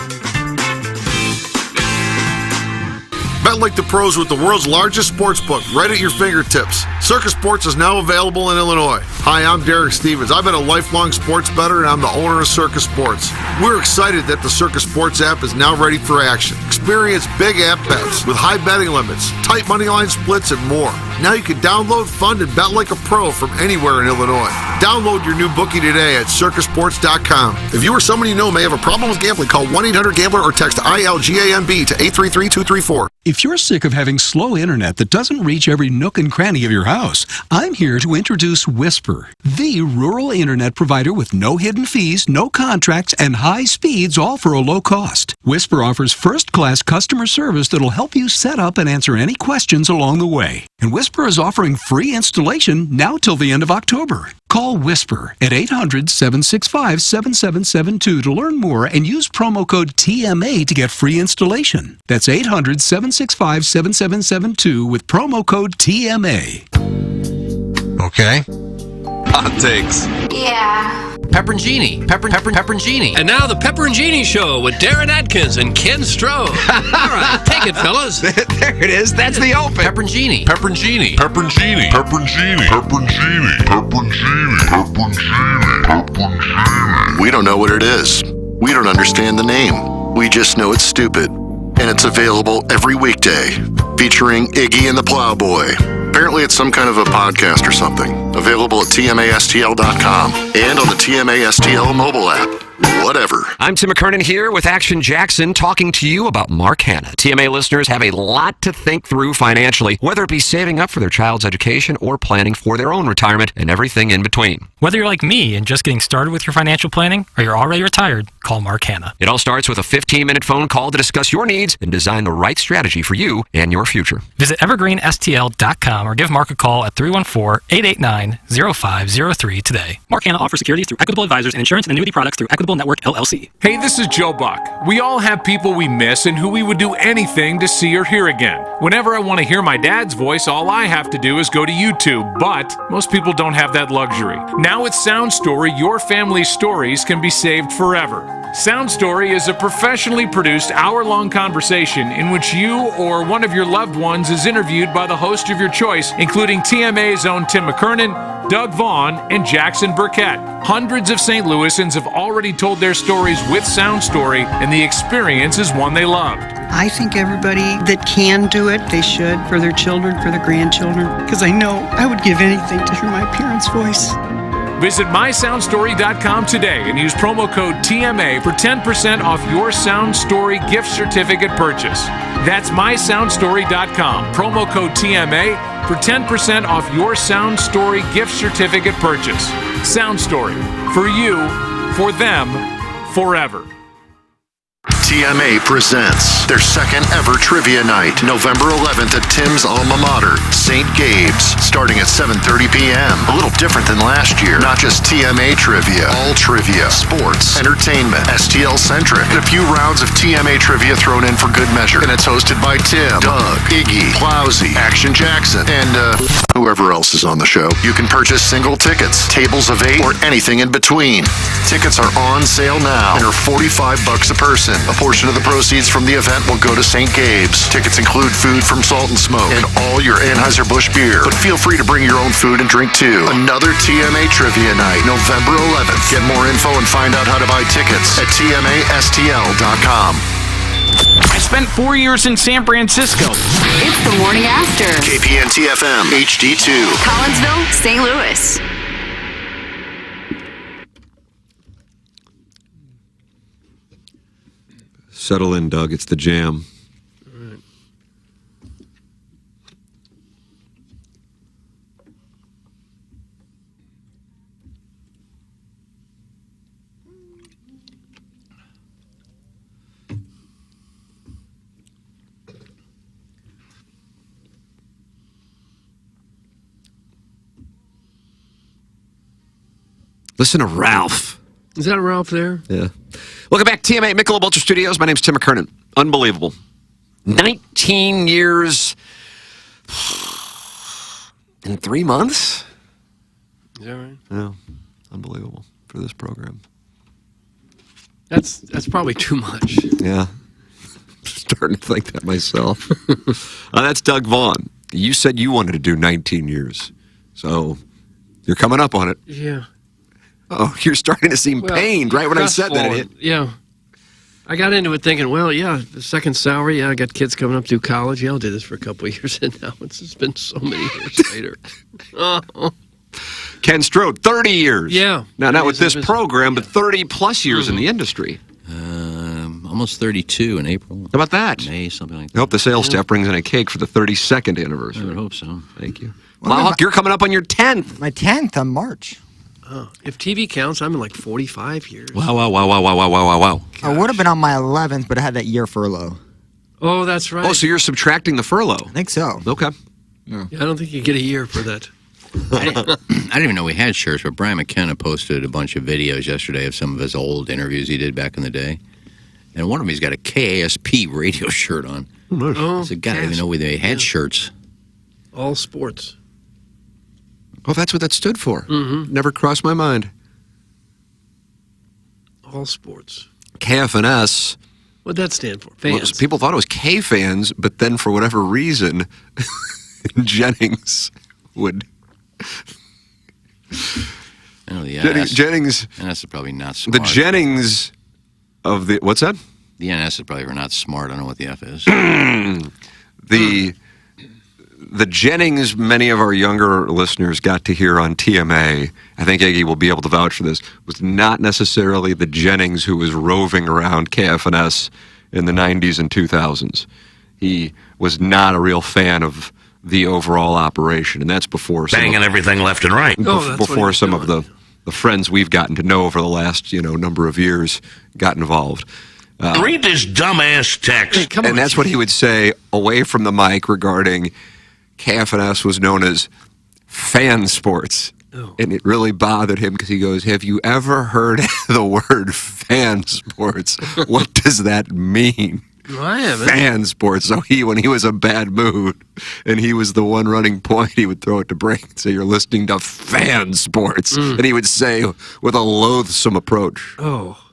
Bet like the pros with the world's largest sports book right at your fingertips. Circus Sports is now available in Illinois. Hi, I'm Derek Stevens. I've been a lifelong sports bettor, and I'm the owner of Circus Sports. We're excited that the Circus Sports app is now ready for action. Experience big app bets with high betting limits, tight money line splits, and more. Now you can download, fund, and bet like a pro from anywhere in Illinois. Download your new bookie today at circusports.com. If you or someone you know may have a problem with gambling, call 1-800-GAMBLER or text ILGAMB to 833-234. If you're sick of having slow internet that doesn't reach every nook and cranny of your house, I'm here to introduce Whisper, the rural internet provider with no hidden fees, no contracts, and high speeds, all for a low cost. Whisper offers first-class customer service that'll help you set up and answer any questions along the way. And Whisper is offering free installation now till the end of October. Call Whisper at 800-765-7772 to learn more and use promo code TMA to get free installation. That's 800-765-7772 with promo code TMA. Okay. Hot takes. Yeah. Pepperoncini. Pepperoncini. And now the Pepperoncini Show with Darren Atkins and Ken Stroh. All right, take it, fellas. There it is. That's the open. Pepperoncini. Pepperoncini. Pepperoncini. Pepperoncini. Pepperoncini. Pepperoncini. Pepperoncini. We don't know what it is. We don't understand the name. We just know it's stupid. And it's available every weekday, featuring Iggy and the Plowboy. Apparently it's some kind of a podcast or something. Available at TMASTL.com and on the TMASTL mobile app. Whatever. I'm Tim McKernan here with Action Jackson talking to you about Mark Hanna. TMA listeners have a lot to think through financially, whether it be saving up for their child's education or planning for their own retirement and everything in between. Whether you're like me and just getting started with your financial planning or you're already retired, call Mark Hanna. It all starts with a 15-minute phone call to discuss your needs and design the right strategy for you and your future. Visit evergreenstl.com or give Mark a call at 314-889-0503 today. Mark Hanna offers securities through Equitable Advisors and insurance and annuity products through Equitable Network, LLC. Hey, this is Joe Buck. We all have people we miss and who we would do anything to see or hear again. Whenever I want to hear my dad's voice, all I have to do is go to YouTube, but most people don't have that luxury. Now with Sound Story, your family's stories can be saved forever. Sound Story is a professionally produced hour-long conversation in which you or one of your loved ones is interviewed by the host of your choice, including TMA's own Tim McKernan, Doug Vaughn, and Jackson Burkett. Hundreds of St. Louisans have already told their stories with Sound Story, and the experience is one they loved. I think everybody that can do it, they should, for their children, for their grandchildren, because I know I would give anything to hear my parents' voice. Visit mysoundstory.com today and use promo code TMA for 10% off your Sound Story gift certificate purchase. That's mysoundstory.com, promo code TMA for 10% off your Sound Story gift certificate purchase. Sound Story, for you, for them, forever. TMA presents their second ever trivia night, November 11th at Tim's alma mater, St. Gabe's, starting at 7:30 p.m. A little different than last year. Not just TMA trivia, all trivia, sports, entertainment, STL-centric, and a few rounds of TMA trivia thrown in for good measure. And it's hosted by Tim, Doug, Iggy, Plowsy, Action Jackson, and whoever else is on the show. You can purchase single tickets, tables of 8, or anything in between. Tickets are on sale now and are $45 a person. A portion of the proceeds from the event will go to St. Gabe's. Tickets include food from Salt and Smoke and all your Anheuser-Busch beer. But feel free to bring your own food and drink too. Another TMA Trivia Night, November 11th. Get more info and find out how to buy tickets at TMASTL.com. I spent 4 years in San Francisco. It's the morning after. KPNT-FM, HD2. Collinsville, St. Louis. Settle in, Doug. It's the jam. Listen to Ralph. Is that Ralph there? Yeah. Welcome back, TMA Michelob Ultra Studios. My name's Tim McKernan. Unbelievable. 19 years in 3 months? Is that right? Yeah. Unbelievable for this program. That's probably too much. Yeah. I'm starting to think that myself. That's Doug Vaughn. You said you wanted to do 19 years. So you're coming up on it. Yeah. Oh, you're starting to seem pained right when I said that. Yeah. I got into it thinking, well, yeah, the second salary, yeah, I got kids coming up through college. Yeah, I'll do this for a couple of years, and now it's just been so many years later. Oh. Ken Strode, 30 years. Yeah. Now, not with this program, but 30 plus years in the industry. Almost 32 in April. How about that? May, something like I hope the sales staff brings in a cake for the 32nd anniversary. I would hope so. Thank you. Well, you're coming up on your 10th. My 10th on March. Oh, if TV counts, I'm in like 45 years. Wow. I would have been on my 11th, but I had that year furlough. Oh, that's right. Oh, so you're subtracting the furlough? I think so. Okay. Yeah, I don't think you get a year for that. I didn't even know we had shirts, but Brian McKenna posted a bunch of videos yesterday of some of his old interviews he did back in the day. And one of them, he's got a KASP radio shirt on. Oh, I said, God, I didn't even know they had shirts. All sports. Oh, that's what that stood for. Mm-hmm. Never crossed my mind. All sports. KFNS. What'd that stand for? Fans. People thought it was K-fans, but then for whatever reason, Jennings would... Jennings... NS is probably not smart. The Jennings of the... What's that? The NS is probably not smart. I don't know what the F is. The Jennings many of our younger listeners got to hear on TMA, I think Iggy will be able to vouch for this, was not necessarily the Jennings who was roving around KFNS in the 90s and 2000s. He was not a real fan of the overall operation, and that's before banging everything left and right. Before some of the friends we've gotten to know over the last number of years got involved. Read this dumbass text. Hey, and that's what he would say away from the mic regarding KFNS was known as fan sports. Oh. And it really bothered him because he goes, have you ever heard the word fan sports? What does that mean? I haven't. Fan sports. So when he was in a bad mood and he was the one running point, he would throw it to break and say, you're listening to fan sports. And he would say with a loathsome approach, oh,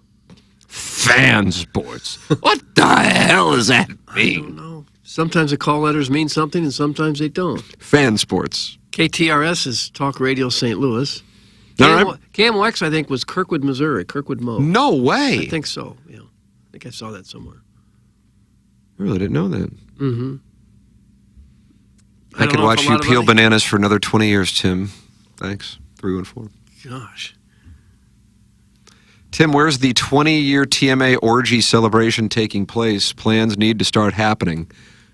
fan sports. What the hell does that mean? I don't know. Sometimes the call letters mean something and sometimes they don't. Fan sports. KTRS is Talk Radio St. Louis. KMOX, I think, was Kirkwood, Missouri. Kirkwood Mo. No way. I think so, yeah. I think I saw that somewhere. I really didn't know that. Mm-hmm. I could watch you peel bananas for another 20 years, Tim. Thanks. 314. Gosh. Tim, where's the 20-year TMA orgy celebration taking place? Plans need to start happening.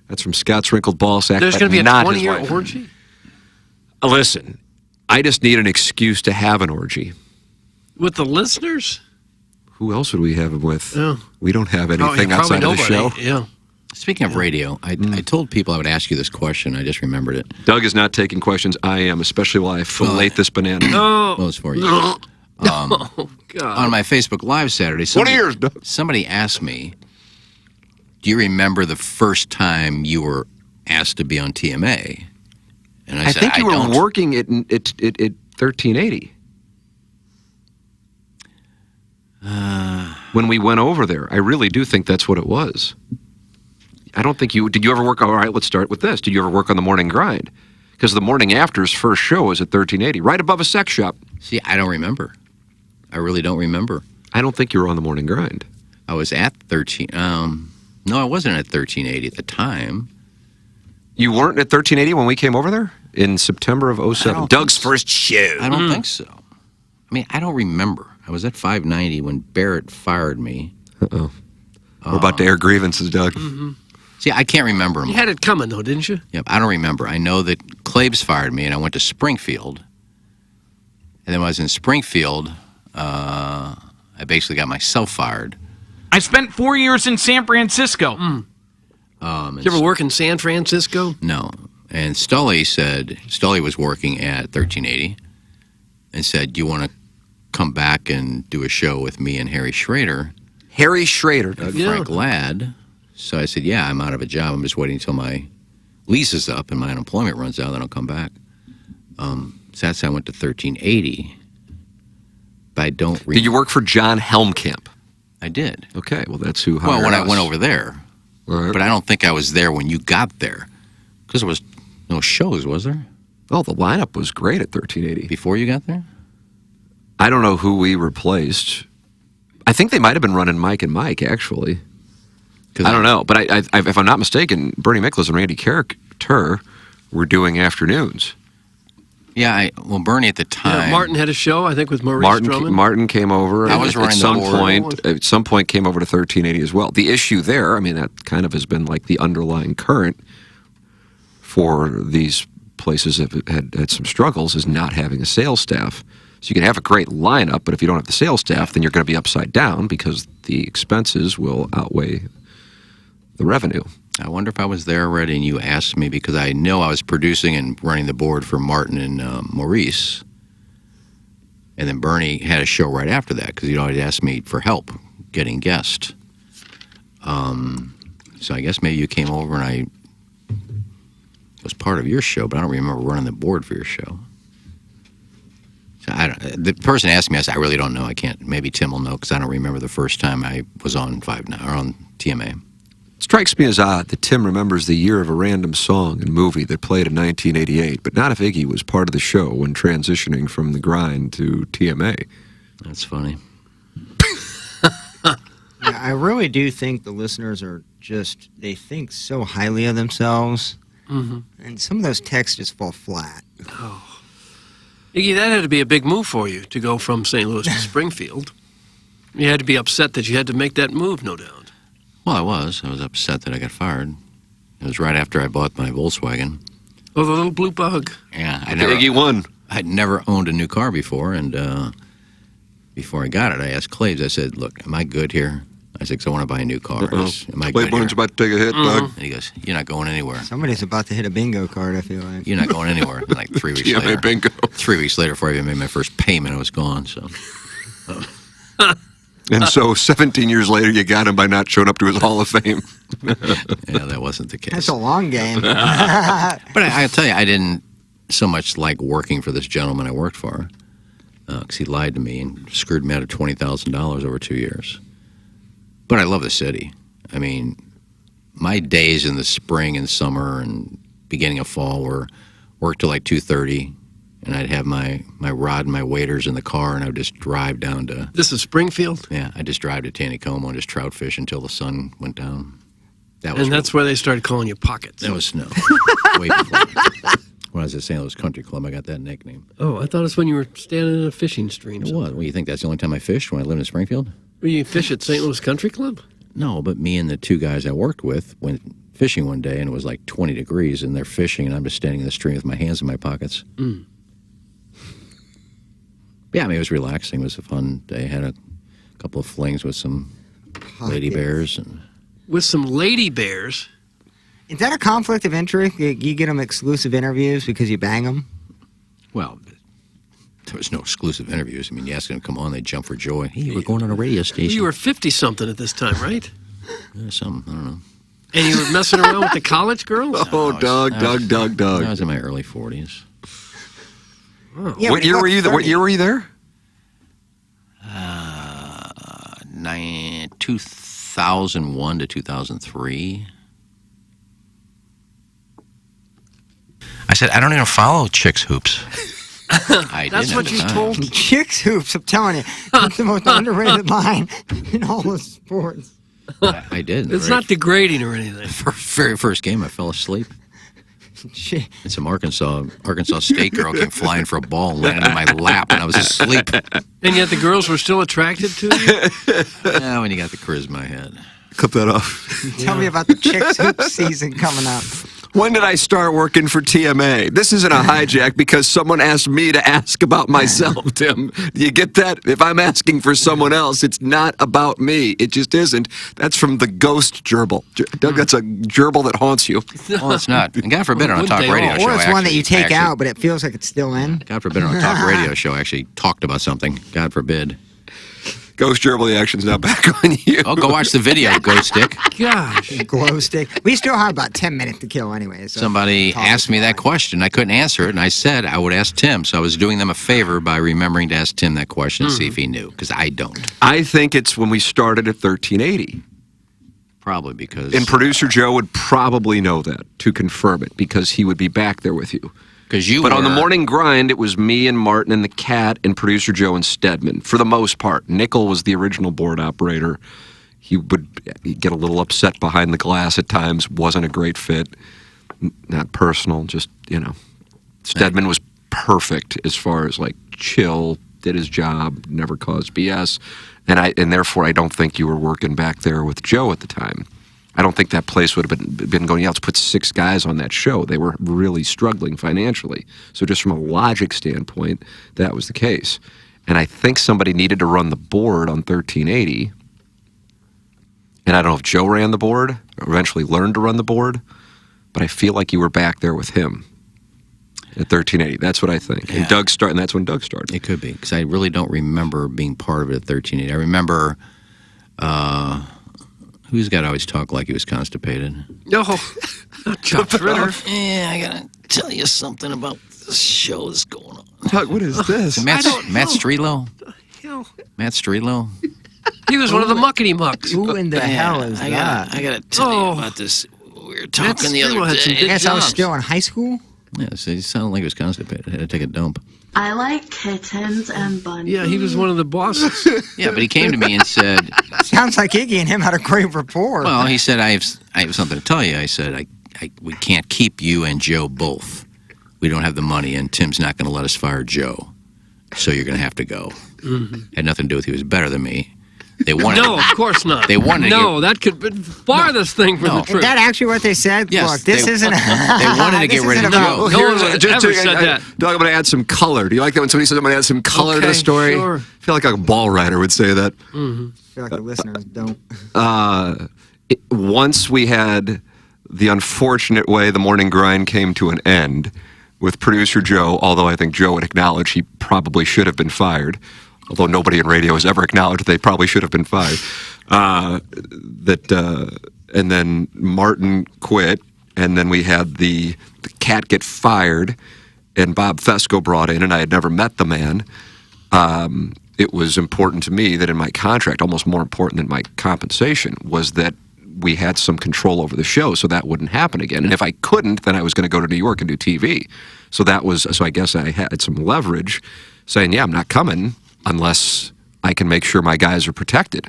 That's from Scott's Wrinkled Ball Sack. There's going to be a 20-year orgy? Listen, I just need an excuse to have an orgy. With the listeners? Who else would we have them with? Yeah. We don't have anything outside of the show. Yeah. Speaking of radio, I told people I would ask you this question. I just remembered it. Doug is not taking questions. I am, especially while I fillet this banana. Well, it's for you. Oh, God. On my Facebook Live Saturday, somebody asked me, do you remember the first time you were asked to be on TMA? And I said, think you were working at 1380. When we went over there. I really do think that's what it was. I don't think did you ever work, all right, let's start with this. Did you ever work on the morning grind? Because the morning after's first show was at 1380, right above a sex shop. See, I don't remember. I really don't remember. I don't think you were on the morning grind. I was at 13. No, I wasn't at 1380 at the time. You weren't at 1380 when we came over there? In September of 07. Doug's first show. I don't think so. I mean, I don't remember. I was at 590 when Barrett fired me. Uh-oh. We're about to air grievances, Doug. Mm-hmm. See, I can't remember. You had it coming, though, didn't you? Yep, I don't remember. I know that Claves fired me, and I went to Springfield. And then when I was in Springfield, I basically got myself fired. I spent 4 years in San Francisco. Did you ever work in San Francisco? No. And Stully was working at 1380 and said, do you want to come back and do a show with me and Harry Schrader? Harry Schrader. Frank Ladd. So I said, yeah, I'm out of a job. I'm just waiting until my lease is up and my unemployment runs out, then I'll come back. So that's how I went to 1380. But I don't... Did you work for John Helmkamp? I did. Okay, well, that's who hired Well, when us. I went over there. Right. But I don't think I was there when you got there. Because there was no shows, was there? Oh, the lineup was great at 1380. Before you got there? I don't know who we replaced. I think they might have been running Mike and Mike, actually. I don't know. But I, if I'm not mistaken, Bernie Miklas and Randy Carricker were doing afternoons. Yeah, well, Bernie at the time. Yeah, Martin had a show, I think, with Maurice Drummond. Martin came over. I was running at some point came over to 1380 as well. The issue there, I mean, that kind of has been like the underlying current for these places that had some struggles, is not having a sales staff. So you can have a great lineup, but if you don't have the sales staff, then you're going to be upside down because the expenses will outweigh the revenue. I wonder if I was there already and you asked me, because I know I was producing and running the board for Martin and Maurice. And then Bernie had a show right after that because he'd always asked me for help getting guests. So I guess maybe you came over and I was part of your show, but I don't remember running the board for your show. So the person asked me, I said, I really don't know. I can't. Maybe Tim will know because I don't remember the first time I was on 5 Now or on TMA. It strikes me as odd that Tim remembers the year of a random song and movie that played in 1988, but not if Iggy was part of the show when transitioning from the grind to TMA. That's funny. Yeah, I really do think the listeners are they think so highly of themselves, and some of those texts just fall flat. Oh. Iggy, that had to be a big move for you to go from St. Louis to Springfield. You had to be upset that you had to make that move, no doubt. Well, I was upset that I got fired. It was right after I bought my Volkswagen. Oh, the little blue bug. Yeah. Iggy won. I'd never owned a new car before, and before I got it, I asked Claves, I said, look, am I good here? I said, because I want to buy a new car. Am I good here? About to take a hit, Doug. And he goes, you're not going anywhere. Somebody's about to hit a bingo card, I feel like. You're not going anywhere. And like 3 weeks later. Bingo. 3 weeks later, before I even made my first payment, I was gone, so... And so 17 years later, you got him by not showing up to his Hall of Fame. Yeah, that wasn't the case. That's a long game. But I'll tell you, I didn't so much like working for this gentleman I worked for, because he lied to me and screwed me out of $20,000 over 2 years. But I love the city. I mean, my days in the spring and summer and beginning of fall were work till like 2:30, and I'd have my rod and my waders in the car, and I would just drive down to... This is Springfield? Yeah, I'd just drive to Taneycomo and just trout fish until the sun went down. And that's where they started calling you Pockets. That was snow. Way before. When I was at St. Louis Country Club, I got that nickname. Oh, I thought it's when you were standing in a fishing stream. It was. Well, you think that's the only time I fished, when I lived in Springfield? Were you fish at St. Louis Country Club? No, but me and the two guys I worked with went fishing one day, and it was like 20 degrees, and they're fishing, and I'm just standing in the stream with my hands in my pockets. Yeah, I mean, it was relaxing. It was a fun day. Had a couple of flings with some lady bears. With some lady bears? Is that a conflict of interest? You get them exclusive interviews because you bang them? Well, there was no exclusive interviews. I mean, you ask them to come on, they jump for joy. Hey, we're going on a radio station. You were 50-something at this time, right? Something, I don't know. And you were messing around with the college girls? Oh, Doug. I was in my early 40s. Oh. Yeah, What year were you there? 2001 to 2003. I said, I don't even follow Chicks Hoops. That's what you told? Chicks Hoops, I'm telling you. It's the most underrated line in all of sports. I did. It's not degrading or anything. Very first game, I fell asleep. And some Arkansas State girl came flying for a ball and landed in my lap, and I was asleep. And yet the girls were still attracted to you? Yeah, when you got the charisma I had. Clip that off. Tell me about the Chicks Hoops season coming up. When did I start working for TMA? This isn't a hijack because someone asked me to ask about myself, Tim. You get that? If I'm asking for someone else, it's not about me. It just isn't. That's from the ghost gerbil. Doug, that's a gerbil that haunts you. Oh, it's not. And God forbid on a talk radio show. Or it's one that you take out, but it feels like it's still in. God forbid on a talk radio show I actually talked about something. God forbid. Ghost gerbil, the action's now back on you. Oh, go watch the video, Ghost Stick. Gosh. Glow stick. We still have about 10 minutes to kill anyway. So Somebody asked me that question. I couldn't answer it, and I said I would ask Tim. So I was doing them a favor by remembering to ask Tim that question and see if he knew, because I don't. I think it's when we started at 1380. Probably because... And producer Joe would probably know that to confirm it, because he would be back there with you. But on the morning grind, it was me and Martin and the Cat and producer Joe and Stedman, for the most part. Nickel was the original board operator. He'd get a little upset behind the glass at times, wasn't a great fit. Not personal, just, Stedman was perfect as far as like chill, did his job, never caused BS, and therefore I don't think you were working back there with Joe at the time. I don't think that place would have been going out to put 6 guys on that show. They were really struggling financially. So just from a logic standpoint, that was the case. And I think somebody needed to run the board on 1380. And I don't know if Joe ran the board or eventually learned to run the board, but I feel like you were back there with him at 1380. That's what I think. Yeah. And that's when Doug started. It could be, because I really don't remember being part of it at 1380. I remember... who's got to always talk like he was constipated? No, not Chuck Ritter. Yeah, I got to tell you something about this show that's going on. Doug, what is this? Matt Strelo? Matt Strelo? He was one of the muckety mucks. Who in the hell is that? I got to tell you about this. We were talking the other day. I guess I was still in high school? Yeah, so he sounded like he was constipated. I had to take a dump. I like kittens and bunnies. Yeah, he was one of the bosses. Yeah, but he came to me and said... Sounds like Iggy and him had a great rapport. Well, he said, I have something to tell you. I said, we can't keep you and Joe both. We don't have the money, and Tim's not going to let us fire Joe. So you're going to have to go. Mm-hmm. Had nothing to do with he was better than me. They wanted No, of course not. They wanted No, that could be farthest thing from the truth. Is that actually what they said? Yes, Look, this isn't... They wanted to get rid of Joe. No one ever said that. Doug, I'm going to add some color. Do you like that when somebody says I'm going to add some color to the story? Sure. I feel like a ball writer would say that. Mm-hmm. I feel like the listeners don't. Once we had the unfortunate way the morning grind came to an end with producer Joe, although I think Joe would acknowledge he probably should have been fired, although nobody in radio has ever acknowledged they probably should have been fired, and then Martin quit, and then we had the cat get fired, and Bob Fesco brought in, and I had never met the man. It was important to me that in my contract, almost more important than my compensation, was that we had some control over the show so that wouldn't happen again. And if I couldn't, then I was going to go to New York and do TV. So I guess I had some leverage saying, yeah, I'm not coming unless I can make sure my guys are protected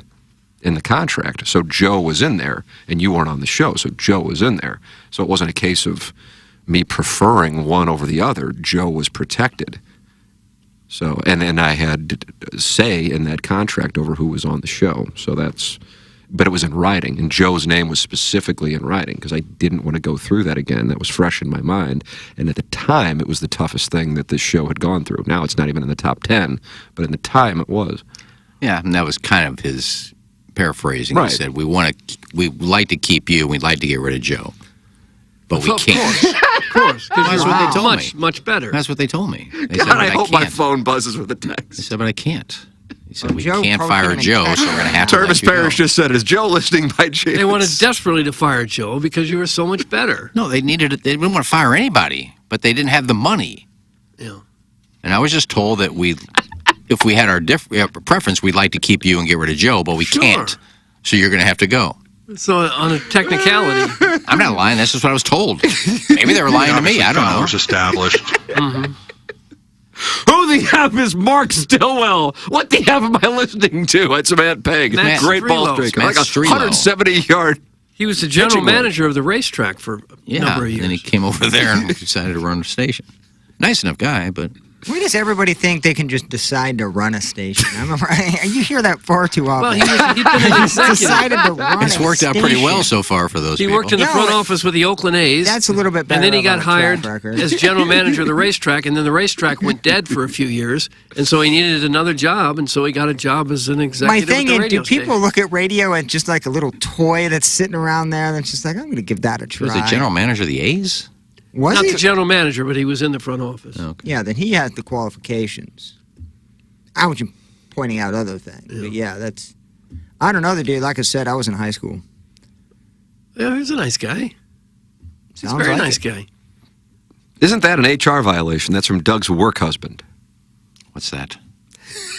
in the contract. So Joe was in there, and you weren't on the show, so Joe was in there. So it wasn't a case of me preferring one over the other. Joe was protected. So, and I had say in that contract over who was on the show. So but it was in writing, and Joe's name was specifically in writing because I didn't want to go through that again. That was fresh in my mind. And at the time, it was the toughest thing that this show had gone through. Now it's not even in the top 10, but in the time it was. Yeah, and that was kind of his paraphrasing. Right. He said, we'd like to keep you, and we'd like to get rid of Joe. But we can't. Of course. That's what they told me. Much better. That's what they told me. They God, said, I hope my phone buzzes with a text. They said, but I can't. He said, we Joe can't probably fire can't Joe, so we're going to have to let Tervis you go. Parrish just said, is Joe listening by chance? They wanted desperately to fire Joe because you were so much better. No, they didn't want to fire anybody, but they didn't have the money. Yeah. And I was just told that if we had our preference, we'd like to keep you and get rid of Joe, but we can't. So you're going to have to go. So on a technicality. I'm not lying. That's just what I was told. Maybe they were lying to me. I don't know. Established. Mm-hmm. Who the F is Mark Stillwell? What the F am I listening to? That's Matt Pegg. Matt Great ball Strelo. striker. Matt Like a Strelo. 170-yard. He was the general pitching manager of the racetrack for a number of and then he years. came over there and decided to run the station. Nice enough guy, but... Why does everybody think they can just decide to run a station? You hear that far too often. Well, he'd been an executive. Decided to run It's worked out pretty well so far for those He people. worked in the front office with the Oakland A's. That's a little bit better. And then he got of a hired track record. as general manager of the racetrack, and then the racetrack went dead for a few years, and so he needed another job, and so he got a job as an My executive thing at the is, radio do people station. look at radio as just like a little toy that's sitting around there that's just like, I'm going to give that a try? Was the general manager of the A's? Was Not he? the general manager, but he was in the front office. Okay. Yeah, then he had the qualifications. I was just pointing out other things. But yeah, that's... I don't know the dude. Like I said, I was in high school. Yeah, he's a nice guy. He's a Sounds very like nice it. guy. Isn't that an HR violation? That's from Doug's work husband. What's that?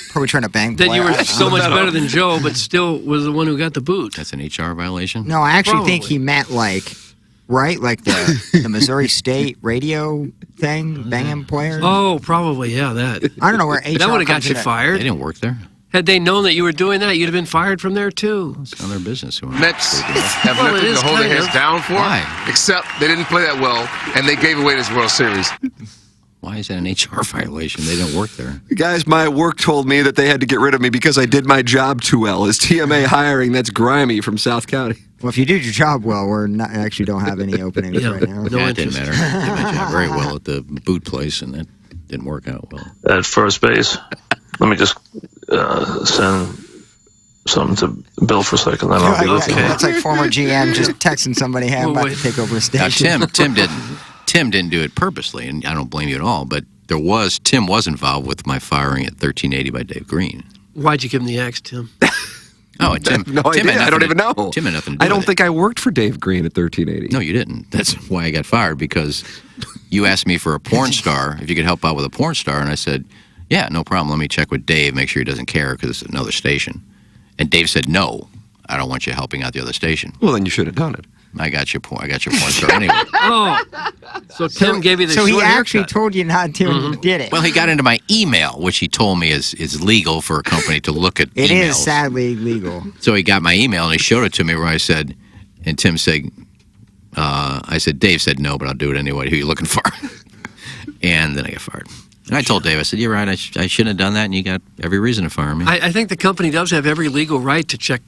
Probably trying to bang Then you were players. so much better than Joe, but still was the one who got the boot. That's an HR violation? No, I actually think Probably. he meant like... Right? Like the Missouri State radio thing, banging players? Oh, probably, yeah, that. I don't know where HR That would have got comes you in at. fired. They didn't work there. Had they known that you were doing that, you'd have been fired from there, too. It's none of their business. Mets have Well, it nothing is to hold their kind heads of. down for, Why? except they didn't play that well, and they gave away this World Series. Why is that an HR violation? They don't work there. The guys, my work told me that they had to get rid of me because I did my job too well. Is TMA hiring? That's grimy from South County. Well, if you did your job well, we're not actually don't have any openings right now. Yeah, it didn't matter. I did my job very well at the boot place, and that didn't work out well. At first base, let me just send something to Bill for a second, then I'll be with you. That's like former GM just texting somebody, hey, I'm about to take over a station. Now, Tim didn't do it purposely, and I don't blame you at all, but Tim was involved with my firing at 1380 by Dave Green. Why'd you give him the X, Tim? Oh, Tim. No idea. I don't even know. Tim had nothing to do I don't with think I worked for Dave Green at 1380. No, you didn't. That's why I got fired, because you asked me for a porn star, if you could help out with a porn star, and I said, yeah, no problem. Let me check with Dave, make sure he doesn't care because it's another station. And Dave said, no, I don't want you helping out the other station. Well, then you should have done it. I got your porn star anyway. Oh, so Tim gave you the So short he actually haircut. told you not to did it. Well, he got into my email, which he told me is legal for a company to look at It emails. is sadly legal. So he got my email and he showed it to me where I said, and Tim said, I said, Dave said no, but I'll do it anyway. Who are you looking for? And then I got fired. And I told Dave, I said, you're right, I shouldn't have done that, and you got every reason to fire me. I think the company does have every legal right to check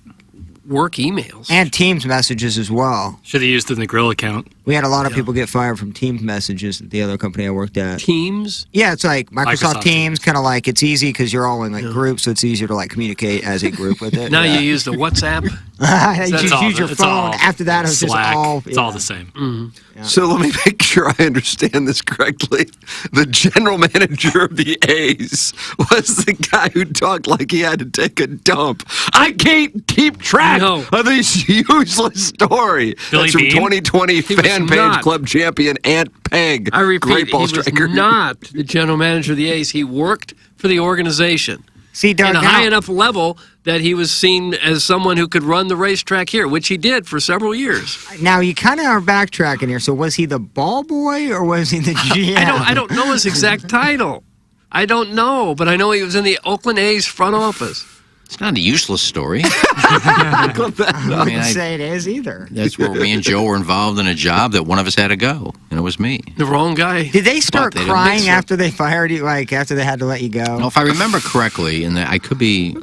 work emails. And Teams messages as well. Should have used the Negril account. We had a lot of people get fired from Teams messages at the other company I worked at. Teams? Yeah, it's like Microsoft Teams. Teams, kind of like it's easy because you're all in like groups, so it's easier to like communicate as a group with it. Now you use the WhatsApp. You just use your phone. After that, it was just Slack. all. It's all the same. So let me make sure I understand this correctly. The general manager of the A's was the guy who talked like he had to take a dump. I can't keep track of this useless story. Billy That's from Bean? 2020 He was fan page not. club champion Ant Peg. I repeat, Great ball he was striker. not the general manager of the A's. He worked for the organization. See, Doug, in a now- high enough level that he was seen as someone who could run the racetrack here, which he did for several years. Now you kind of are backtracking here. So was he the ball boy or was he the GM? I don't know his exact title. I don't know, but I know he was in the Oakland A's front office. It's not a useless story. I I wouldn't say it is either. That's where me and Joe were involved in a job that one of us had to go, and it was me. The wrong guy. Did they start But they didn't crying mix it. after they fired you? Like after they had to let you go? Now, if I remember correctly, and I could be,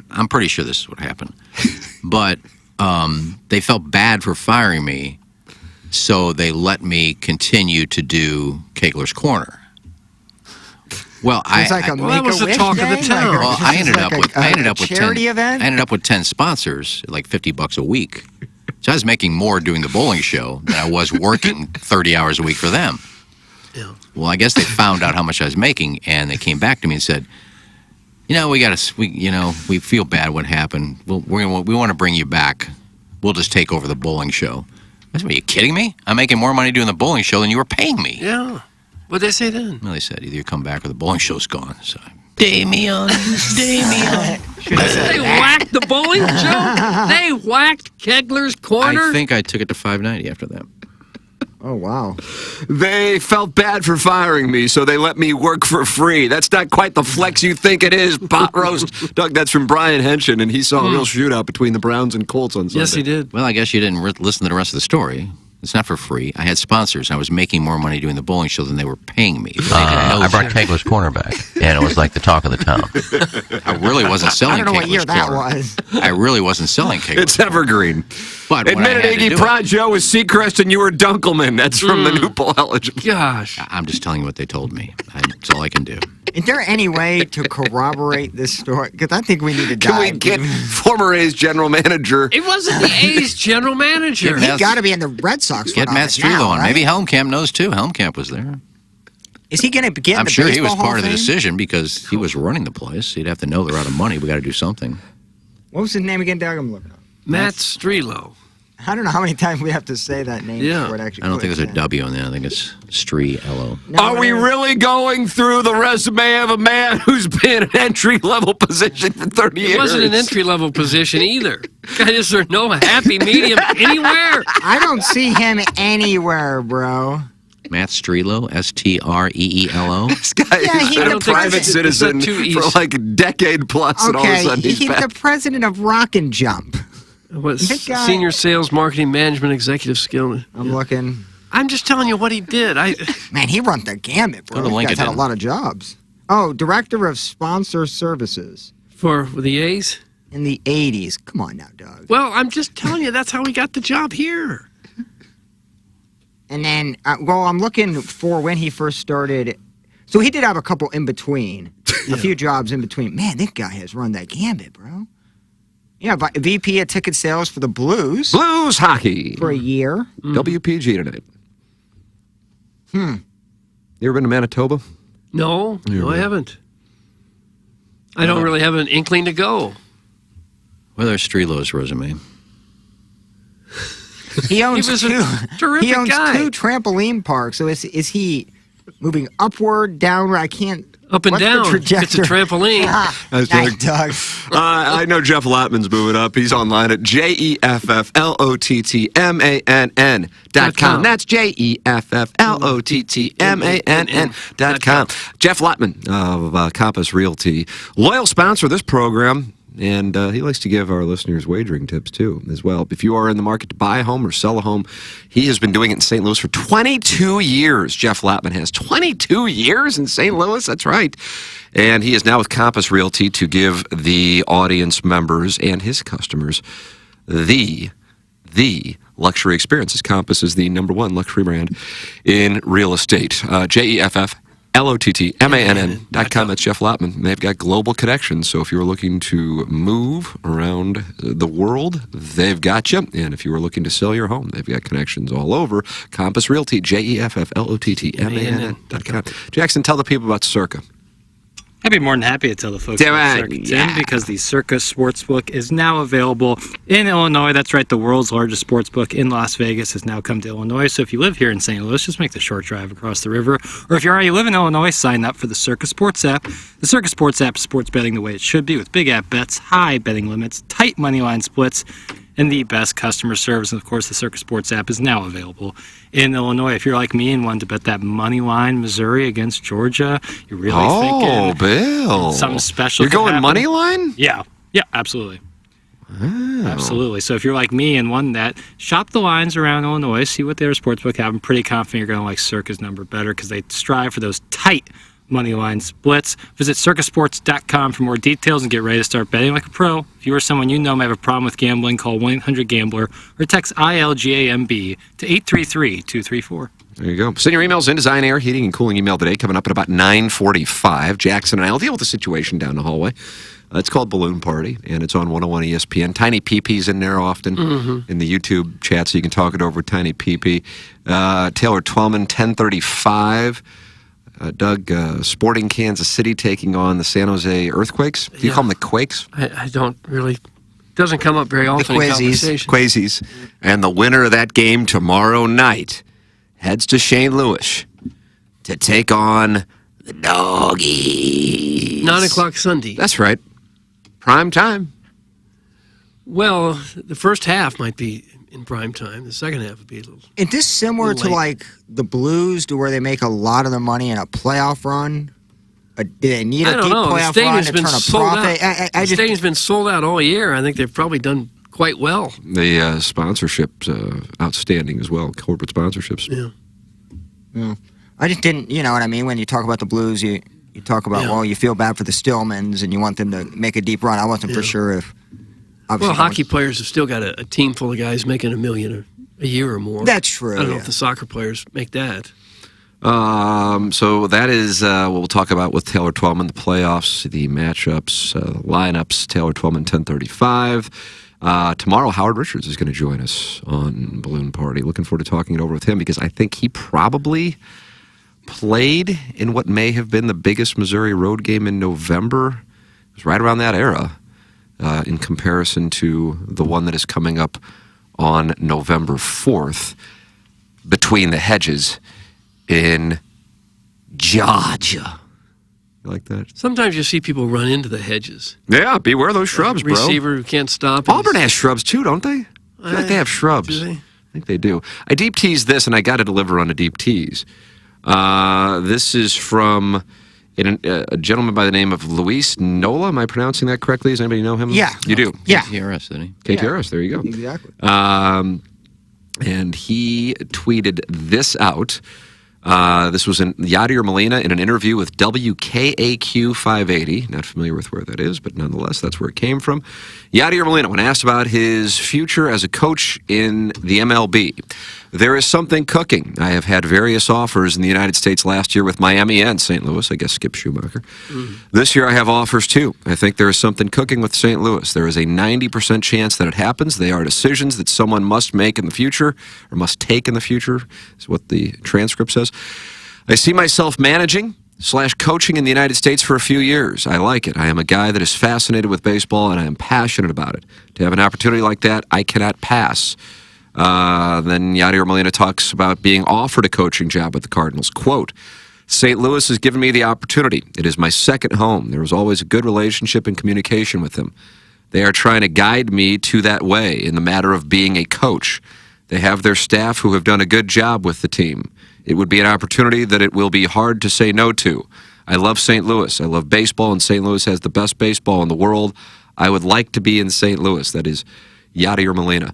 I'm pretty sure this is what happened, but they felt bad for firing me, so they let me continue to do Kegler's Corner. Well, It's like a that was the Make-A-Wish talk of the thing? town. Like, Well, this I is ended like up with a I ended up with charity 10. event? I ended up with 10 sponsors, like $50 a week. So I was making more doing the bowling show than I was working 30 hours a week for them. Yeah. Well, I guess they found out how much I was making, and they came back to me and said, we feel bad what happened. We want to bring you back. We'll just take over the bowling show. I said, are you kidding me? I'm making more money doing the bowling show than you were paying me. Yeah. What'd they say then? Well, they said either you come back or the bowling show's gone. So, Damien. They whacked the bowling show? They whacked Kegler's Corner? I think I took it to $5.90 after that. Oh, wow. They felt bad for firing me, so they let me work for free. That's not quite the flex you think it is, pot roast. Doug, that's from Brian Henshin, and he saw a real shootout between the Browns and Colts on Sunday. Yes, he did. Well, I guess you didn't listen to the rest of the story. It's not for free. I had sponsors. I was making more money doing the bowling show than they were paying me. I brought Kegler's Corner back, and it was like the talk of the town. I really wasn't selling I don't know what year Kegler's that Corner. was. I really wasn't selling Kegler's It's evergreen. But when I Admitted had to Iggy do Prod Joe was Seacrest and you were Dunkelman. That's from the new poll eligible. Gosh. I'm just telling you what they told me. That's all I can do. Is there any way to corroborate this story? Because I think we need to Can we dive. get former A's general manager? It wasn't the A's general manager. He got to be in the Red Sox. Get front Matt office Strelo now, on. right? Maybe Helmkamp knows too. Helmkamp was there. Is he going to get in I'm the sure he was Baseball Hall part of the Fame? decision because he was running the place. He'd have to know they're out of money. We got to do something. What was his name again, Doug? I'm looking up. Matt Strelo. I don't know how many times we have to say that name before it actually I don't think clicks there's a W in there. I think it's Strelo. Are we really going through the resume of a man who's been in an entry-level position for 30 years? It wasn't an entry-level position either. God, is there no happy medium anywhere? I don't see him anywhere, bro. Matt Strelo, Streelo. This guy Yeah, has he's been the a private president. citizen It's not too for easy. like a decade plus, and all of a Okay, sudden he's he's back. the president of Rock and Jump. Was That guy- senior sales, marketing, management, executive skill. I'm looking. I'm just telling you what he did. Man, he run the gamut, bro. Go to He had a LinkedIn. lot of jobs. Oh, director of sponsor services For the A's? in the 80s. Come on now, Doug. Well, I'm just telling you, that's how he got the job here. And then, I'm looking for when he first started. So he did have a couple in between, a few jobs in between. Man, this guy has run that gambit, bro. Yeah, VP of ticket sales for the Blues. Blues hockey. For a year. WPG tonight. You ever been to Manitoba? No, I haven't. I don't really have an inkling to go. Well, there's Strelo's resume. He owns He was two. a terrific He owns guy. 2 trampoline parks. So is he moving upward, downward? I can't. Up and what's down. The trajectory? It's a trampoline. That's Nice, Doug. I know Jeff Latman's moving up. He's online at JEFFLOTTMANN.com. That's JEFFLOTTMANN.com. Jeff Latman of Compass Realty, loyal sponsor of this program. And he likes to give our listeners wagering tips, too, as well. If you are in the market to buy a home or sell a home, he has been doing it in St. Louis for 22 years. Jeff Latman has 22 years in St. Louis. That's right. And he is now with Compass Realty to give the audience members and his customers the luxury experiences. Compass is the #1 luxury brand in real estate. JEFFLOTTMANN.com. That's Jeff Latman. They've got global connections, so if you were looking to move around the world, they've got you. And if you were looking to sell your home, they've got connections all over. Compass Realty, JEFFLOTTMANN.com. Jackson, tell the people about Circa. I'd be more than happy to tell the folks about Circa 10 because the Circa Sportsbook is now available in Illinois. That's right, the world's largest sportsbook in Las Vegas has now come to Illinois. So if you live here in St. Louis, just make the short drive across the river. Or if you already live in Illinois, sign up for the Circa Sports app. The Circa Sports app is sports betting the way it should be, with big app bets, high betting limits, tight money line splits, and the best customer service. And of course, the Circa Sports app is now available in Illinois. If you're like me and wanted to bet that money line Missouri against Georgia, you're really thinking Bill. something special. You're could going happen. money line? Yeah, absolutely. Oh. Absolutely. So if you're like me and won that, shop the lines around Illinois, see what their sportsbook have. I'm pretty confident you're going to like Circa's number better because they strive for those tight money line splits. Visit circasports.com for more details and get ready to start betting like a pro. If you or someone you know may have a problem with gambling, call 1-800-GAMBLER or text ILGAMB to 833-234. There you go. Send your emails in. Design, Air, Heating, and Cooling email today coming up at about 9:45. Jackson and I will deal with the situation down the hallway. It's called Balloon Party, and it's on 101 ESPN. Tiny PP-P's in there often in the YouTube chat, so you can talk it over with Tiny PP. Taylor Twellman, 10:35. Doug, Sporting Kansas City taking on the San Jose Earthquakes. Do you call them the Quakes? I don't really. Doesn't come up very often in conversation. Quasies. And the winner of that game tomorrow night heads to St. Louis to take on the Doggies. 9 o'clock Sunday. That's right. Prime time. Well, the first half might be in prime time. The second half would be a little. Is this similar to late. like the Blues, to where they make a lot of their money in a playoff run? Do they need a I don't deep know. The playoff run stadium's to been turn a sold profit? out. I The just, stadium's been sold out all year. I think they've probably done quite well. The sponsorship's outstanding as well. Corporate sponsorships. Yeah. I just didn't. You know what I mean? When you talk about the Blues, you talk about well, you feel bad for the Stillmans and you want them to make a deep run. I wasn't for sure if. Well, hockey players have still got a team full of guys making $1 million a year or more. That's true. I don't know if the soccer players make that. So that is what we'll talk about with Taylor Twellman, the playoffs, the matchups, lineups. Taylor Twellman, 10:35. Tomorrow, Howard Richards is going to join us on Balloon Party. Looking forward to talking it over with him because I think he probably played in what may have been the biggest Missouri road game in November. It was right around that era in comparison to the one that is coming up on November 4th between the hedges in Georgia. You like that? Sometimes you see people run into the hedges. Yeah, beware those shrubs, bro. Receiver who can't stop. Auburn has shrubs too, don't they? I feel like they have shrubs. Do they? I think they do. I deep teased this, and I got to deliver on a deep tease. This is from a gentleman by the name of Luis Nola. Am I pronouncing that correctly? Does anybody know him? Yeah. You do? Yeah. KTRS, didn't he? KTRS, there you go. Exactly. And he tweeted this out. This was in Yadier Molina in an interview with WKAQ 580. Not familiar with where that is, but nonetheless, that's where it came from. Yadier Molina, when asked about his future as a coach in the MLB, there is something cooking. I have had various offers in the United States last year with Miami and St. Louis. I guess Skip Schumacher. This year I have offers too. I think there is something cooking with St. Louis. There is a 90% chance that it happens. They are decisions that someone must make in the future, or must take in the future, is what the transcript says. I see myself managing / coaching in the United States for a few years. I like it. I am a guy that is fascinated with baseball, and I am passionate about it. To have an opportunity like that, I cannot pass. Then Yadier Molina talks about being offered a coaching job at the Cardinals. Quote, St. Louis has given me the opportunity. It is my second home. There was always a good relationship and communication with them. They are trying to guide me to that way in the matter of being a coach. They have their staff who have done a good job with the team. It would be an opportunity that it will be hard to say no to. I love St. Louis. I love baseball, and St. Louis has the best baseball in the world. I would like to be in St. Louis. That is Yadier Molina.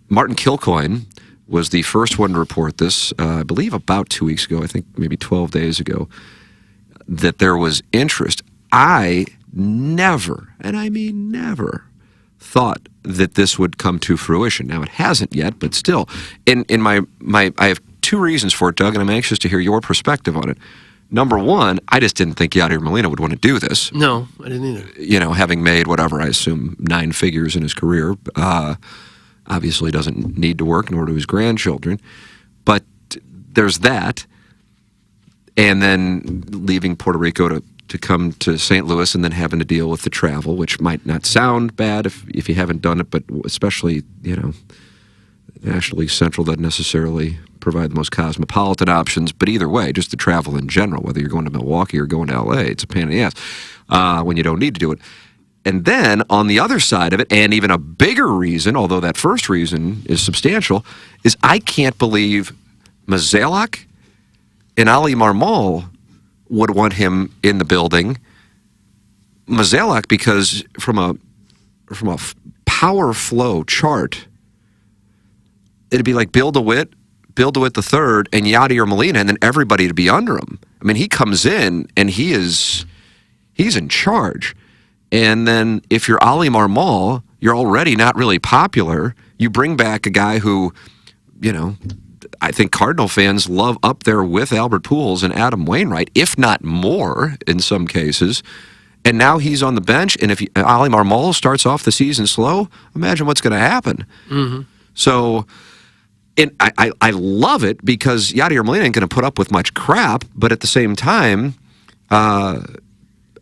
Martin Kilcoyne was the first one to report this, I believe about 2 weeks ago, I think maybe 12 days ago, that there was interest. I never, and I mean never, thought that this would come to fruition. Now, it hasn't yet, but still. In my I have two reasons for it, Doug, and I'm anxious to hear your perspective on it. Number one, I just didn't think Yadier Molina would want to do this. No, I didn't either. You know, having made whatever, I assume, 9 figures in his career, obviously doesn't need to work, nor do his grandchildren. But there's that. And then leaving Puerto Rico to come to St. Louis and then having to deal with the travel, which might not sound bad if you haven't done it, but especially, you know, National League Central doesn't necessarily provide the most cosmopolitan options. But either way, just the travel in general, whether you're going to Milwaukee or going to L.A., it's a pain in the ass when you don't need to do it. And then on the other side of it, and even a bigger reason, although that first reason is substantial, is I can't believe Mozeliak and Ali Marmol would want him in the building. Mozeliak, because from a power flow chart, it'd be like Bill DeWitt the third, and Yadier Molina, and then everybody to be under him. I mean, he comes in and he's in charge. And then if you're Ali Marmol, you're already not really popular. You bring back a guy who, you know, I think Cardinal fans love up there with Albert Pujols and Adam Wainwright, if not more in some cases. And now he's on the bench, and if Ali Marmol starts off the season slow, imagine what's going to happen. Mm-hmm. So I love it because Yadier Molina ain't going to put up with much crap, but at the same time,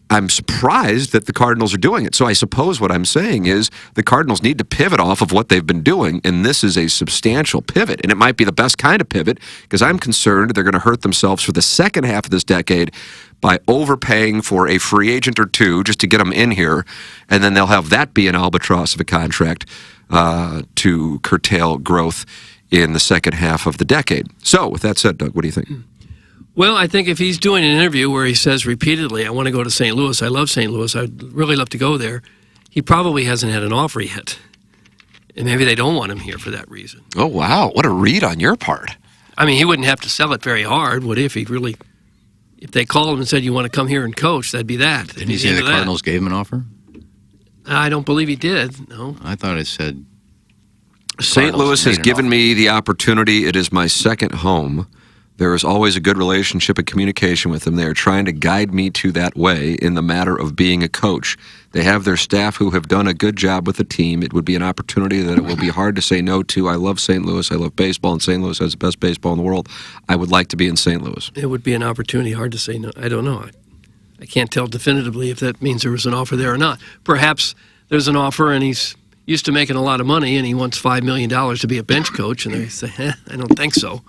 I'm surprised that the Cardinals are doing it. So I suppose what I'm saying is the Cardinals need to pivot off of what they've been doing, and this is a substantial pivot. And it might be the best kind of pivot because I'm concerned they're going to hurt themselves for the second half of this decade by overpaying for a free agent or two just to get them in here, and then they'll have that be an albatross of a contract to curtail growth in the second half of the decade. So with that said, Doug, what do you think? Well, I think if he's doing an interview where he says repeatedly, I want to go to St. Louis, I love St. Louis, I'd really love to go there, he probably hasn't had an offer yet. And maybe they don't want him here for that reason. Oh, wow. What a read on your part. I mean, he wouldn't have to sell it very hard, would he, if they called him and said, you want to come here and coach, that'd be that. Didn't he say the Cardinals gave him an offer? I don't believe he did, no. I thought it said... St. Louis has given me the opportunity. It is my second home. There is always a good relationship and communication with them. They are trying to guide me to that way in the matter of being a coach. They have their staff who have done a good job with the team. It would be an opportunity that it will be hard to say no to. I love St. Louis. I love baseball, and St. Louis has the best baseball in the world. I would like to be in St. Louis. It would be an opportunity, hard to say no. I don't know. I can't tell definitively if that means there was an offer there or not. Perhaps there's an offer and he's used to making a lot of money and he wants $5 million to be a bench coach, and they say, I don't think so.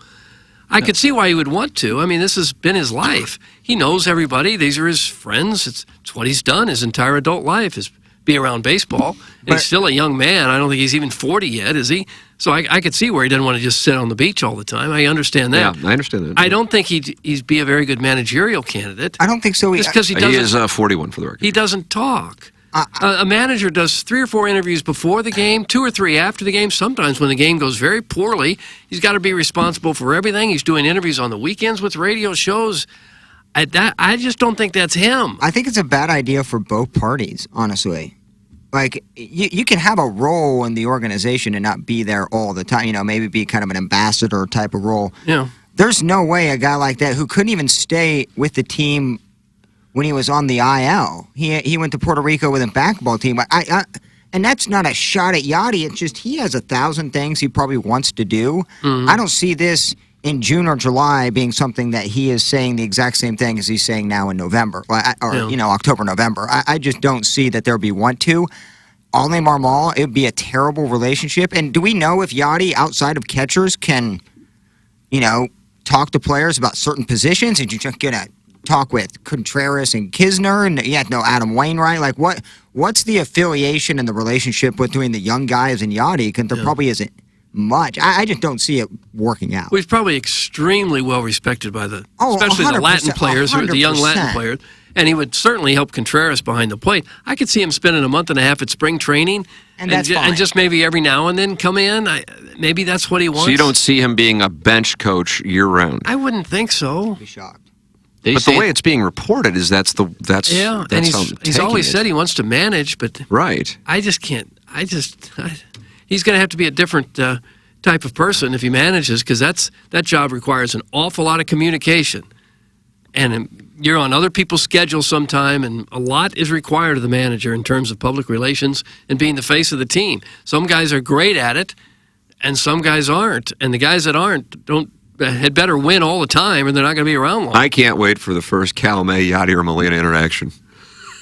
I could see why he would want to. I mean, this has been his life. He knows everybody. These are his friends. It's what he's done his entire adult life is be around baseball. And he's still a young man. I don't think he's even 40 yet, is he? So I could see where he doesn't want to just sit on the beach all the time. I understand that. Yeah, I understand that. I don't think he'd be a very good managerial candidate. I don't think so. Just because he is 41 for the record. He doesn't talk. A manager does 3 or 4 interviews before the game, 2 or 3 after the game. Sometimes when the game goes very poorly, he's got to be responsible for everything. He's doing interviews on the weekends with radio shows. I just don't think that's him. I think it's a bad idea for both parties, honestly. Like, you can have a role in the organization and not be there all the time. Maybe be kind of an ambassador type of role. Yeah. There's no way a guy like that who couldn't even stay with the team when he was on the IL. He went to Puerto Rico with a basketball team. And that's not a shot at Yachty. It's just he has 1,000 things he probably wants to do. Mm-hmm. I don't see this in June or July being something that he is saying the exact same thing as he's saying now in November. October, November. I just don't see that there'd be want to. Ole Marmol, it would be a terrible relationship. And do we know if Yachty, outside of catchers, can, talk to players about certain positions? Did you just get a talk with Contreras and Kisner, and Adam Wainwright? Like, what's the affiliation and the relationship between the young guys and Yachty? Because there probably isn't much. I just don't see it working out. Well, he's probably extremely well respected by especially the Latin players, or the young Latin players. And he would certainly help Contreras behind the plate. I could see him spending a month and a half at spring training, and just maybe every now and then come in. Maybe that's what he wants. So you don't see him being a bench coach year round? I wouldn't think so. I'd be shocked. But the way it's being reported is that's yeah. And he's always said he wants to manage, but right. I just can't. He's going to have to be a different type of person if he manages, because that job requires an awful lot of communication, and you're on other people's schedules sometime, and a lot is required of the manager in terms of public relations and being the face of the team. Some guys are great at it, and some guys aren't, and the guys that aren't had better win all the time, or they're not going to be around long. I can't wait for the first Calumet Yadier Molina interaction.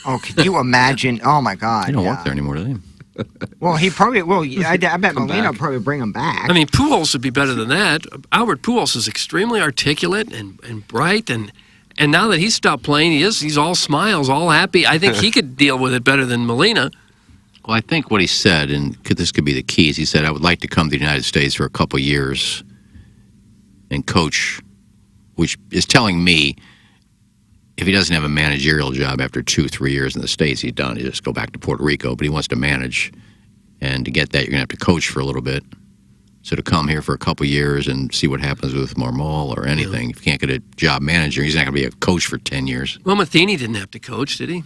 Oh, can you imagine? Oh my God! They don't work there anymore, do they? Well, he probably will. I bet Molina will probably bring him back. I mean, Pujols would be better than that. Albert Pujols is extremely articulate and bright, and now that he's stopped playing, he's all smiles, all happy. I think he could deal with it better than Molina. Well, I think what he said, and this could be the key, is he said, I would like to come to the United States for a couple of years and coach, which is telling me if he doesn't have a managerial job after 2-3 years in the States, he's done. He just go back to Puerto Rico, but he wants to manage. And to get that, you're going to have to coach for a little bit. So to come here for a couple years and see what happens with Marmol or anything, if you can't get a job manager, he's not going to be a coach for 10 years. Well, Matheny didn't have to coach, did he?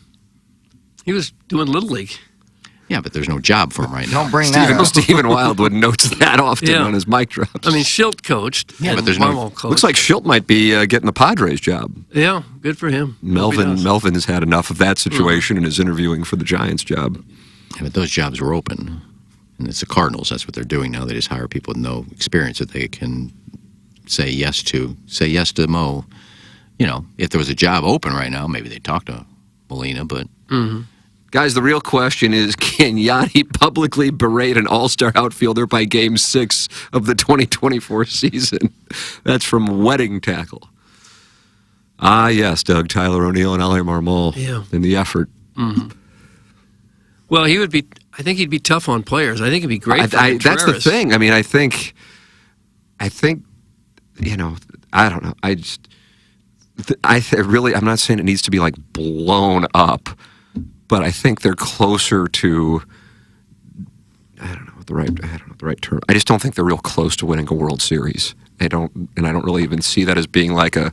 He was doing Little League. Yeah, but there's no job for him right now. Don't bring that up. Stephen Wildwood notes that often on his mic drops. I mean, Schilt coached. Yeah, but there's Marmol coached. Looks like Schilt might be getting the Padres job. Yeah, good for him. Melvin has had enough of that situation and is interviewing for the Giants job. Yeah, but those jobs were open. And it's the Cardinals. That's what they're doing now. They just hire people with no experience that they can say yes to. Say yes to Mo. If there was a job open right now, maybe they'd talk to Molina, but... Mm-hmm. Guys, the real question is, can Yachty publicly berate an all-star outfielder by Game 6 of the 2024 season? That's from Wedding Tackle. Ah, yes, Doug, Tyler O'Neill and Yadier Molina in the effort. Mm-hmm. Well, I think he'd be tough on players. I think he'd be great for Contreras. That's the thing. I mean, I think, I don't know. I'm not saying it needs to be like blown up, but I think they're closer to, I don't know the right term. I just don't think they're real close to winning a World Series. I don't really even see that as being like a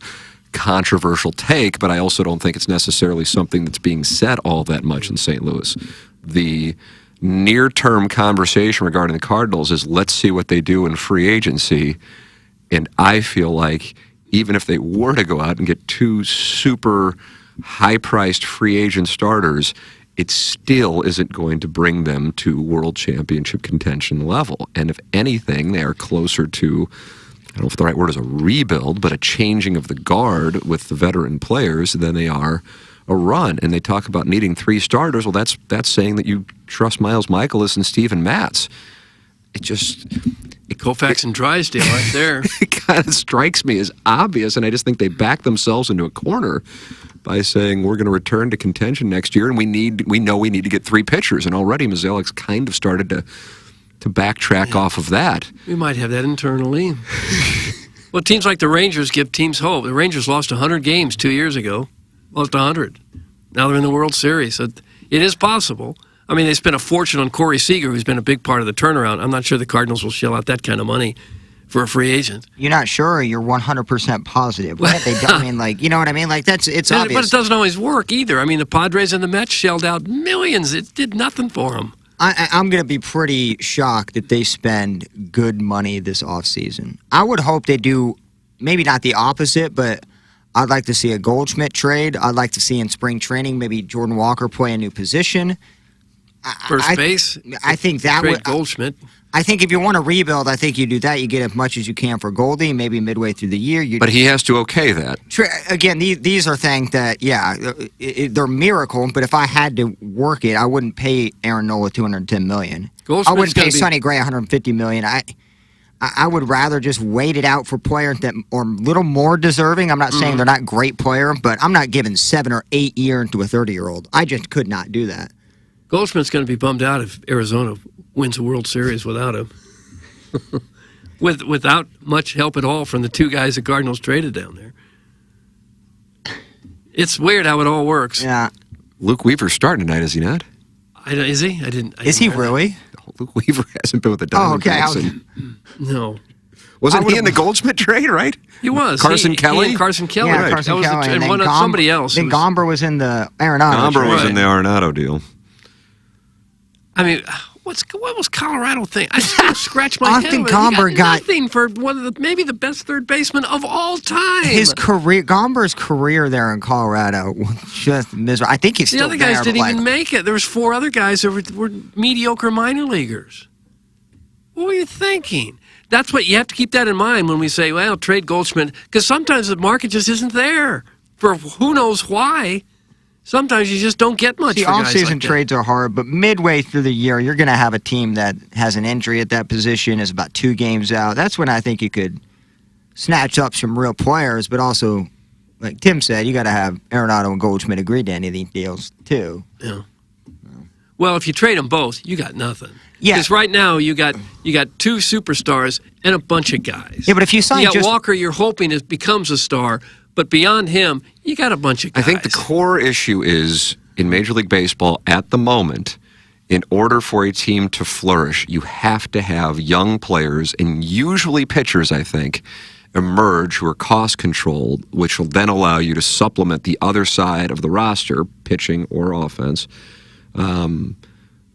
controversial take, but I also don't think it's necessarily something that's being said all that much in St. Louis. The near-term conversation regarding the Cardinals is, let's see what they do in free agency, and I feel like even if they were to go out and get 2 super high-priced free agent starters, it still isn't going to bring them to world championship contention level. And if anything, they are closer to, I don't know if the right word is a rebuild, but a changing of the guard with the veteran players than they are a run. And they talk about needing 3 starters. Well, that's saying that you trust Miles Michaelis and Steven Matz. Koufax and Drysdale right there. It kind of strikes me as obvious, and I just think they back themselves into a corner by saying we're going to return to contention next year, and we know we need to get 3 pitchers, and already Mozeliak's kind of started to backtrack off of that. We might have that internally. Well, teams like the Rangers give teams hope. The Rangers lost 100 games 2 years ago. Lost 100. Now they're in the World Series. So It is possible. I mean, they spent a fortune on Corey Seager, who's been a big part of the turnaround. I'm not sure the Cardinals will shell out that kind of money for a free agent. You're not sure, or you're 100% positive. Right? They don't, I mean, like, you know what I mean? Like, it's obvious. But it doesn't always work either. I mean, the Padres and the Mets shelled out millions. It did nothing for them. I'm going to be pretty shocked that they spend good money this offseason. I would hope they do maybe not the opposite, but I'd like to see a Goldschmidt trade. I'd like to see in spring training maybe Jordan Walker play a new position. First base? I think that trade would Goldschmidt. I think if you want to rebuild, I think you do that. You get as much as you can for Goldie, maybe midway through the year. But he has to okay that. Again, these are things that, they're miracle. But if I had to work it, I wouldn't pay Aaron Nola $210 million. I wouldn't pay Sonny Gray $150 million. I would rather just wait it out for players that are a little more deserving. I'm not saying they're not great players, but I'm not giving 7 or 8 years to a 30-year-old. I just could not do that. Goldschmidt's going to be bummed out if Arizona wins a World Series without him. Without much help at all from the two guys the Cardinals traded down there. It's weird how it all works. Yeah. Luke Weaver's starting tonight, is he not? Is he? Is he really? Luke Weaver hasn't been with the Diamondbacks. No. Wasn't he in the Goldschmidt trade, right? He was. Carson Kelly? He and Carson Kelly. Yeah, Right. Carson That Kelly. was And then somebody else. Then Gomber was in the Arenado. Gomber was Right. in the Arenado deal. I mean, what was Colorado think? I still scratch my head. Austin He Gomber got nothing for one of maybe the best third baseman of all time. His career, Gomber's career there in Colorado was just miserable. I think he's The still other guys there, didn't but even make it. There was 4 other guys that were mediocre minor leaguers. What were you thinking? That's what you have to keep that in mind when we say, well, trade Goldschmidt, because sometimes the market just isn't there for who knows why. Sometimes you just don't get much. The for guys off-season like that. trades are hard, but midway through the year, you're going to have a team that has an injury at that position, is about 2 games out. That's when I think you could snatch up some real players, but also, like Tim said, you got to have Arenado and Goldschmidt agree to any of these deals too. Yeah. Well, if you trade them both, you got nothing. Yeah. Because right now you got 2 superstars and a bunch of guys. Yeah, but if you sign got just Walker, you're hoping it becomes a star, but beyond him, you got a bunch of guys. I think the core issue is in Major League Baseball at the moment, in order for a team to flourish, you have to have young players and usually pitchers, I think, emerge who are cost controlled, which will then allow you to supplement the other side of the roster, pitching or offense,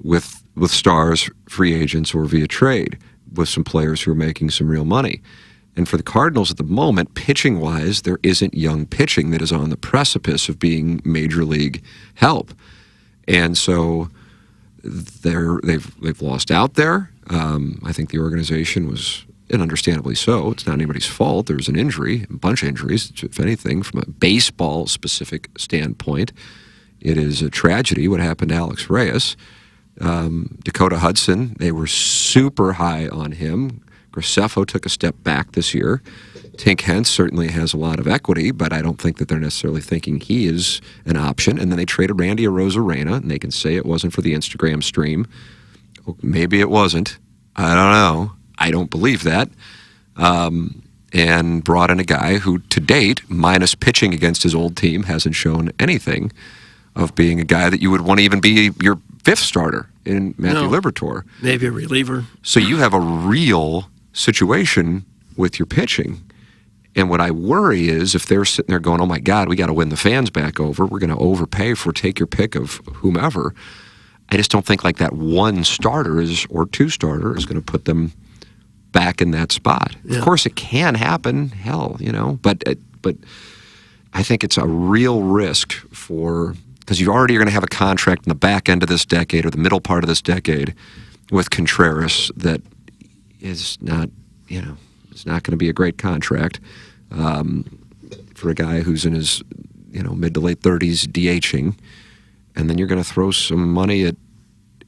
with stars, free agents, or via trade, with some players who are making some real money. And for the Cardinals at the moment, pitching-wise, there isn't young pitching that is on the precipice of being major league help. And so they've lost out there. I think the organization was, and understandably so, it's not anybody's fault. There was an injury, a bunch of injuries, if anything, from a baseball-specific standpoint. It is a tragedy what happened to Alex Reyes. Dakota Hudson, they were super high on him. Graceffo took a step back this year. Tink Hence certainly has a lot of equity, but I don't think that they're necessarily thinking he is an option. And then they traded Randy Arozarena, and they can say it wasn't for the Instagram stream. Maybe it wasn't. I don't know. I don't believe that. And brought in a guy who, to date, minus pitching against his old team, hasn't shown anything of being a guy that you would want to even be your 5th starter in Matthew Liberatore. Maybe a reliever. So you have a real situation with your pitching. And what I worry is if they're sitting there going, oh my God, we got to win the fans back over. We're going to overpay for take your pick of whomever. I just don't think like that 1 starter is, or 2 starter is going to put them back in that spot. Yeah. Of course it can happen, hell, but I think it's a real risk for, because you already are going to have a contract in the back end of this decade or the middle part of this decade with Contreras that is not, it's not going to be a great contract for a guy who's in his, mid to late 30s DHing. And then you're going to throw some money at,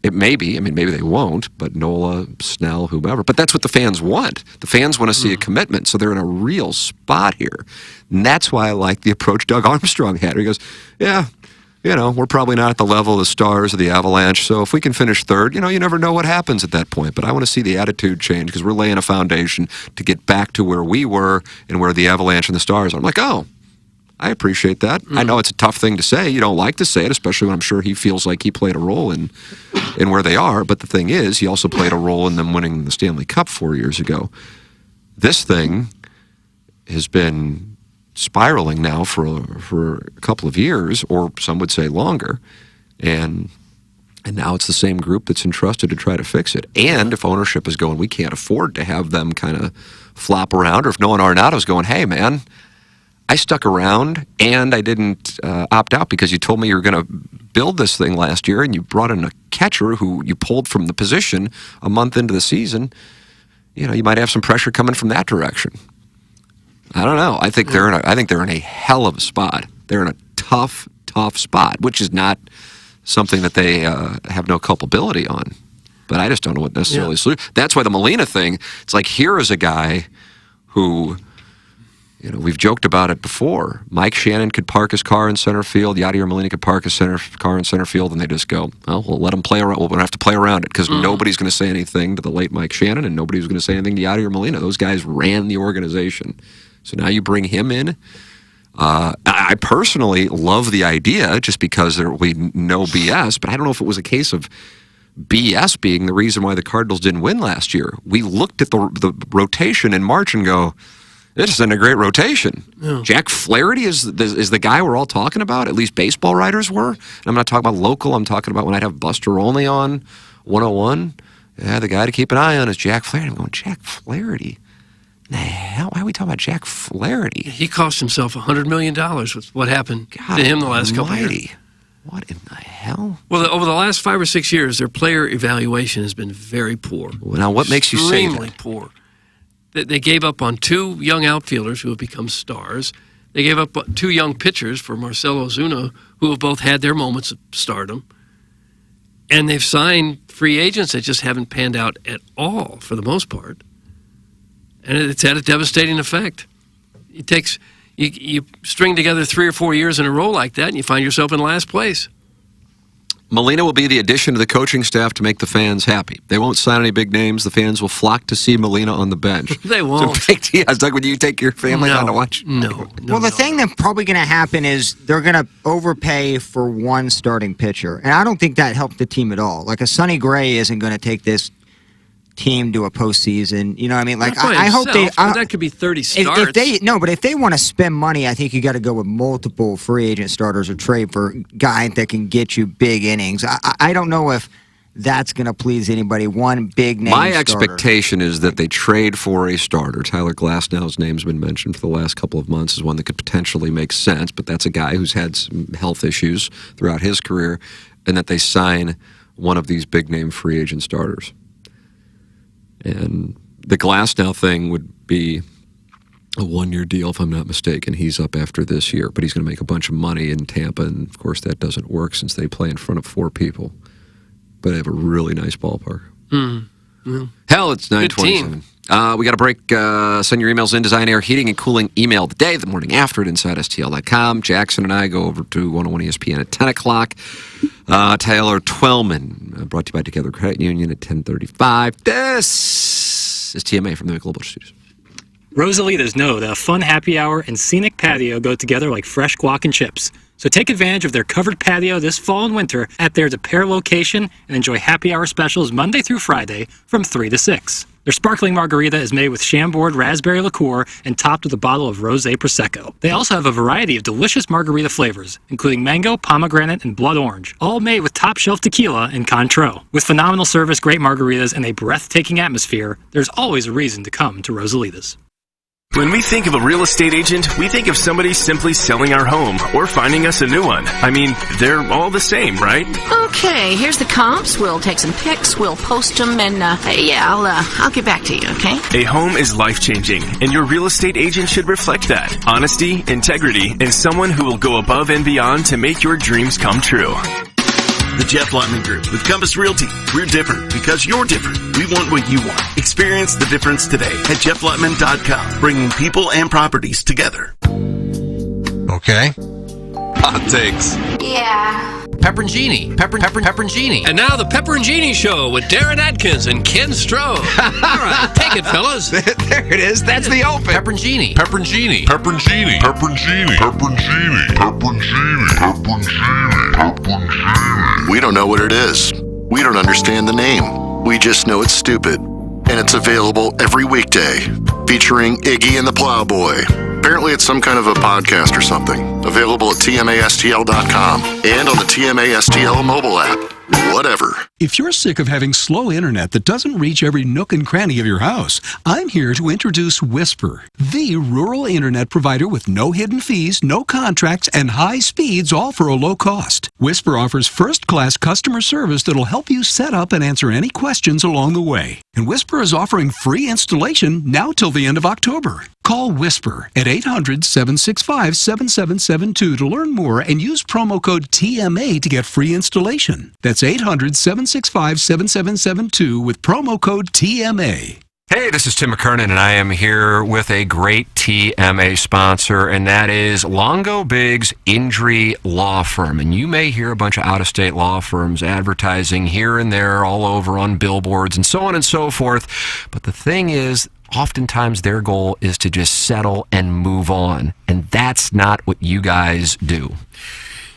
it may be, maybe they won't, but Nola, Snell, whomever. But that's what the fans want. The fans want to see a commitment, so they're in a real spot here. And that's why I like the approach Doug Armstrong had. He goes, yeah, we're probably not at the level of the Stars or the Avalanche, so if we can finish 3rd, you never know what happens at that point. But I want to see the attitude change because we're laying a foundation to get back to where we were and where the Avalanche and the Stars are. I'm like, oh, I appreciate that. I know it's a tough thing to say. You don't like to say it, especially when I'm sure he feels like he played a role in where they are. But the thing is, he also played a role in them winning the Stanley Cup 4 years ago. This thing has been spiraling now for a couple of years, or some would say longer. And now it's the same group that's entrusted to try to fix it. And if ownership is going, we can't afford to have them kind of flop around, or if Nolan Arenado's going, hey, man, I stuck around and I didn't opt out because you told me you were going to build this thing last year and you brought in a catcher who you pulled from the position a month into the season, you might have some pressure coming from that direction. I don't know. I think they're in a hell of a spot. They're in a tough spot, which is not something that they have no culpability on. But I just don't know what necessarily is. That's why the Molina thing, it's like, here is a guy who, we've joked about it before. Mike Shannon could park his car in center field. Yadier Molina could park his car in center field, and they just go, well, we'll let him play around. We'll have to play around it because nobody's going to say anything to the late Mike Shannon, and nobody's going to say anything to Yadier Molina. Those guys ran the organization. So now you bring him in. I personally love the idea just because there will be no BS, but I don't know if it was a case of BS being the reason why the Cardinals didn't win last year. We looked at the rotation in March and go, this isn't a great rotation. Yeah. Jack Flaherty is the guy we're all talking about, at least baseball writers were. And I'm not talking about local, I'm talking about when I'd have Buster Olney on 101. Yeah, the guy to keep an eye on is Jack Flaherty. I'm going, Jack Flaherty? The hell? Why are we talking about Jack Flaherty? He cost himself $100 million with what happened to him the last couple of years. What in the hell? Well, over the last 5 or 6 years, their player evaluation has been very poor. Well, now, what makes you say that? Extremely poor. They gave up on 2 young outfielders who have become stars. They gave up 2 young pitchers for Marcell Ozuna, who have both had their moments of stardom. And they've signed free agents that just haven't panned out at all, for the most part. And it's had a devastating effect. It takes you string together 3 or 4 years in a row like that, and you find yourself in last place. Molina will be the addition to the coaching staff to make the fans happy. They won't sign any big names. The fans will flock to see Molina on the bench. They won't. It's like when you take your family down to watch. No. Well, the thing that's probably going to happen is they're going to overpay for one starting pitcher. And I don't think that helped the team at all. Like, a Sonny Gray isn't going to take this team to a postseason. You know what I mean? Like, I hope they. That could be 30 starts. But if they want to spend money, I think you got to go with multiple free agent starters or trade for a guy that can get you big innings. I don't know if that's going to please anybody. One big name. My expectation is that they trade for a starter. Tyler Glasnow's name's been mentioned for the last couple of months as one that could potentially make sense, but that's a guy who's had some health issues throughout his career, and that they sign one of these big name free agent starters. And the Glasnow thing would be a 1-year deal, if I'm not mistaken. He's up after this year, but he's going to make a bunch of money in Tampa, and of course that doesn't work since they play in front of 4 people. But they have a really nice ballpark. Mm-hmm. Hell, it's 9:27. We got a break. Send your emails in. Design Air Heating and Cooling email today, the morning after at InsideSTL.com. Jackson and I go over to 101 ESPN at 10 o'clock. Taylor Twellman, brought to you by Together Credit Union at 10:35. This is TMA from the Global Studios. Rosalitas know that a fun happy hour and scenic patio go together like fresh guac and chips. So take advantage of their covered patio this fall and winter at their Depair location and enjoy happy hour specials Monday through Friday from 3 to 6. Their sparkling margarita is made with Chambord raspberry liqueur and topped with a bottle of Rosé Prosecco. They also have a variety of delicious margarita flavors, including mango, pomegranate, and blood orange, all made with top-shelf tequila and Cointreau. With phenomenal service, great margaritas, and a breathtaking atmosphere, there's always a reason to come to Rosalitas. When we think of a real estate agent, we think of somebody simply selling our home or finding us a new one. I mean, they're all the same, right? Okay, here's the comps. We'll take some pics, we'll post them, and I'll get back to you, okay? A home is life-changing, and your real estate agent should reflect that. Honesty, integrity, and someone who will go above and beyond to make your dreams come true. The Jeff Lutman Group with Compass Realty. We're different because you're different. We want what you want. Experience the difference today at jefflutman.com, bringing people and properties together. Okay. Hot takes. Yeah. Pepperoncini. Pepperoncini. And now the Pepperoncini Show with Darren Atkins and Ken Stroh. All right, take it, fellas. There it is. That's the open. Pepperoncini. Pepperoncini. Pepperoncini. Pepperoncini. Pepperoncini. Pepperoncini. Pepperoncini. Pepperoncini. We don't know what it is. We don't understand the name. We just know it's stupid. And it's available every weekday, featuring Iggy and the Plowboy. Apparently it's some kind of a podcast or something. Available at tmastl.com and on the TMASTL mobile app. Whatever. If you're sick of having slow internet that doesn't reach every nook and cranny of your house, I'm here to introduce Whisper, the rural internet provider with no hidden fees, no contracts, and high speeds, all for a low cost. Whisper offers first-class customer service that'll help you set up and answer any questions along the way. And Whisper is offering free installation now till the end of October. Call Whisper at 800-765-7772 to learn more and use promo code TMA to get free installation. That's 800-765-7772 with promo code TMA. Hey, this is Tim McKernan, and I am here with a great TMA sponsor, and that is Longo Biggs Injury Law Firm. And you may hear a bunch of out-of-state law firms advertising here and there, all over on billboards and so on and so forth. But the thing is, oftentimes their goal is to just settle and move on, and that's not what you guys do.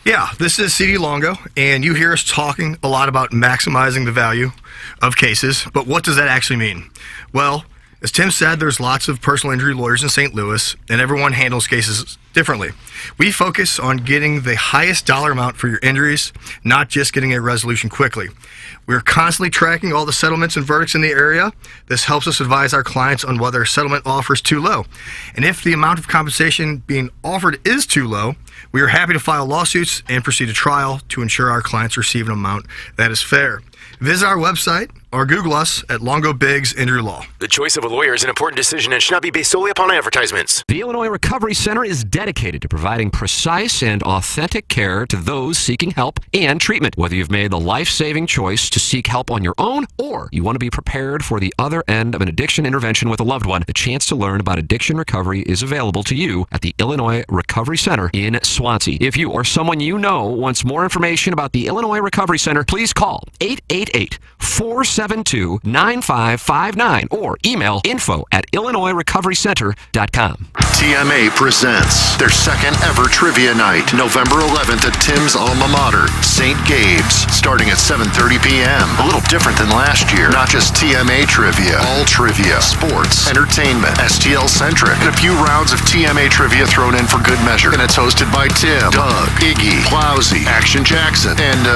Yeah, this is CD Longo, and you hear us talking a lot about maximizing the value of cases, but what does that actually mean? Well, as Tim said, there's lots of personal injury lawyers in St. Louis, and everyone handles cases differently. We focus on getting the highest dollar amount for your injuries, not just getting a resolution quickly. We're constantly tracking all the settlements and verdicts in the area. This helps us advise our clients on whether a settlement offer is too low. And if the amount of compensation being offered is too low, we are happy to file lawsuits and proceed to trial to ensure our clients receive an amount that is fair. Visit our website or Google us at Longo Biggs Injury Law. The choice of a lawyer is an important decision and should not be based solely upon advertisements. The Illinois Recovery Center is dedicated to providing precise and authentic care to those seeking help and treatment. Whether you've made the life-saving choice to seek help on your own or you want to be prepared for the other end of an addiction intervention with a loved one, the chance to learn about addiction recovery is available to you at the Illinois Recovery Center in Swansea. If you or someone you know wants more information about the Illinois Recovery Center, please call 888-472-9559 or email info@illinoisrecoverycenter.com. TMA presents their second ever trivia night, November 11th at Tim's alma mater, St. Gabe's, starting at 7:30 p.m. A little different than last year. Not just TMA trivia, all trivia, sports, entertainment, STL-centric, and a few rounds of TMA trivia thrown in for good measure. And it's hosted by Tim, Doug, Iggy, Plowsy, Action Jackson, and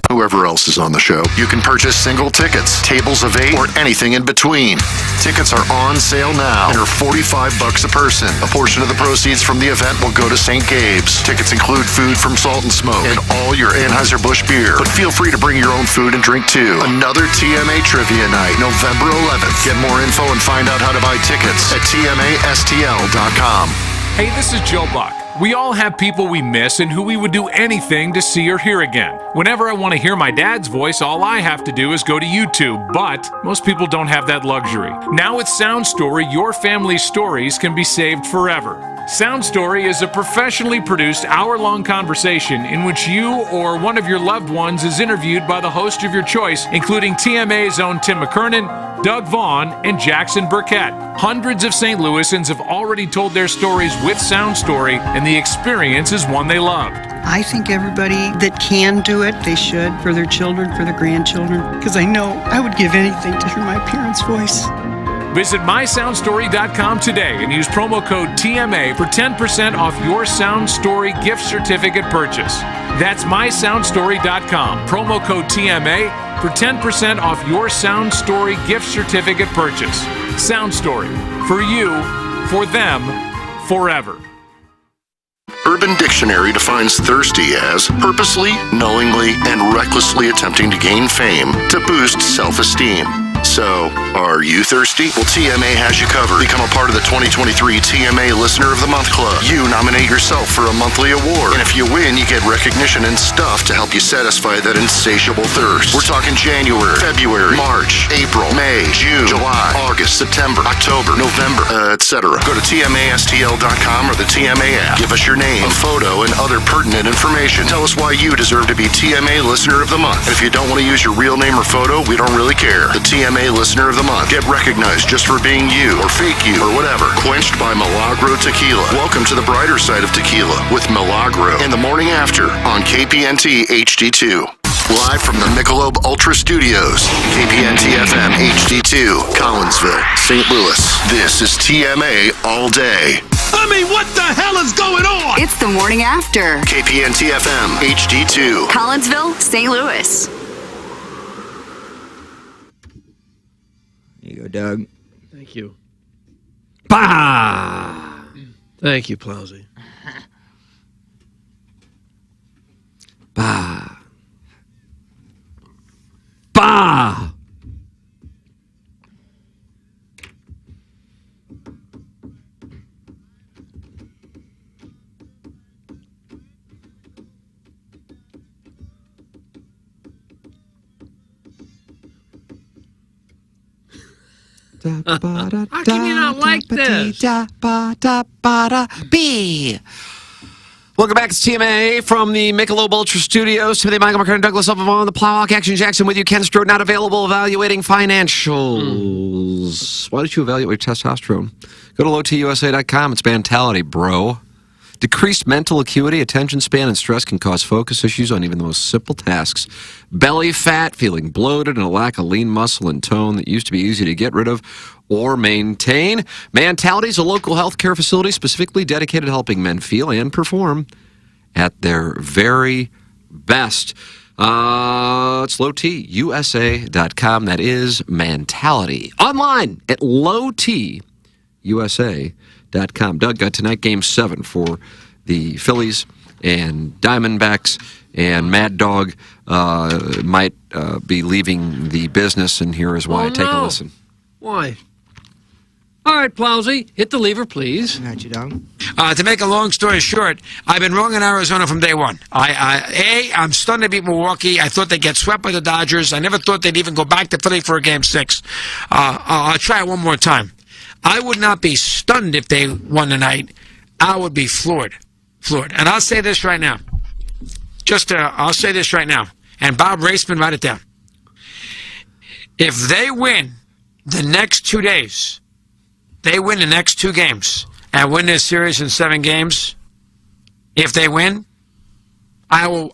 whoever else is on the show. You can purchase single tickets, tables of 8, or anything in between. Tickets are on sale now and are $45 a person. A portion of the proceeds from the event will go to St. Gabe's. Tickets include food from Salt and Smoke and all your Anheuser-Busch beer. But feel free to bring your own food and drink too. Another TMA Trivia Night, November 11th. Get more info and find out how to buy tickets at tmastl.com. Hey, this is Joe Buck. We all have people we miss and who we would do anything to see or hear again. Whenever I want to hear my dad's voice, all I have to do is go to YouTube, but most people don't have that luxury. Now with Sound Story, your family's stories can be saved forever. Sound Story is a professionally produced hour-long conversation in which you or one of your loved ones is interviewed by the host of your choice, including TMA's own Tim McKernan, Doug Vaughn, and Jackson Burkett. Hundreds of St. Louisans have already told their stories with Sound Story, and the experience is one they loved. I think everybody that can do it, they should, for their children, for their grandchildren, because I know I would give anything to hear my parents' voice. Visit mysoundstory.com today and use promo code TMA for 10% off your Sound Story gift certificate purchase. That's mysoundstory.com, promo code TMA for 10% off your Sound Story gift certificate purchase. Sound Story, for you, for them, forever. Urban Dictionary defines thirsty as purposely, knowingly, and recklessly attempting to gain fame to boost self-esteem. So, are you thirsty? Well, TMA has you covered. Become a part of the 2023 TMA Listener of the Month Club. You nominate yourself for a monthly award. And if you win, you get recognition and stuff to help you satisfy that insatiable thirst. We're talking January, February, March, April, May, June, July, August, September, October, November, etc. Go to TMASTL.com or the TMA app. Give us your name, a photo, and other pertinent information. Tell us why you deserve to be TMA Listener of the Month. And if you don't want to use your real name or photo, we don't really care. The TMA Listener of the Month. Get recognized just for being you, or fake you, or whatever. Quenched by Milagro Tequila. Welcome to the brighter side of tequila with Milagro in the morning after on KPNT HD2. Live from the Michelob Ultra Studios, KPNT FM HD2, Collinsville, St. Louis. This is TMA All Day. I mean, what the hell is going on? It's the morning after. KPNT FM HD2, Collinsville, St. Louis. There you go, Doug. Thank you. Bah! Thank you, Plowsy. Bah. Bah. How can you not like this? Welcome back to TMA from the Michelob Ultra Studios. Timothy, Michael, McCartan, Douglas, Upavon, the Plowhawk, Action Jackson with you. Ken Strode, not available, evaluating financials. Why don't you evaluate testosterone? Go to lowtusa.com. It's mentality, bro. Decreased mental acuity, attention span, and stress can cause focus issues on even the most simple tasks. Belly fat, feeling bloated, and a lack of lean muscle and tone that used to be easy to get rid of or maintain. Mentality is a local healthcare facility specifically dedicated to helping men feel and perform at their very best. It's lowtusa.com. That is mentality. Online at lowtusa.com. Doug, tonight Game 7 for the Phillies and Diamondbacks, and Mad Dog might be leaving the business, and here is why. Take a listen. Why? All right, Plowsy, hit the lever, please. Got you, Doug. To make a long story short, I've been wrong in Arizona from day one. I'm stunned to beat Milwaukee. I thought they'd get swept by the Dodgers. I never thought they'd even go back to Philly for a Game 6. I'll try it one more time. I would not be stunned if they won tonight. I would be floored. And I'll say this right now. I'll say this right now. And Bob Raceman, write it down. If they win the next 2 days, they win the next 2 games, and win this series in 7 games, if they win, I will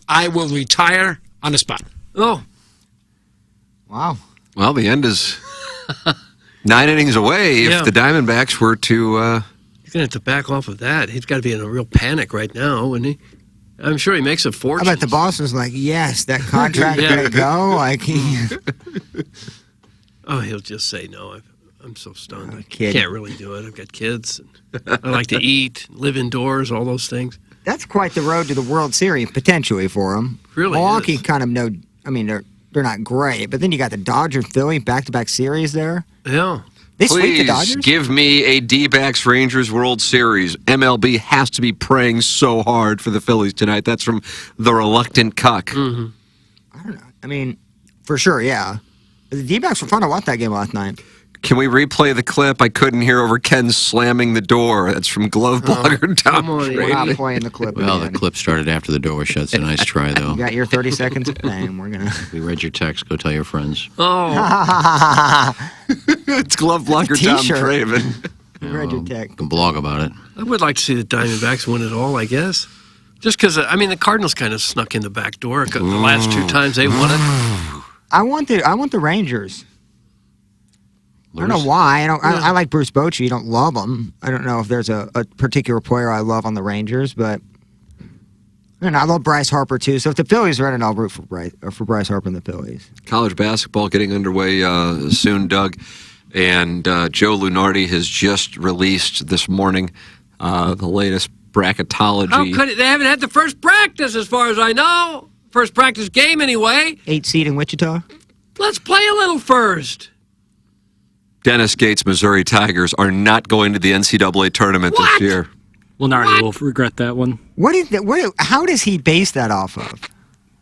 retire on the spot. Oh. Wow. Well, the end is 9 innings away if the Diamondbacks were to... He's going to have to back off of that. He's got to be in a real panic right now, wouldn't he? I'm sure he makes a fortune. I bet the Boston's like, yes, that contract going to go. Like Oh, he'll just say no. I'm so stunned. I can't really do it. I've got kids. And I like to eat, live indoors, all those things. That's quite the road to the World Series, potentially, for him. Really Milwaukee kind of they're not great, but then you got the Dodgers, Philly, back-to-back series there. Yeah. They sweep the Please Dodgers? give me a D-backs Rangers World Series. MLB has to be praying so hard for the Phillies tonight. That's from the reluctant cuck. Mm-hmm. I don't know. I mean, for sure, yeah. The D-backs were fun to watch that game last night. Can we replay the clip? I couldn't hear over Ken slamming the door. That's from Glove Blogger Tom. We're not playing the clip Well, again. the clip started after the door was shut. It's a nice try, though. You got your 30 seconds of fame. We're going to... We read your text. Go tell your friends. Oh. It's Glove Blogger Tom Traven. Read your text. You can blog about it. I would like to see the Diamondbacks win it all, I guess. Just because, the Cardinals kind of snuck in the back door the last 2 times they won it. I want the Rangers. I don't know why. I like Bruce Bochy. I don't love him. I don't know if there's a particular player I love on the Rangers, but I love Bryce Harper too. So if the Phillies are in, I'll root for Bryce Harper and the Phillies. College basketball getting underway soon, Doug. And Joe Lunardi has just released this morning the latest bracketology. How could it? They haven't had the first practice, as far as I know. First practice game, anyway. 8 seed in Wichita. Let's play a little first. Dennis Gates' Missouri Tigers are not going to the NCAA tournament this year. Lenardi will regret that one. How does he base that off of?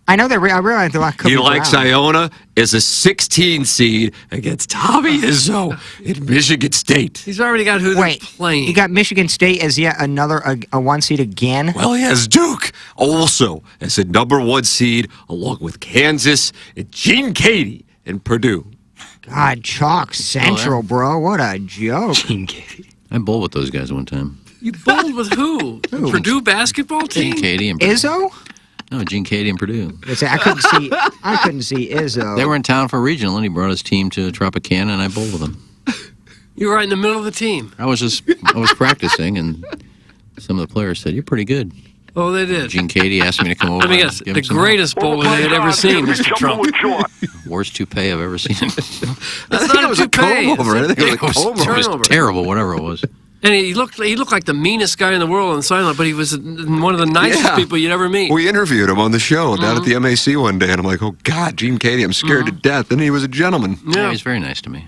I know that I realize they're not He likes Iona as a 16 seed against Tommy Izzo in Michigan State. He's already got who they're playing. He got Michigan State as yet another a 1 seed again. Well, he has Duke also as a number 1 seed, along with Kansas and Gene Katie and Purdue. God, Chalk Central, bro. What a joke. Gene Katie. I bowled with those guys one time. You bowled with who? The Purdue basketball team? Gene Katie and Purdue. Izzo? No, Gene Katie and Purdue. I couldn't see Izzo. They were in town for a regional, and he brought his team to Tropicana, and I bowled with them. You were right in the middle of the team. I was practicing, and some of the players said, "You're pretty good." Oh, they did. Gene Katie asked me to come over. I mean, yes, the greatest bowler they had ever seen, Mr. Trump. Worst toupee I've ever seen. That's not a toupee. I think it was a comb over. It was terrible, whatever it was. And he looked like the meanest guy in the world on the sideline, but he was one of the nicest people you'd ever meet. We interviewed him on the show down at the MAC one day, and I'm like, oh, God, Gene Katie, I'm scared to death. And he was a gentleman. Yeah, he was very nice to me.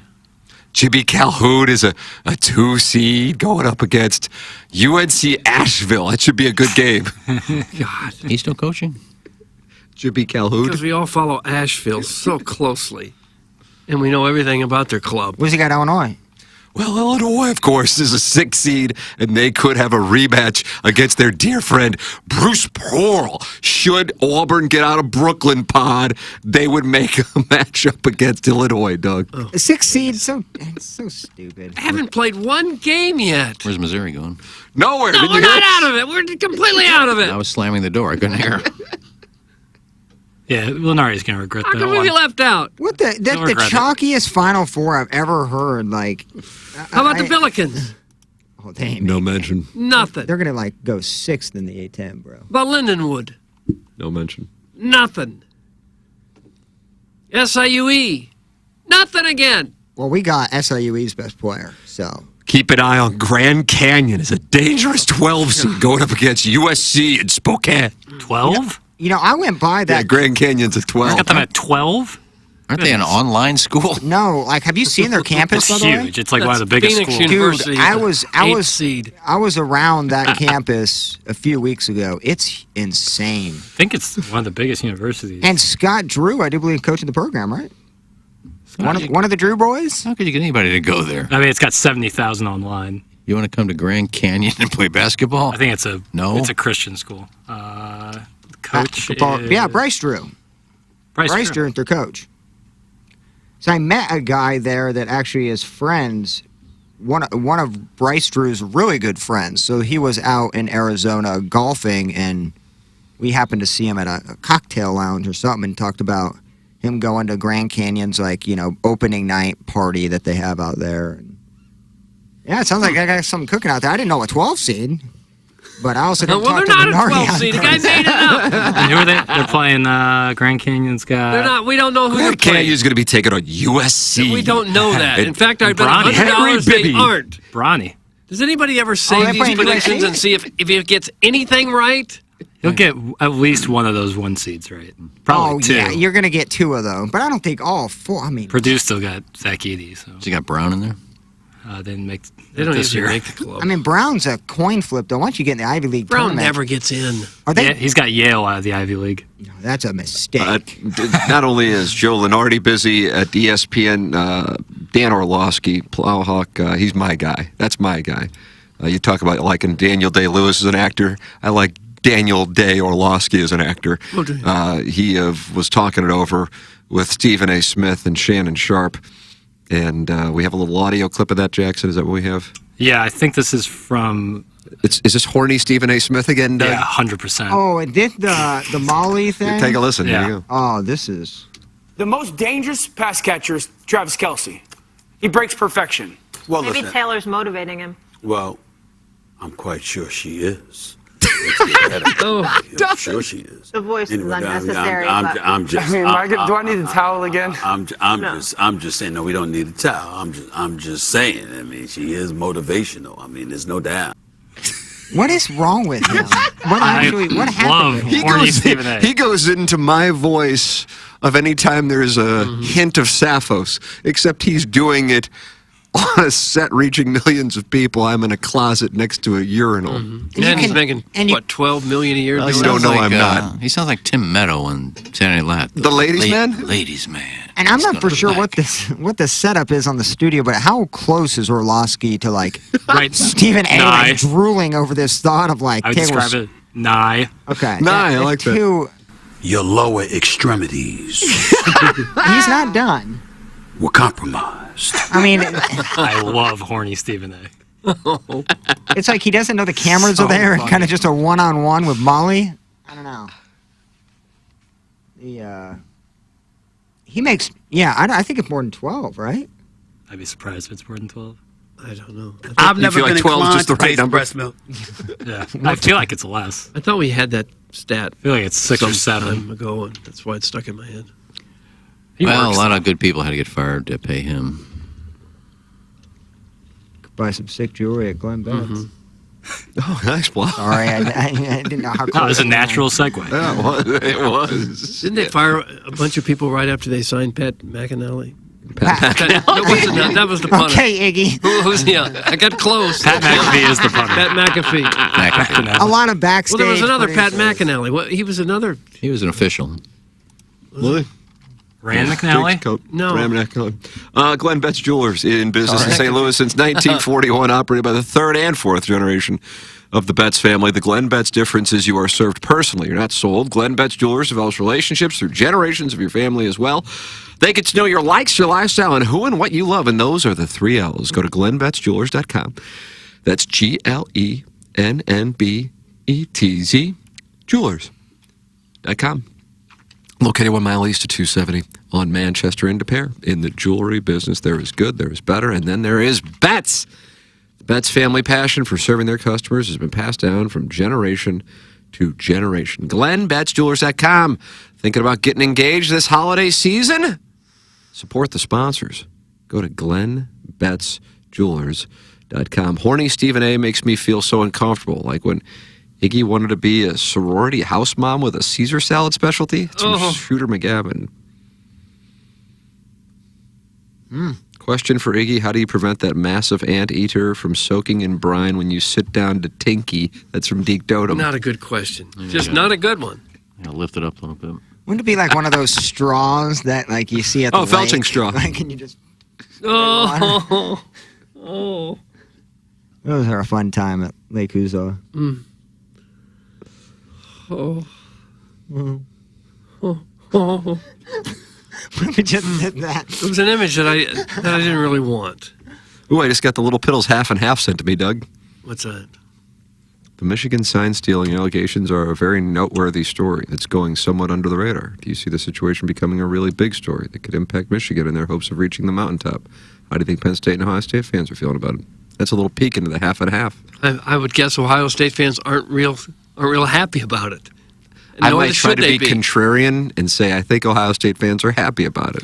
Jimmy Calhoun is a 2 seed going up against UNC Asheville. That should be a good game. God. He's still coaching? Jimmy Calhoun? Because we all follow Asheville so closely, and we know everything about their club. Where's he got Illinois? Well, Illinois, of course, is a 6 seed, and they could have a rematch against their dear friend Bruce Pearl. Should Auburn get out of Brooklyn pod, they would make a matchup against Illinois, Doug. Oh. 6 seed, it's so stupid. I haven't played one game yet. Where's Missouri going? Nowhere. No, we're not out of it. We're completely out of it. I was slamming the door. I couldn't hear. Yeah, Lenardi's going to regret How that come one. we left out? What the chalkiest Final Four I've ever heard. Like, how about the Billikens? Oh, they ain't no mention. Nothing. They're gonna go 6th in the A10, bro. About Lindenwood? No mention. Nothing. SIUE? Nothing again. Well, we got SIUE's best player, so. Keep an eye on Grand Canyon as a dangerous 12 seed going up against USC in Spokane. 12? You know, I went by that. Yeah, Grand Canyon's a 12. I got them at 12? Aren't they an online school? No, like, have you seen their campus? It's by the way? huge. It's like one of the biggest Phoenix schools. University. Dude, I was around that Uh-uh. campus a few weeks ago. It's insane. I think it's one of the biggest universities. And Scott Drew, I do believe, coaching the program, right? One of the Drew boys. How could you get anybody to go there? I mean, it's got 70,000 online. You want to come to Grand Canyon and play basketball? I think it's a It's a Christian school. Coach. Yeah, Bryce Drew. Bryce Drew is their coach. So I met a guy there that actually is friends. One of Bryce Drew's really good friends. So he was out in Arizona golfing, and we happened to see him at a cocktail lounge or something, and talked about him going to Grand Canyon's, like, you know, opening night party that they have out there. Yeah, it sounds like I got something cooking out there. I didn't know a 12 seed, but I also didn't talk to they're not Lenardi a 12 out seed. The there. guy made it up. And who are they? They're playing Grand Canyon's got. They're not. We don't know who they're Grand playing. Canyon's going to be taking on USC. We don't know that. In fact, I bet Bronny. $100 they aren't. Bronny. Does anybody ever save they're these playing predictions USC? and see if he gets anything right? He'll get at least one of those 1 seeds right. Probably 2. Yeah, you're going to get 2 of them, but I don't think all 4. I mean, Purdue still got Zach Edey. So you got Brown in there? They didn't make. They don't this usually year. make the club. I mean, Brown's a coin flip, though. Once you get in the Ivy League Brown tournament, never gets in. Are they? Yeah, he's got Yale out of the Ivy League. No, that's a mistake. Not only is Joe Lenardi busy at ESPN, Dan Orlovsky, Plowhawk, he's my guy. That's my guy. You talk about liking Daniel Day-Lewis as an actor. I like Daniel Day Orlovsky as an actor. He was talking it over with Stephen A. Smith and Shannon Sharp. And we have a little audio clip of that, Jackson. Is that what we have? Yeah, I think this is from. Is this horny Stephen A. Smith again, Doug? Yeah, 100%. Oh, and did the Molly thing? Take a listen. Yeah. Here you go. Oh, this is. The most dangerous pass catcher is Travis Kelce. He breaks perfection. Well, maybe Taylor's motivating him. Well, I'm quite sure she is. I'm sure she is. The voice is unnecessary. I'm just. do I need a towel again? I'm just saying. No, we don't need a towel. I'm just saying. I mean, she is motivational. I mean, there's no doubt. What is wrong with him? What happened? He goes into my voice of any time there's a hint of Sappho's, except he's doing it on a set reaching millions of people. I'm in a closet next to a urinal. And he's making, what, $12 million a year? Well, he don't sounds know like, I'm not. He sounds like Tim Meadow on Saturday Night Live. The ladies' man? Ladies' man. And I'm not for sure what the setup is on the studio, but how close is Orlovsky to like Stephen A. like, drooling over this thought of like I would Taylor describe it nigh. Okay. I like that. Your lower extremities He's not done. were compromised. I mean, I love horny Stephen A. it's like he doesn't know the cameras are there, and kind of just a one-on-one with Molly. I don't know. He makes, I think it's more than 12, right? I'd be surprised if it's more than 12. I don't know. I've never been like 12 is inclined just the to pay right for number? breast milk. Yeah, I feel like it's less. I thought we had that stat. I feel like it's 6 or 7 time ago, and that's why it's stuck in my head. Well, a lot of good people had to get fired to pay him. Buy some sick jewelry at Glenn Betts. Oh, nice block. Sorry, I didn't know how close. That was a natural segue. Yeah, it was. Didn't they fire a bunch of people right after they signed Pat McAnally? That was the punter. Okay, Iggy. I got close. Pat McAfee is the punter. Pat McAfee. A lot of backstage. Well, there was another Pat footage. McAnally. What? He was another. He was an official. Really? Rand McNally? No. Rand McNally. Glenn Betts Jewelers in business in St. Louis since 1941, operated by the third and fourth generation of the Betts family. The Glenn Betts difference is you are served personally. You're not sold. Glenn Betts Jewelers develops relationships through generations of your family as well. They get to know your likes, your lifestyle, and who and what you love, and those are the 3 L's. Go to glennbettsjewelers.com. That's GLENNBETZ Jewelers.com. Located 1 mile east of 270 on Manchester and De Pere. In the jewelry business, there is good, there is better, and then there is Betts. The Betts family passion for serving their customers has been passed down from generation to generation. GlennBettsJewelers.com. Thinking about getting engaged this holiday season? Support the sponsors. Go to GlennBettsJewelers.com. Horny Stephen A. makes me feel so uncomfortable, like when Iggy wanted to be a sorority house mom with a Caesar salad specialty. It's from Shooter McGavin. Question for Iggy: how do you prevent that massive anteater from soaking in brine when you sit down to Tinky? That's from Deke Dotem. Not a good question. Just not a good one. Lift it up a little bit. Wouldn't it be like one of those straws that like you see at the felching lake? straw. Like, can you just? Oh. Those are a fun time at Lake Uzo. We just did that. It was an image that I didn't really want. Ooh, I just got the Little Piddles half and half sent to me, Doug. What's that? The Michigan sign stealing allegations are a very noteworthy story that's going somewhat under the radar. Do you see the situation becoming a really big story that could impact Michigan in their hopes of reaching the mountaintop? How do you think Penn State and Ohio State fans are feeling about it? That's a little peek into the half and half. I would guess Ohio State fans aren't real happy about it. I Nor might try should to they be contrarian and say I think Ohio State fans are happy about it,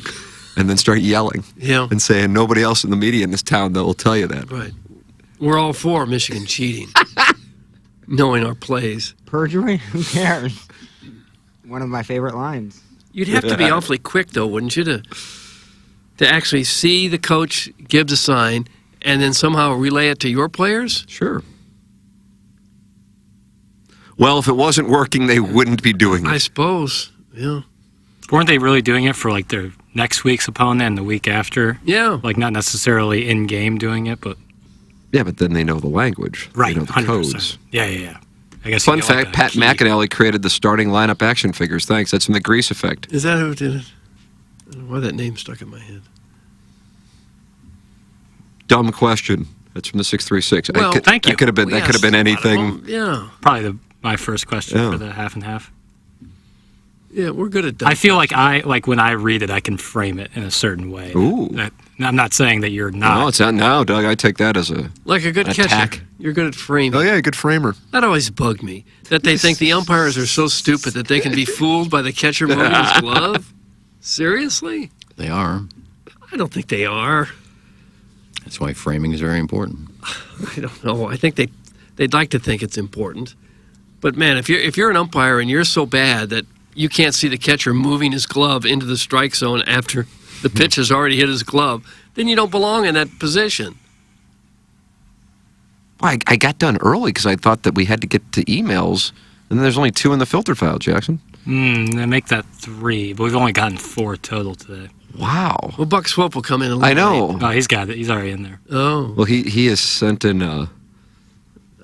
and then start yelling and saying nobody else in the media in this town that will tell you that. Right. We're all for Michigan cheating, knowing our plays. Perjury? Who cares? One of my favorite lines. You'd have to be awfully quick, though, wouldn't you, to actually see the coach give the sign and then somehow relay it to your players? Sure. Well, if it wasn't working, they wouldn't be doing it. I suppose, yeah. Weren't they really doing it for like their next week's opponent and the week after? Yeah. Like not necessarily in game doing it, but Yeah, but then they know the language. right, They know the 100%. codes. Yeah. I guess. Fun you get, like, fact, Pat McAnally created the starting lineup action figures. Thanks. That's from the Grease Effect. Is that who did it? I don't know why that name stuck in my head. Dumb question. That's from the 636. Well, thank you. That could have been. Well, that could have been yes, anything. Yeah. Probably my first question Yeah. for the half and half. Yeah, we're good at that. I feel like when I read it, I can frame it in a certain way. Ooh. I'm not saying that you're not. No, it's not now, Doug. I take that as a Like a good attack. catcher. You're good at framing. Oh yeah, good framer. That always bugged me. That they think the umpires are so stupid that they can be fooled by the catcher moving his glove. Seriously? They are. I don't think they are. That's why framing is very important. I don't know. I think they'd like to think it's important. But man, if you're an umpire and you're so bad that you can't see the catcher moving his glove into the strike zone after the pitch has already hit his glove, then you don't belong in that position. Well, I got done early because I thought that we had to get to emails, and then there's only 2 in the filter file, Jackson. They make that 3, but we've only gotten 4 total today. Wow. Well, Buck Swope will come in a little I know. late. Oh, he's got it. He's already in there. Oh. Well, he has sent in a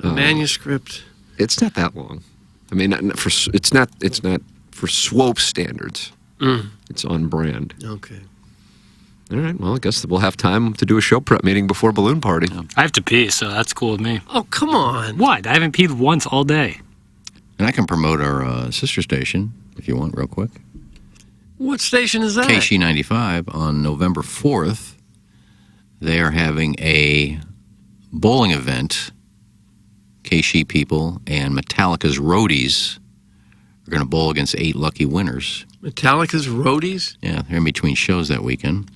manuscript. It's not that long. I mean, it's not for Swope standards. It's on brand. Okay. All right. Well, I guess we'll have time to do a show prep meeting before balloon party. I have to pee, so that's cool with me. Oh, come on. What? I haven't peed once all day. And I can promote our sister station, if you want, real quick. What station is that? KC 95 on November 4th. They are having a bowling event. KC people and Metallica's Roadies are going to bowl against 8 lucky winners. Metallica's Roadies? Yeah, they're in between shows that weekend.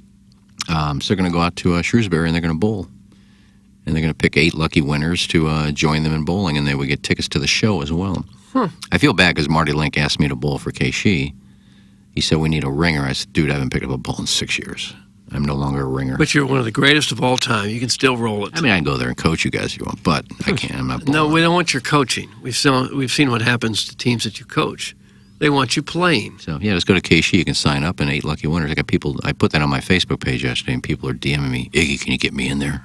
So they're going to go out to Shrewsbury and they're going to bowl. And they're going to pick 8 lucky winners to join them in bowling, and they would get tickets to the show as well. I feel bad because Marty Link asked me to bowl for KC. He said, we need a ringer. I said, dude, I haven't picked up a ball in 6 years. I'm no longer a ringer. But you're one of the greatest of all time. You can still roll it. I mean, I can go there and coach you guys if you want, but I can't. I'm not bowling. No, we don't want your coaching. We've seen what happens to teams that you coach. They want you playing. So, yeah, just go to KC. You can sign up, and 8 lucky winners. I got people. I put that on my Facebook page yesterday, and people are DMing me, Iggy, can you get me in there?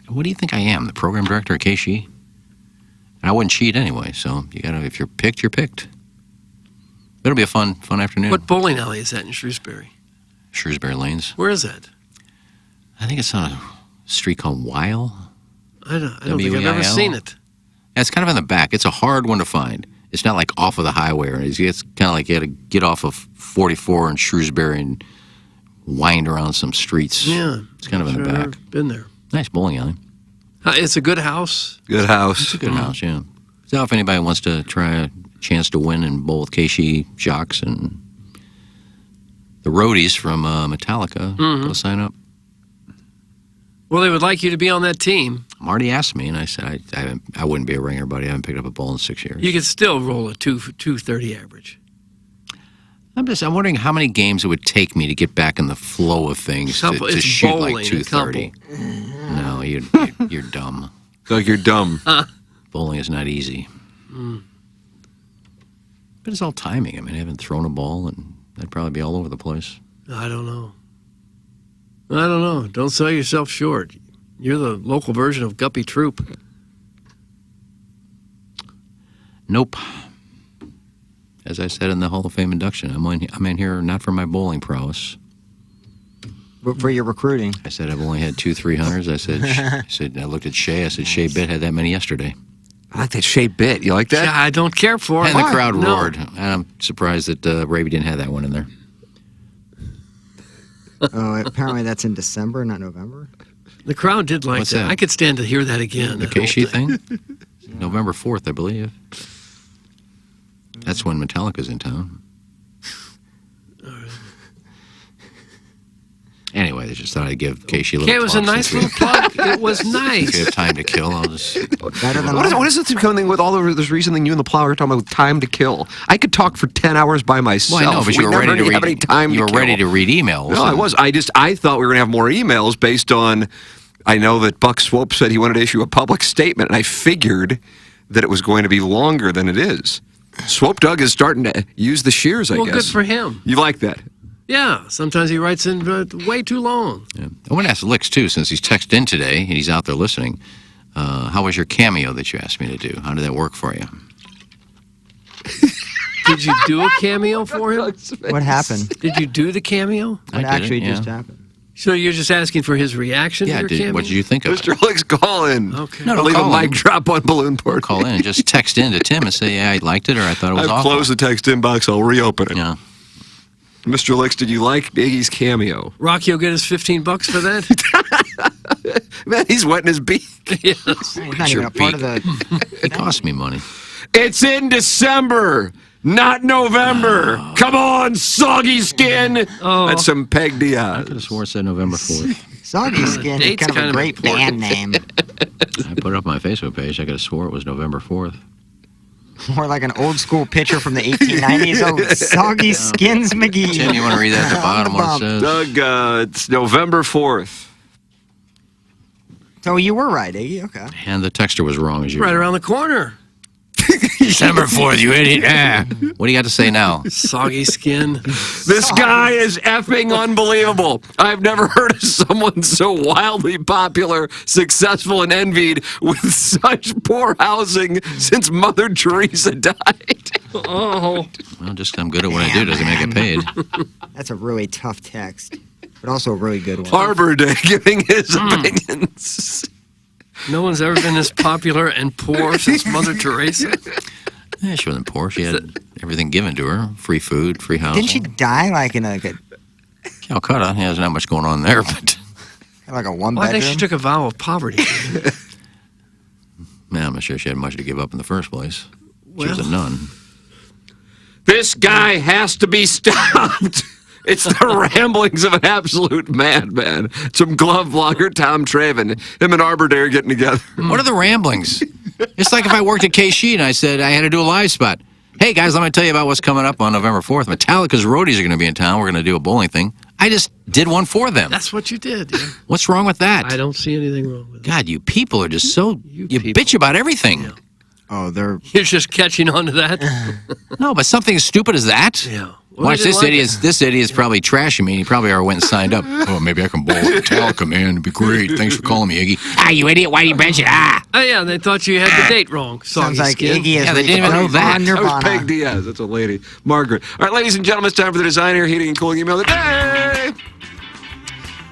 What do you think I am, the program director at KC? And I wouldn't cheat anyway, so you got to, if you're picked, you're picked. It'll be a fun afternoon. What bowling alley is that in Shrewsbury? Shrewsbury Lanes. Where is that? I think it's on a street called Weil. I don't think I've ever seen it. Yeah, it's kind of in the back. It's a hard one to find. It's not like off of the highway or anything. It's kind of like you got to get off of 44 in Shrewsbury and wind around some streets. Yeah. It's kind of in the back. I've been there. Nice bowling alley. It's a good house. Good house. It's a good house, yeah. So if anybody wants to try a chance to win and bowl with KC Jocks and the Roadies from Metallica, go sign up. Well, they would like you to be on that team. Marty asked me, and I said I wouldn't be a ringer, buddy. I haven't picked up a ball in 6 years. You could still roll a 230 average. I'm wondering how many games it would take me to get back in the flow of things to shoot bowling, like 230. No, you're dumb. Like you're dumb. Bowling is not easy. But it's all timing. I mean, I haven't thrown a ball, and I'd probably be all over the place. I don't know. Don't sell yourself short. You're the local version of Guppy Troop. Nope. As I said in the Hall of Fame induction, I'm in here not for my bowling prowess. But for your recruiting. I said I've only had 2 300s. I looked at Shea. I said, Shea Bitt had that many yesterday. I like that Shea Bitt. You like that? Yeah, I don't care for it. And the crowd roared. And I'm surprised that Raby didn't have that one in there. Oh, apparently that's in December, not November. The crowd did like that. I could stand to hear that again. The KC thing? November 4th, I believe. That's when Metallica's in town. Anyway, they just thought I'd give KC a little Okay, it was a nice little plug. It was nice. If you have time to kill, I'll just... What is this coming with all of this reason you and the Plow are talking about time to kill? I could talk for 10 hours by myself. Well, I know, but you were ready to read. You were ready to read emails. No, I was. I thought we were going to have more emails based on. I know that Buck Swope said he wanted to issue a public statement, and I figured that it was going to be longer than it is. Swope Doug is starting to use the shears. I guess. Well, good for him. You like that? Yeah, sometimes he writes in way too long. Yeah. I want to ask Licks, too, since he's texted in today and he's out there listening. How was your cameo that you asked me to do? How did that work for you? Did you do a cameo for him? What happened? Did you do the cameo? What actually just happened? So you're just asking for his reaction to your cameo? What did you think of Mr. Licks, call in. Okay. No, leave call a mic in. drop on balloon party. Call in and just text in to Tim and say, yeah, I liked it or I thought it was I've awful. closed the text inbox. I'll reopen it. Yeah. Mr. Licks, did you like Iggy's cameo? Rocky will get his $15 for that? Man, he's wetting his beak. Yes. He's not even a part of the... It cost me money. It's in December, not November. Oh. Come on, soggy skin. Oh. That's some Peg Diaz. I could have sworn it said November 4th. Soggy Skin is kind of a great band name. I put it up on my Facebook page. I could have swore it was November 4th. More like an old school pitcher from the 1890s. Oh, Soggy Skins McGee. Tim, you want to read that at the bottom what it says? Doug, it's November 4th. So you were right, Iggy. Okay. And the texter was wrong as usual. Right around the corner. December 4th, you idiot. What do you got to say now? Soggy skin. This guy is effing unbelievable. I've never heard of someone so wildly popular, successful, and envied with such poor housing since Mother Teresa died. Oh. Well, just I'm good at what I do doesn't make it paid. That's a really tough text, but also a really good one. Arbor Day giving his opinions. No one's ever been this popular and poor since Mother Teresa. Yeah, she wasn't poor. She had everything given to her. Free food, free housing. Didn't she die like in a Calcutta? Yeah, there's not much going on there, but... like a one-bedroom? Well, I think she took a vow of poverty. Man, I'm not sure she had much to give up in the first place. She was a Well. nun. This guy has to be stopped. It's the ramblings of an absolute madman. It's from glove blogger Tom Traven. Him and Arbor Day are getting together. What are the ramblings? It's like if I worked at KC and I said I had to do a live spot. Hey, guys, let me tell you about what's coming up on November 4th. Metallica's roadies are going to be in town. We're going to do a bowling thing. I just did one for them. That's what you did, yeah. What's wrong with that? I don't see anything wrong with it. God, you people are just so... You bitch about everything. Yeah. Oh, they're... You're just catching on to that? No, but something as stupid as that? Yeah. Well, Watch, they didn't this idiot's probably trashing me, and he probably already went and signed up. Oh, maybe I can bowl with Metallica, man. It'd be great. Thanks for calling me, Iggy. Ah, you idiot. Why do you mention Oh, yeah, they thought you had the date wrong. Sounds like skin. Iggy is Yeah, they didn't even know that. That was Peg Diaz. That's a lady. Margaret. All right, ladies and gentlemen, it's time for the designer heating and cooling email of the day.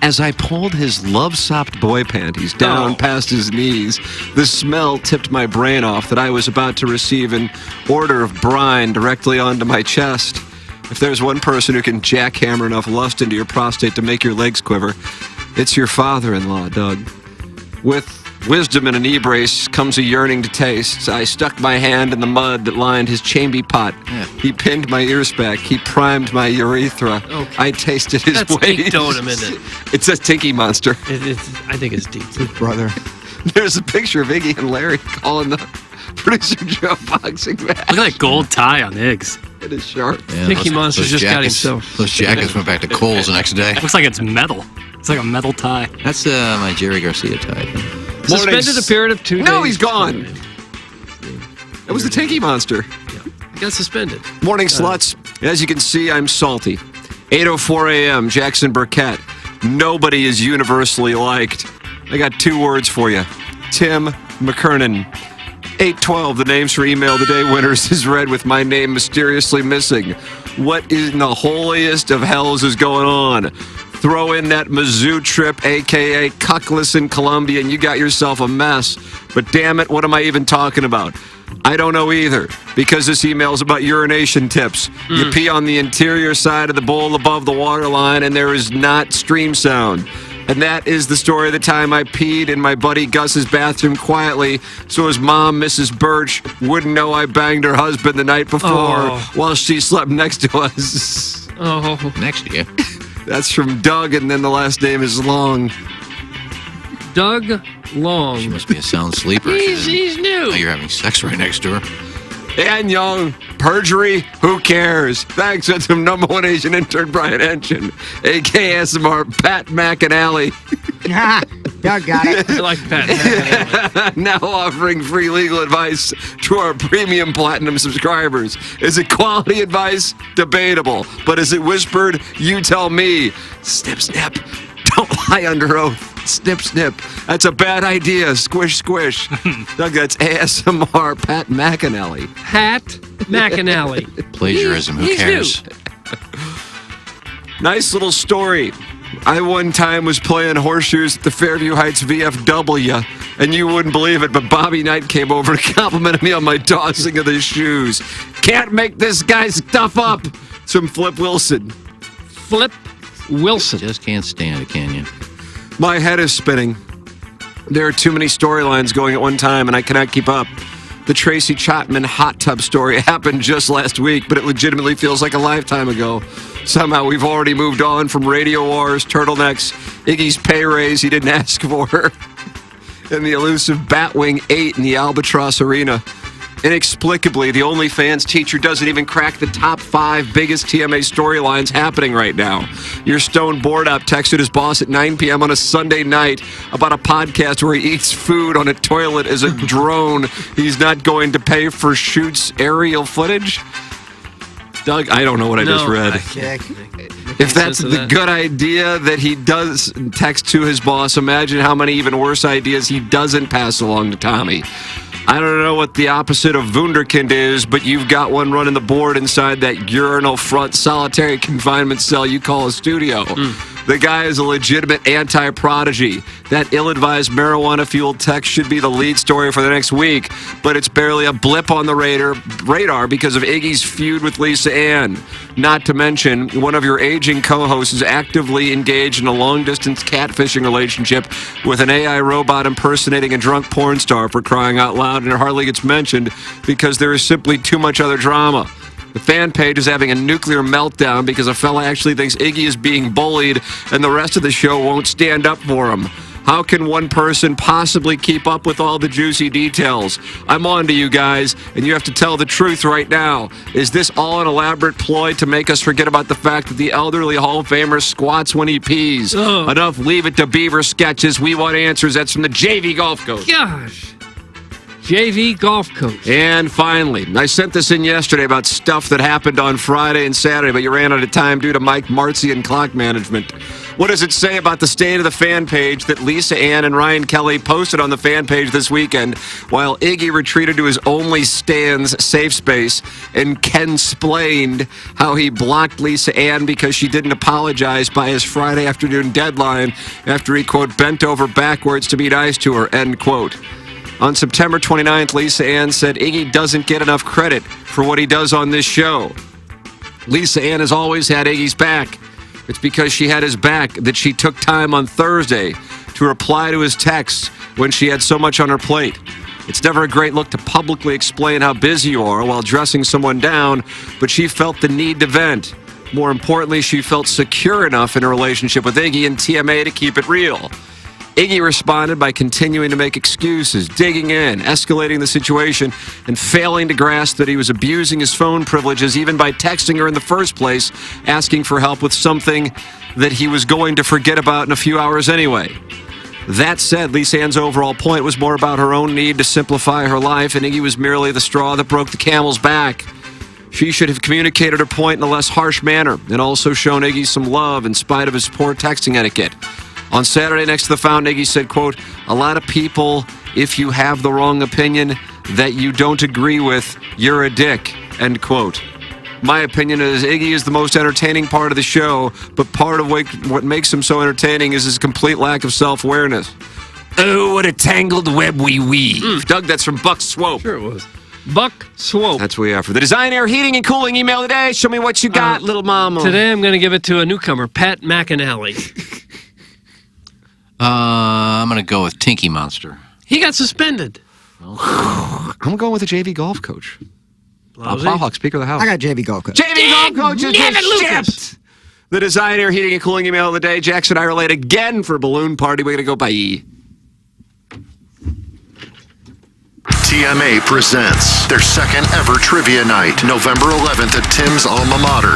As I pulled his love-sopped boy panties down past his knees, the smell tipped my brain off that I was about to receive an order of brine directly onto my chest. If there's one person who can jackhammer enough lust into your prostate to make your legs quiver, it's your father-in-law, Doug. With wisdom and a knee brace comes a yearning to taste. I stuck my hand in the mud that lined his chamby pot. Yeah. He pinned my ears back. He primed my urethra. Okay. I tasted his That's ways. deep totem, isn't it? It's a Tinky Monster. I think it's deep. His brother. There's a picture of Iggy and Larry calling the producer Joe boxing match. Look at that gold tie on Iggs. It is sharp. Yeah, Mickey Monster's just got jackets- himself. Those jackets went back to Kohl's the next day. Looks like it's metal. It's like a metal tie. That's my Jerry Garcia tie. Suspended a period of 2 days. No, he's gone. It was the Tinky Monster. He got suspended. Morning, sluts. As you can see, I'm salty. 8:04 a.m., Jackson Burkett. Nobody is universally liked. I got 2 words for you. Tim McKernan. 8:12, the names for email the day winners is read with my name mysteriously missing. What in the holiest of hells is going on? Throw in that Mizzou trip, a.k.a. Cuckless in Columbia, and you got yourself a mess. But damn it, what am I even talking about? I don't know either, because this email is about urination tips. You pee on the interior side of the bowl above the water line, and there is not stream sound. And that is the story of the time I peed in my buddy Gus's bathroom quietly so his mom, Mrs. Birch, wouldn't know I banged her husband the night before while she slept next to us. Oh. Next to you. That's from Doug, and then the last name is Long. Doug Long. She must be a sound sleeper. He's new. Now you're having sex right next to her. And Young, perjury, who cares? Thanks to some #1 Asian intern Brian Henshin, a.k.a. SMR Pat McAnally. Doug got it. I like Pat. Now offering free legal advice to our premium platinum subscribers. Is it quality advice? Debatable. But is it whispered? You tell me. Snip, snip. Don't lie under oath. Snip, snip. That's a bad idea. Squish, squish. Doug, that's ASMR Pat McAnally. Pat McAnally. Plagiarism, who cares? Nice little story. I one time was playing horseshoes at the Fairview Heights VFW, and you wouldn't believe it, but Bobby Knight came over and complimented me on my tossing of the shoes. Can't make this guy stuff up. It's from Flip Wilson. Flip Wilson. Just can't stand it, can you? My head is spinning. There are too many storylines going at one time, and I cannot keep up. The Tracy Chapman hot tub story happened just last week, but it legitimately feels like a lifetime ago. Somehow we've already moved on from Radio Wars, turtlenecks, Iggy's pay raise he didn't ask for, and the elusive Batwing 8 in the Albatross Arena. Inexplicably, the OnlyFans teacher doesn't even crack the top 5 biggest TMA storylines happening right now. Your stone board up texted his boss at 9 p.m. on a Sunday night about a podcast where he eats food on a toilet as a drone. He's not going to pay for shoots aerial footage. Doug, I don't know what I just read. If that's the good idea that he does text to his boss, imagine how many even worse ideas he doesn't pass along to Tommy. I don't know what the opposite of wunderkind is, but you've got one running the board inside that urinal front solitary confinement cell you call a studio. The guy is a legitimate anti-prodigy. That ill-advised marijuana-fueled text should be the lead story for the next week, but it's barely a blip on the radar because of Iggy's feud with Lisa Ann. Not to mention, one of your aging co-hosts is actively engaged in a long-distance catfishing relationship with an AI robot impersonating a drunk porn star, for crying out loud, and it hardly gets mentioned because there is simply too much other drama. The fan page is having a nuclear meltdown because a fella actually thinks Iggy is being bullied and the rest of the show won't stand up for him. How can one person possibly keep up with all the juicy details? I'm on to you guys, and you have to tell the truth right now. Is this all an elaborate ploy to make us forget about the fact that the elderly Hall of Famer squats when he pees? Enough Leave It to Beaver sketches. We want answers. That's from the JV Golf Coach. Gosh. JV Golf Coach. And finally, I sent this in yesterday about stuff that happened on Friday and Saturday, but you ran out of time due to Mike Martzi and clock management. What does it say about the state of the fan page that Lisa Ann and Ryan Kelly posted on the fan page this weekend while Iggy retreated to his only stands safe space and Ken-splained how he blocked Lisa Ann because she didn't apologize by his Friday afternoon deadline after he, quote, bent over backwards to be nice to her, end quote. On September 29th, Lisa Ann said Iggy doesn't get enough credit for what he does on this show. Lisa Ann has always had Iggy's back. It's because she had his back that she took time on Thursday to reply to his texts when she had so much on her plate. It's never a great look to publicly explain how busy you are while dressing someone down, but she felt the need to vent. More importantly, she felt secure enough in her relationship with Iggy and TMA to keep it real. Iggy responded by continuing to make excuses, digging in, escalating the situation, and failing to grasp that he was abusing his phone privileges even by texting her in the first place, asking for help with something that he was going to forget about in a few hours anyway. That said, Lisa Ann's overall point was more about her own need to simplify her life, and Iggy was merely the straw that broke the camel's back. She should have communicated her point in a less harsh manner and also shown Iggy some love in spite of his poor texting etiquette. On Saturday, next to the fountain, Iggy said, quote, a lot of people, if you have the wrong opinion that you don't agree with, you're a dick, end quote. My opinion is Iggy is the most entertaining part of the show, but part of what makes him so entertaining is his complete lack of self-awareness. Oh, what a tangled web we weave. Doug, that's from Buck Swope. Sure it was. Buck Swope. That's what we have for the Design, Air, Heating, and Cooling email today. Show me what you got, little mama. Today I'm going to give it to a newcomer, Pat McAnally. I'm going to go with Tinky Monster. He got suspended. I'm going with a JV Golf Coach. Plowhawk, Speaker of the House. I got JV Golf Coach. JV Golf Coach is shipped. The Design, Air, Heating, and Cooling email of the day. Jackson and I are late again for a balloon party. We're going to go bye. TMA presents their second ever trivia night, November 11th at Tim's alma mater.